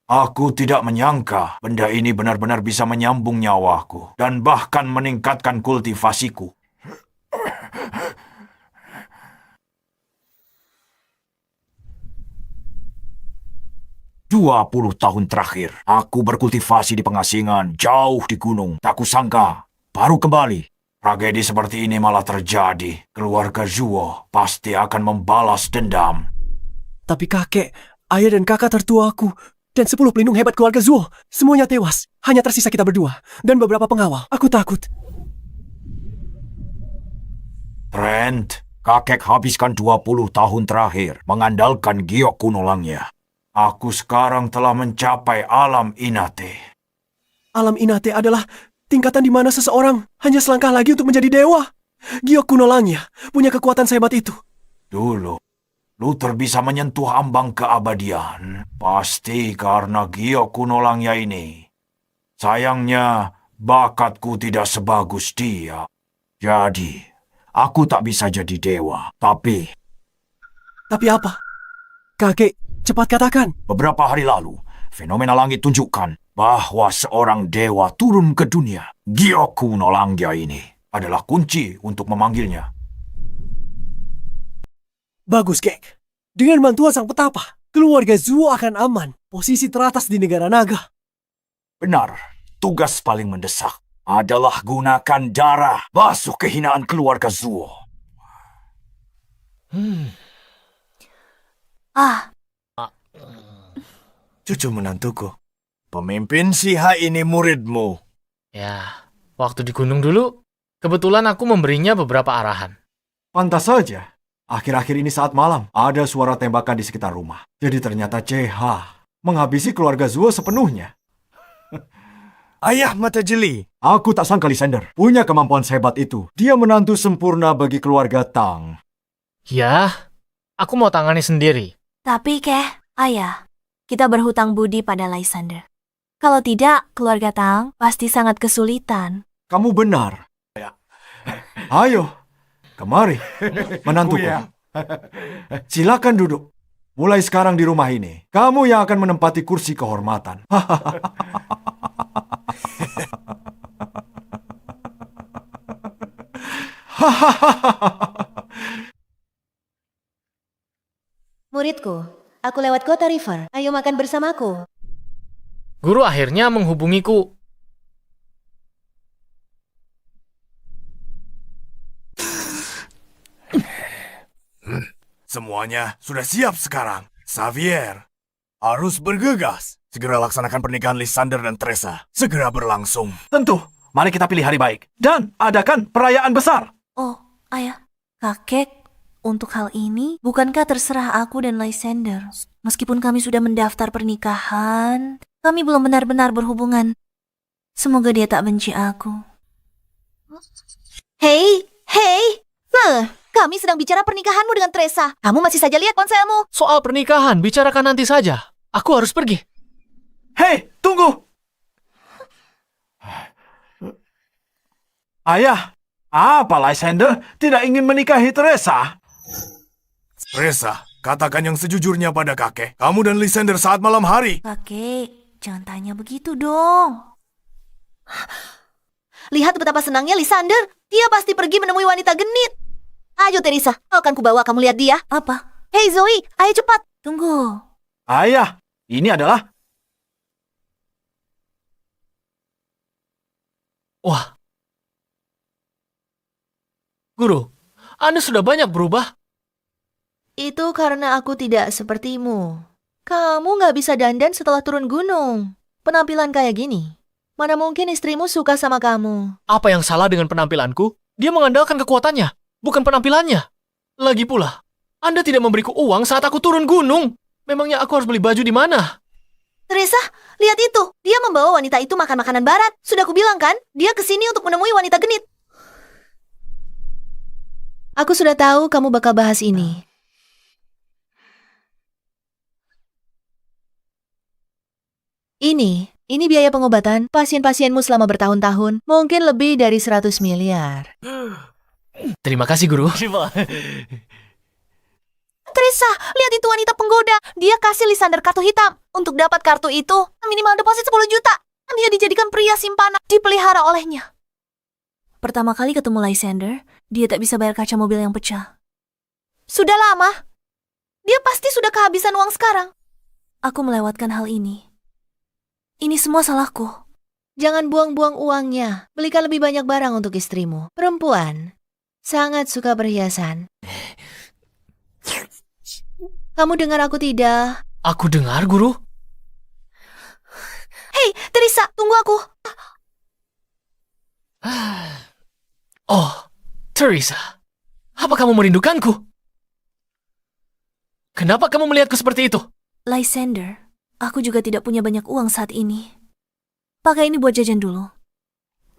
[SPEAKER 6] Aku tidak menyangka benda ini benar-benar bisa menyambung nyawaku dan bahkan meningkatkan kultivasiku. 20 tahun terakhir, aku berkultivasi di pengasingan, jauh di gunung. Tak kusangka, baru kembali. Tragedi seperti ini malah terjadi. Keluarga Zuo pasti akan membalas dendam.
[SPEAKER 5] Tapi kakek, ayah dan kakak tertuaku, dan 10 pelindung hebat keluarga Zuo, semuanya tewas. Hanya tersisa kita berdua, dan beberapa pengawal. Aku takut.
[SPEAKER 6] Trent, kakek habiskan 20 tahun terakhir mengandalkan giok kuno Langya. Aku sekarang telah mencapai alam Inate.
[SPEAKER 5] Alam Inate adalah tingkatan di mana seseorang hanya selangkah lagi untuk menjadi dewa. Giok kuno Langya punya kekuatan sehebat itu.
[SPEAKER 6] Dulu, Luther bisa menyentuh ambang keabadian. Pasti karena giok kuno Langya ini. Sayangnya, bakatku tidak sebagus dia. Jadi, aku tak bisa jadi dewa. Tapi
[SPEAKER 5] apa? Kakek, cepat katakan.
[SPEAKER 6] beberapa hari lalu, fenomena langit tunjukkan bahwa seorang dewa turun ke dunia. Giok kuno Langya ini adalah kunci untuk memanggilnya.
[SPEAKER 5] Bagus, Kek. Dengan bantuan sang petapa, keluarga Zuo akan aman. Posisi teratas di negara naga.
[SPEAKER 6] Benar, tugas paling mendesak adalah gunakan darah basuh kehinaan keluarga Zuo.
[SPEAKER 7] Cucu menantuku. Pemimpin Siha ini muridmu.
[SPEAKER 2] Ya, waktu di gunung dulu, kebetulan aku memberinya beberapa arahan.
[SPEAKER 4] Pantas saja. Akhir-akhir ini saat malam, ada suara tembakan di sekitar rumah. Jadi ternyata CH menghabisi keluarga Zuo sepenuhnya.
[SPEAKER 7] Ayah mata jeli.
[SPEAKER 4] Aku tak sangka Lysander punya kemampuan sehebat itu. Dia menantu sempurna bagi keluarga Tang.
[SPEAKER 2] Ya, aku mau tangani sendiri.
[SPEAKER 3] Tapi, Keh, ayah, kita berhutang budi pada Lysander. Kalau tidak, keluarga Tang pasti sangat kesulitan.
[SPEAKER 4] Kamu benar. Ayo, kemari, menantuku. Silakan duduk. Mulai sekarang di rumah ini, kamu yang akan menempati kursi kehormatan.
[SPEAKER 1] Aku lewat kota River. Ayo makan bersamaku.
[SPEAKER 2] Guru akhirnya menghubungiku.
[SPEAKER 7] Semuanya sudah siap sekarang. Xavier, harus bergegas. Segera laksanakan pernikahan Lysander dan Teresa. Segera berlangsung.
[SPEAKER 6] Tentu, mari kita pilih hari baik. Dan adakan perayaan besar.
[SPEAKER 3] Oh, ayah, kakek, untuk hal ini, bukankah terserah aku dan Lysander? Meskipun kami sudah mendaftar pernikahan, kami belum benar-benar berhubungan. Semoga dia tak benci aku.
[SPEAKER 9] Hei, kami sedang bicara pernikahanmu dengan Teresa. Kamu masih saja lihat ponselmu.
[SPEAKER 2] Soal pernikahan, bicarakan nanti saja. Aku harus pergi.
[SPEAKER 6] Hei, tunggu! Ayah, apa Lysander tidak ingin menikahi Teresa?
[SPEAKER 7] Teresa, katakan yang sejujurnya pada kakek. Kamu dan Lysander saat malam hari.
[SPEAKER 3] Kakek, jangan tanya begitu dong.
[SPEAKER 9] Lihat betapa senangnya Lysander. Dia pasti pergi menemui wanita genit. Ayo Teresa, akan kubawa kamu lihat dia.
[SPEAKER 3] Apa?
[SPEAKER 9] Hei Zoe, ayo cepat.
[SPEAKER 3] Tunggu.
[SPEAKER 6] Ayah, ini adalah...
[SPEAKER 2] Wah. Guru, Anda sudah banyak berubah.
[SPEAKER 1] Itu karena aku tidak sepertimu. Kamu nggak bisa dandan setelah turun gunung. Penampilan kayak gini. Mana mungkin istrimu suka sama kamu?
[SPEAKER 2] Apa yang salah dengan penampilanku? Dia mengandalkan kekuatannya, bukan penampilannya. Lagi pula, Anda tidak memberiku uang saat aku turun gunung. Memangnya aku harus beli baju di mana?
[SPEAKER 9] Teresa, lihat itu. Dia membawa wanita itu makan makanan barat. Sudah kubilang kan, dia kesini untuk menemui wanita genit.
[SPEAKER 1] Aku sudah tahu kamu bakal bahas ini. Ini biaya pengobatan pasien-pasienmu selama bertahun-tahun. Mungkin lebih dari 100 miliar.
[SPEAKER 2] Terima kasih, Guru.
[SPEAKER 9] Teresa, lihat itu wanita penggoda. Dia kasih Lysander kartu hitam. Untuk dapat kartu itu, minimal deposit 10 juta. Dia dijadikan pria simpanan, dipelihara olehnya.
[SPEAKER 3] Pertama kali ketemu Lysander, dia tak bisa bayar kaca mobil yang pecah.
[SPEAKER 9] Sudah lama. Dia pasti sudah kehabisan uang sekarang.
[SPEAKER 3] Aku melewatkan hal ini. Ini semua salahku.
[SPEAKER 1] Jangan buang-buang uangnya. Belikan lebih banyak barang untuk istrimu. Perempuan sangat suka perhiasan. Kamu dengar aku tidak?
[SPEAKER 2] Aku dengar, Guru.
[SPEAKER 9] Hei, Teresa, tunggu aku.
[SPEAKER 2] Oh, Teresa. Apa kamu merindukanku? Kenapa kamu melihatku seperti itu?
[SPEAKER 3] Lysander, aku juga tidak punya banyak uang saat ini. Pakai ini buat jajan dulu.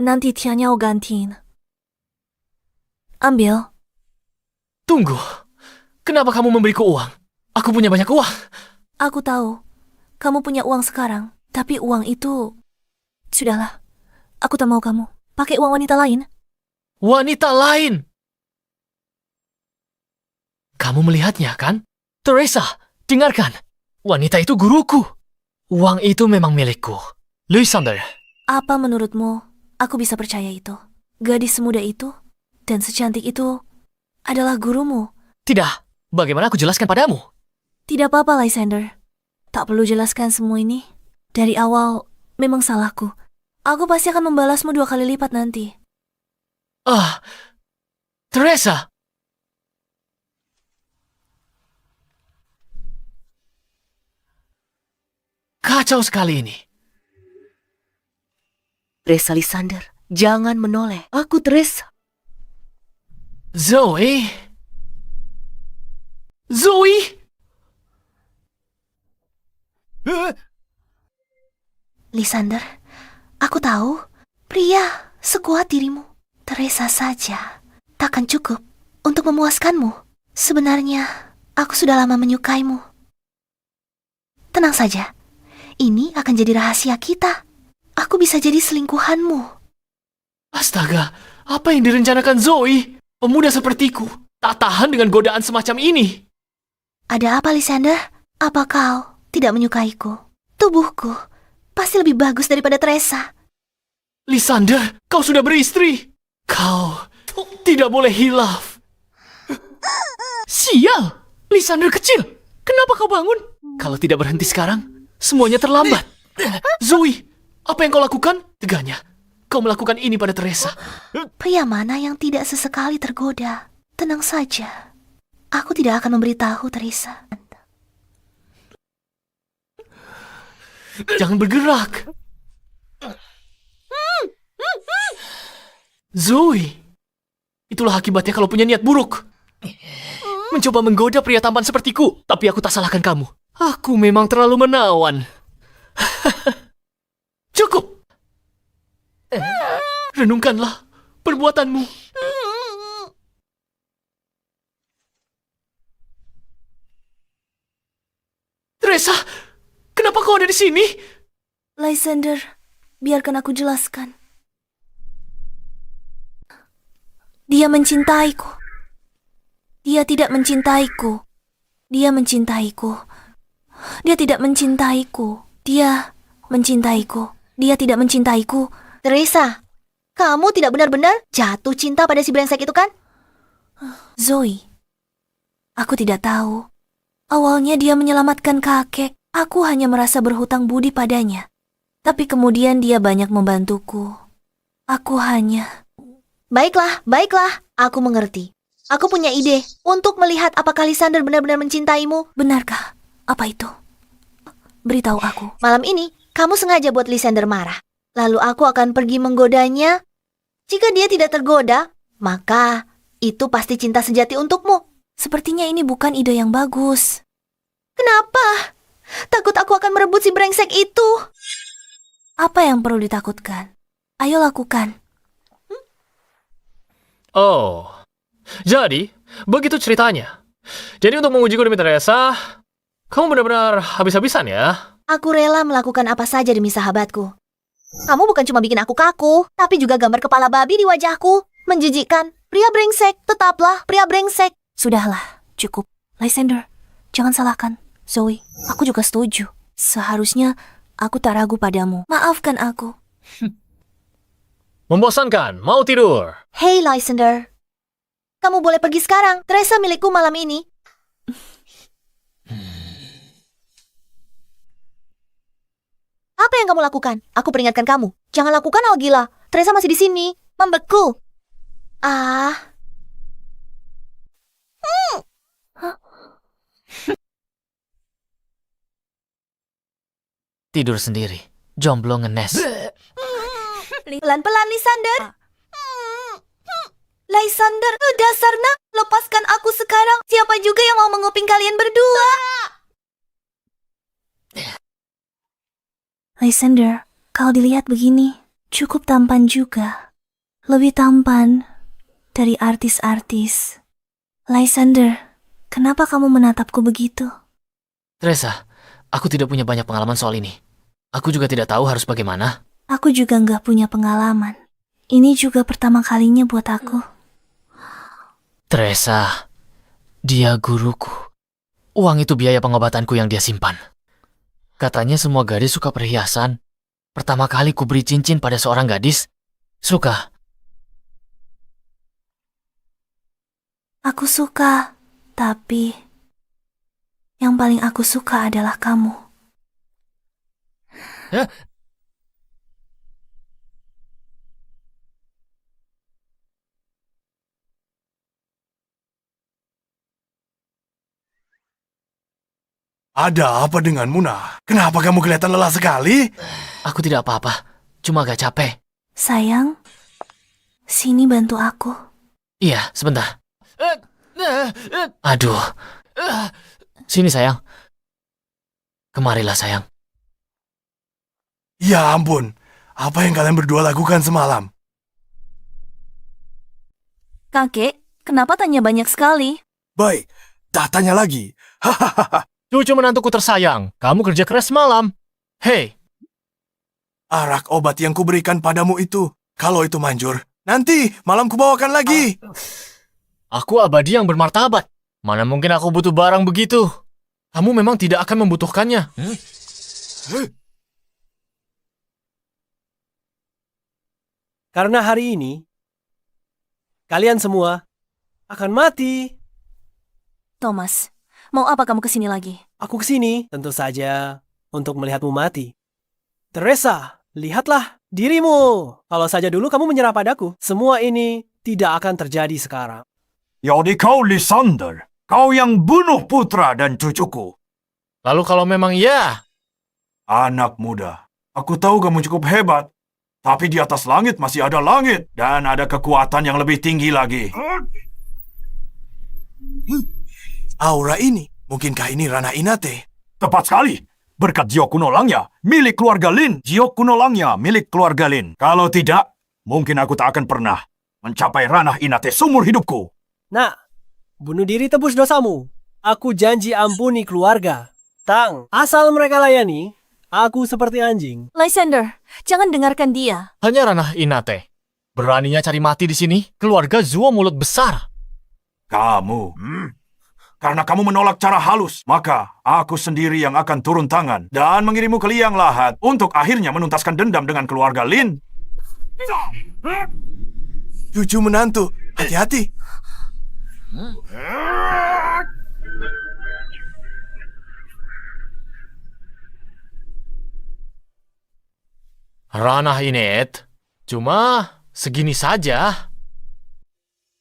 [SPEAKER 3] Nanti tianya aku gantiin. Ambil.
[SPEAKER 2] Tunggu. Kenapa kamu memberiku uang? Aku punya banyak uang.
[SPEAKER 3] Aku tahu. Kamu punya uang sekarang. Tapi uang itu... Sudahlah. Aku tak mau kamu. Pakai uang wanita lain.
[SPEAKER 2] Wanita lain? Kamu melihatnya, kan? Teresa, dengarkan. Wanita itu guruku. Uang itu memang milikku. Lysander.
[SPEAKER 3] Apa menurutmu aku bisa percaya itu? Gadis semuda itu dan secantik itu adalah gurumu.
[SPEAKER 2] Tidak. Bagaimana aku jelaskan padamu?
[SPEAKER 3] Tidak apa-apa, Lysander. Tak perlu jelaskan semua ini. Dari awal, memang salahku. Aku pasti akan membalasmu 2 kali lipat nanti.
[SPEAKER 2] Teresa. Kacau sekali ini.
[SPEAKER 1] Teresa Lysander, jangan menoleh. Aku Teresa.
[SPEAKER 2] Zoe. Zoe.
[SPEAKER 9] Lysander, aku tahu pria sekuat dirimu, Teresa saja, takkan cukup untuk memuaskanmu. Sebenarnya, aku sudah lama menyukaimu. Tenang saja, ini akan jadi rahasia kita. Aku bisa jadi selingkuhanmu.
[SPEAKER 2] Astaga, apa yang direncanakan Zoe? Pemuda sepertiku tak tahan dengan godaan semacam ini.
[SPEAKER 9] Ada apa, Lysander? Apa kau tidak menyukaiku? Tubuhku pasti lebih bagus daripada Teresa.
[SPEAKER 2] Lysander, kau sudah beristri. Kau tidak boleh hilaf. Sial, Lysander kecil. Kenapa kau bangun? Kalau tidak berhenti sekarang, semuanya terlambat. Zoe, apa yang kau lakukan? Teganya, kau melakukan ini pada Teresa.
[SPEAKER 9] Pria mana yang tidak sesekali tergoda? Tenang saja. Aku tidak akan memberitahu Teresa.
[SPEAKER 2] Jangan bergerak. Zoe, itulah akibatnya kalau punya niat buruk. Mencoba menggoda pria tampan sepertiku, tapi aku tak salahkan kamu. Aku memang terlalu menawan. Cukup. Renungkanlah perbuatanmu. Teresa, kenapa kau ada di sini?
[SPEAKER 3] Lysander, biarkan aku jelaskan. Dia mencintaiku. Dia tidak mencintaiku. Dia mencintaiku. Dia tidak mencintaiku. Dia mencintaiku. Dia tidak mencintaiku.
[SPEAKER 9] Teresa, kamu tidak benar-benar jatuh cinta pada si brengsek itu kan?
[SPEAKER 3] Zoe, aku tidak tahu. Awalnya dia menyelamatkan kakek. Aku hanya merasa berhutang budi padanya. Tapi kemudian dia banyak membantuku. Aku hanya...
[SPEAKER 9] Baiklah, aku mengerti. Aku punya ide untuk melihat apakah Lysander benar-benar mencintaimu.
[SPEAKER 3] Benarkah? Apa itu? Beritahu aku.
[SPEAKER 9] Malam ini, kamu sengaja buat Lysander marah. Lalu aku akan pergi menggodanya. Jika dia tidak tergoda, maka itu pasti cinta sejati untukmu.
[SPEAKER 3] Sepertinya ini bukan ide yang bagus.
[SPEAKER 9] Kenapa? Takut aku akan merebut si brengsek itu.
[SPEAKER 3] Apa yang perlu ditakutkan? Ayo lakukan.
[SPEAKER 2] Oh, jadi begitu ceritanya. Jadi untuk mengujiku demi Teresa, kamu benar-benar habis-habisan ya?
[SPEAKER 9] Aku rela melakukan apa saja demi sahabatku. Kamu bukan cuma bikin aku kaku, tapi juga gambar kepala babi di wajahku. Menjijikkan. Pria brengsek, tetaplah pria brengsek.
[SPEAKER 3] Sudahlah, cukup. Lysander, jangan salahkan Zoe. Aku juga setuju. Seharusnya aku tak ragu padamu. Maafkan aku.
[SPEAKER 2] Membosankan, mau tidur.
[SPEAKER 9] Hey Lysander, kamu boleh pergi sekarang. Teresa milikku malam ini. Apa yang kamu lakukan? Aku peringatkan kamu. Jangan lakukan hal gila. Teresa masih di sini, membeku.
[SPEAKER 2] Tidur sendiri, jomblo ngenes.
[SPEAKER 9] Pelan-pelan, Lysander. Lysander, dasarnya lepaskan aku sekarang. Siapa juga yang mau menguping kalian berdua?
[SPEAKER 3] Lysander, kalau dilihat begini, cukup tampan juga. Lebih tampan dari artis-artis. Lysander, kenapa kamu menatapku begitu?
[SPEAKER 2] Teresa, aku tidak punya banyak pengalaman soal ini. Aku juga tidak tahu harus bagaimana.
[SPEAKER 3] Aku juga nggak punya pengalaman. Ini juga pertama kalinya buat aku.
[SPEAKER 2] Teresa, dia guruku. Uang itu biaya pengobatanku yang dia simpan. Katanya semua gadis suka perhiasan. Pertama kali ku beri cincin pada seorang gadis, suka.
[SPEAKER 3] Aku suka, tapi yang paling aku suka adalah kamu.
[SPEAKER 7] Ada apa denganmu, Nah? Kenapa kamu kelihatan lelah sekali?
[SPEAKER 2] Aku tidak apa-apa, cuma agak capek.
[SPEAKER 3] Sayang, sini bantu aku.
[SPEAKER 2] Iya, sebentar. Aduh. Sini sayang. Kemarilah sayang.
[SPEAKER 7] Ya ampun, apa yang kalian berdua lakukan semalam?
[SPEAKER 3] Kakek, kenapa tanya banyak sekali?
[SPEAKER 7] Baik, tak tanya lagi. Hahaha.
[SPEAKER 2] Cucu menantuku tersayang, kamu kerja keras semalam. Hei,
[SPEAKER 7] Arak obat yang kuberikan padamu itu, kalau itu manjur, nanti malam kubawakan lagi.
[SPEAKER 2] aku abadi yang bermartabat. Mana mungkin aku butuh barang begitu? Kamu memang tidak akan membutuhkannya.
[SPEAKER 5] Karena hari ini, kalian semua akan mati.
[SPEAKER 3] Thomas, mau apa kamu kesini lagi?
[SPEAKER 5] Aku kesini, tentu saja, untuk melihatmu mati. Teresa, lihatlah dirimu. Kalau saja dulu kamu menyerah padaku, semua ini tidak akan terjadi sekarang.
[SPEAKER 6] Jadi kau Lysander, kau yang bunuh putra dan cucuku.
[SPEAKER 8] Lalu kalau memang iya,
[SPEAKER 6] Anak muda, aku tahu kamu cukup hebat. Tapi di atas langit masih ada langit. Dan ada kekuatan yang lebih tinggi lagi.
[SPEAKER 7] Aura ini, mungkinkah ini ranah Inate?
[SPEAKER 6] Tepat sekali. Berkat Jiok Kuno Langya, milik keluarga Lin. Jiok Kuno Langya, milik keluarga Lin. Kalau tidak, mungkin aku tak akan pernah mencapai ranah Inate seumur hidupku.
[SPEAKER 5] Nah, bunuh diri tebus dosamu. Aku janji ampuni keluarga. Tang, asal mereka layani, aku seperti anjing.
[SPEAKER 3] Lysander, jangan dengarkan dia.
[SPEAKER 8] hanya ranah Inate. Beraninya cari mati di sini, keluarga Zuo mulut besar.
[SPEAKER 6] Kamu, karena kamu menolak cara halus, maka aku sendiri yang akan turun tangan dan mengirimmu ke liang lahat untuk akhirnya menuntaskan dendam dengan keluarga Lin.
[SPEAKER 7] Cucu menantu, hati-hati.
[SPEAKER 8] Ranah Inet, cuma segini saja.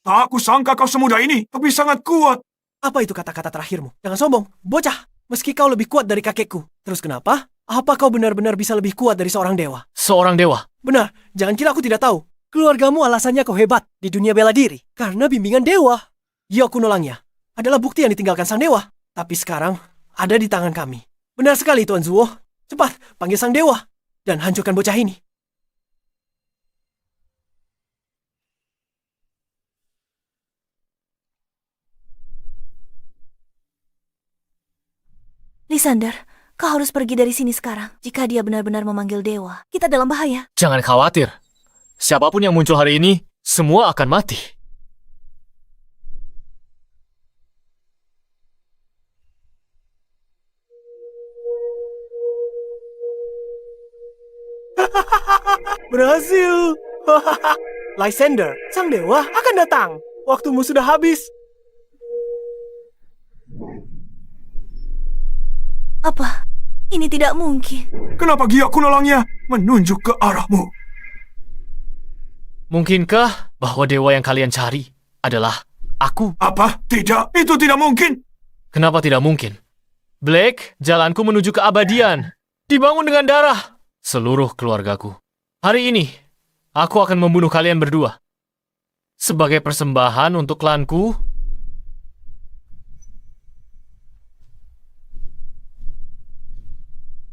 [SPEAKER 6] Tak aku sangka kau semudah ini, tapi sangat kuat.
[SPEAKER 5] Apa itu kata-kata terakhirmu? Jangan sombong, bocah. Meski kau lebih kuat dari kakekku. Terus kenapa? Apa kau benar-benar bisa lebih kuat dari seorang dewa?
[SPEAKER 8] Seorang dewa.
[SPEAKER 5] Benar, jangan kira aku tidak tahu. Keluargamu alasannya kau hebat di dunia bela diri. Karena bimbingan dewa. Jiok Kuno Langya adalah bukti yang ditinggalkan sang dewa. Tapi sekarang ada di tangan kami. Benar sekali Tuan Zuo. Cepat, panggil sang dewa. Dan hancurkan bocah ini.
[SPEAKER 3] Lysander, kau harus pergi dari sini sekarang. Jika dia benar-benar memanggil dewa, kita dalam bahaya.
[SPEAKER 8] Jangan khawatir. Siapapun yang muncul hari ini, semua akan mati.
[SPEAKER 5] Berhasil. Lysander, sang dewa akan datang. Waktumu sudah habis.
[SPEAKER 3] Apa? Ini tidak mungkin.
[SPEAKER 6] Kenapa Jiok Kuno Langya menunjuk ke arahmu?
[SPEAKER 8] Mungkinkah bahwa dewa yang kalian cari adalah aku?
[SPEAKER 6] Apa? Tidak, itu tidak mungkin.
[SPEAKER 8] Kenapa tidak mungkin? Blake, jalanku menuju keabadian. Dibangun dengan darah seluruh keluargaku. Hari ini, aku akan membunuh kalian berdua. Sebagai persembahan untuk klanku,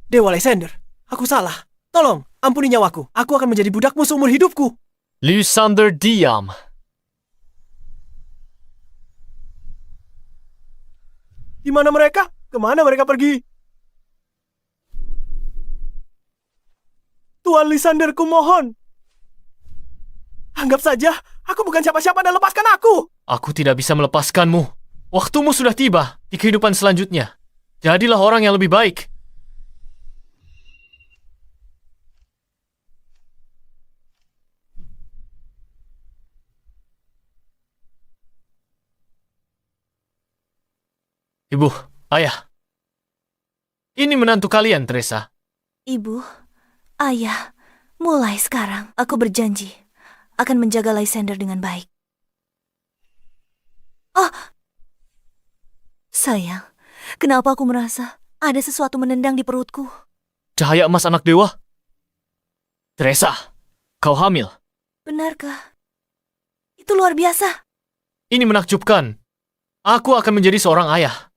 [SPEAKER 5] Dewa Lysander, aku salah. Tolong, ampuni nyawaku. Aku akan menjadi budakmu seumur hidupku.
[SPEAKER 8] Lysander diam.
[SPEAKER 5] Di mana mereka? Kemana mereka pergi? Tuan Lysander, kumohon. Anggap saja, aku bukan siapa-siapa dan lepaskan aku.
[SPEAKER 8] Aku tidak bisa melepaskanmu. Waktumu sudah tiba di kehidupan selanjutnya. Jadilah orang yang lebih baik. Ibu, ayah. Ini menantu kalian, Teresa.
[SPEAKER 3] Ibu, ayah, mulai sekarang aku berjanji akan menjaga Lysander dengan baik. Oh, sayang, kenapa aku merasa ada sesuatu menendang di perutku?
[SPEAKER 8] Cahaya emas anak dewa. Teresa, kau hamil.
[SPEAKER 3] Benarkah? Itu luar biasa.
[SPEAKER 8] Ini menakjubkan. Aku akan menjadi seorang ayah.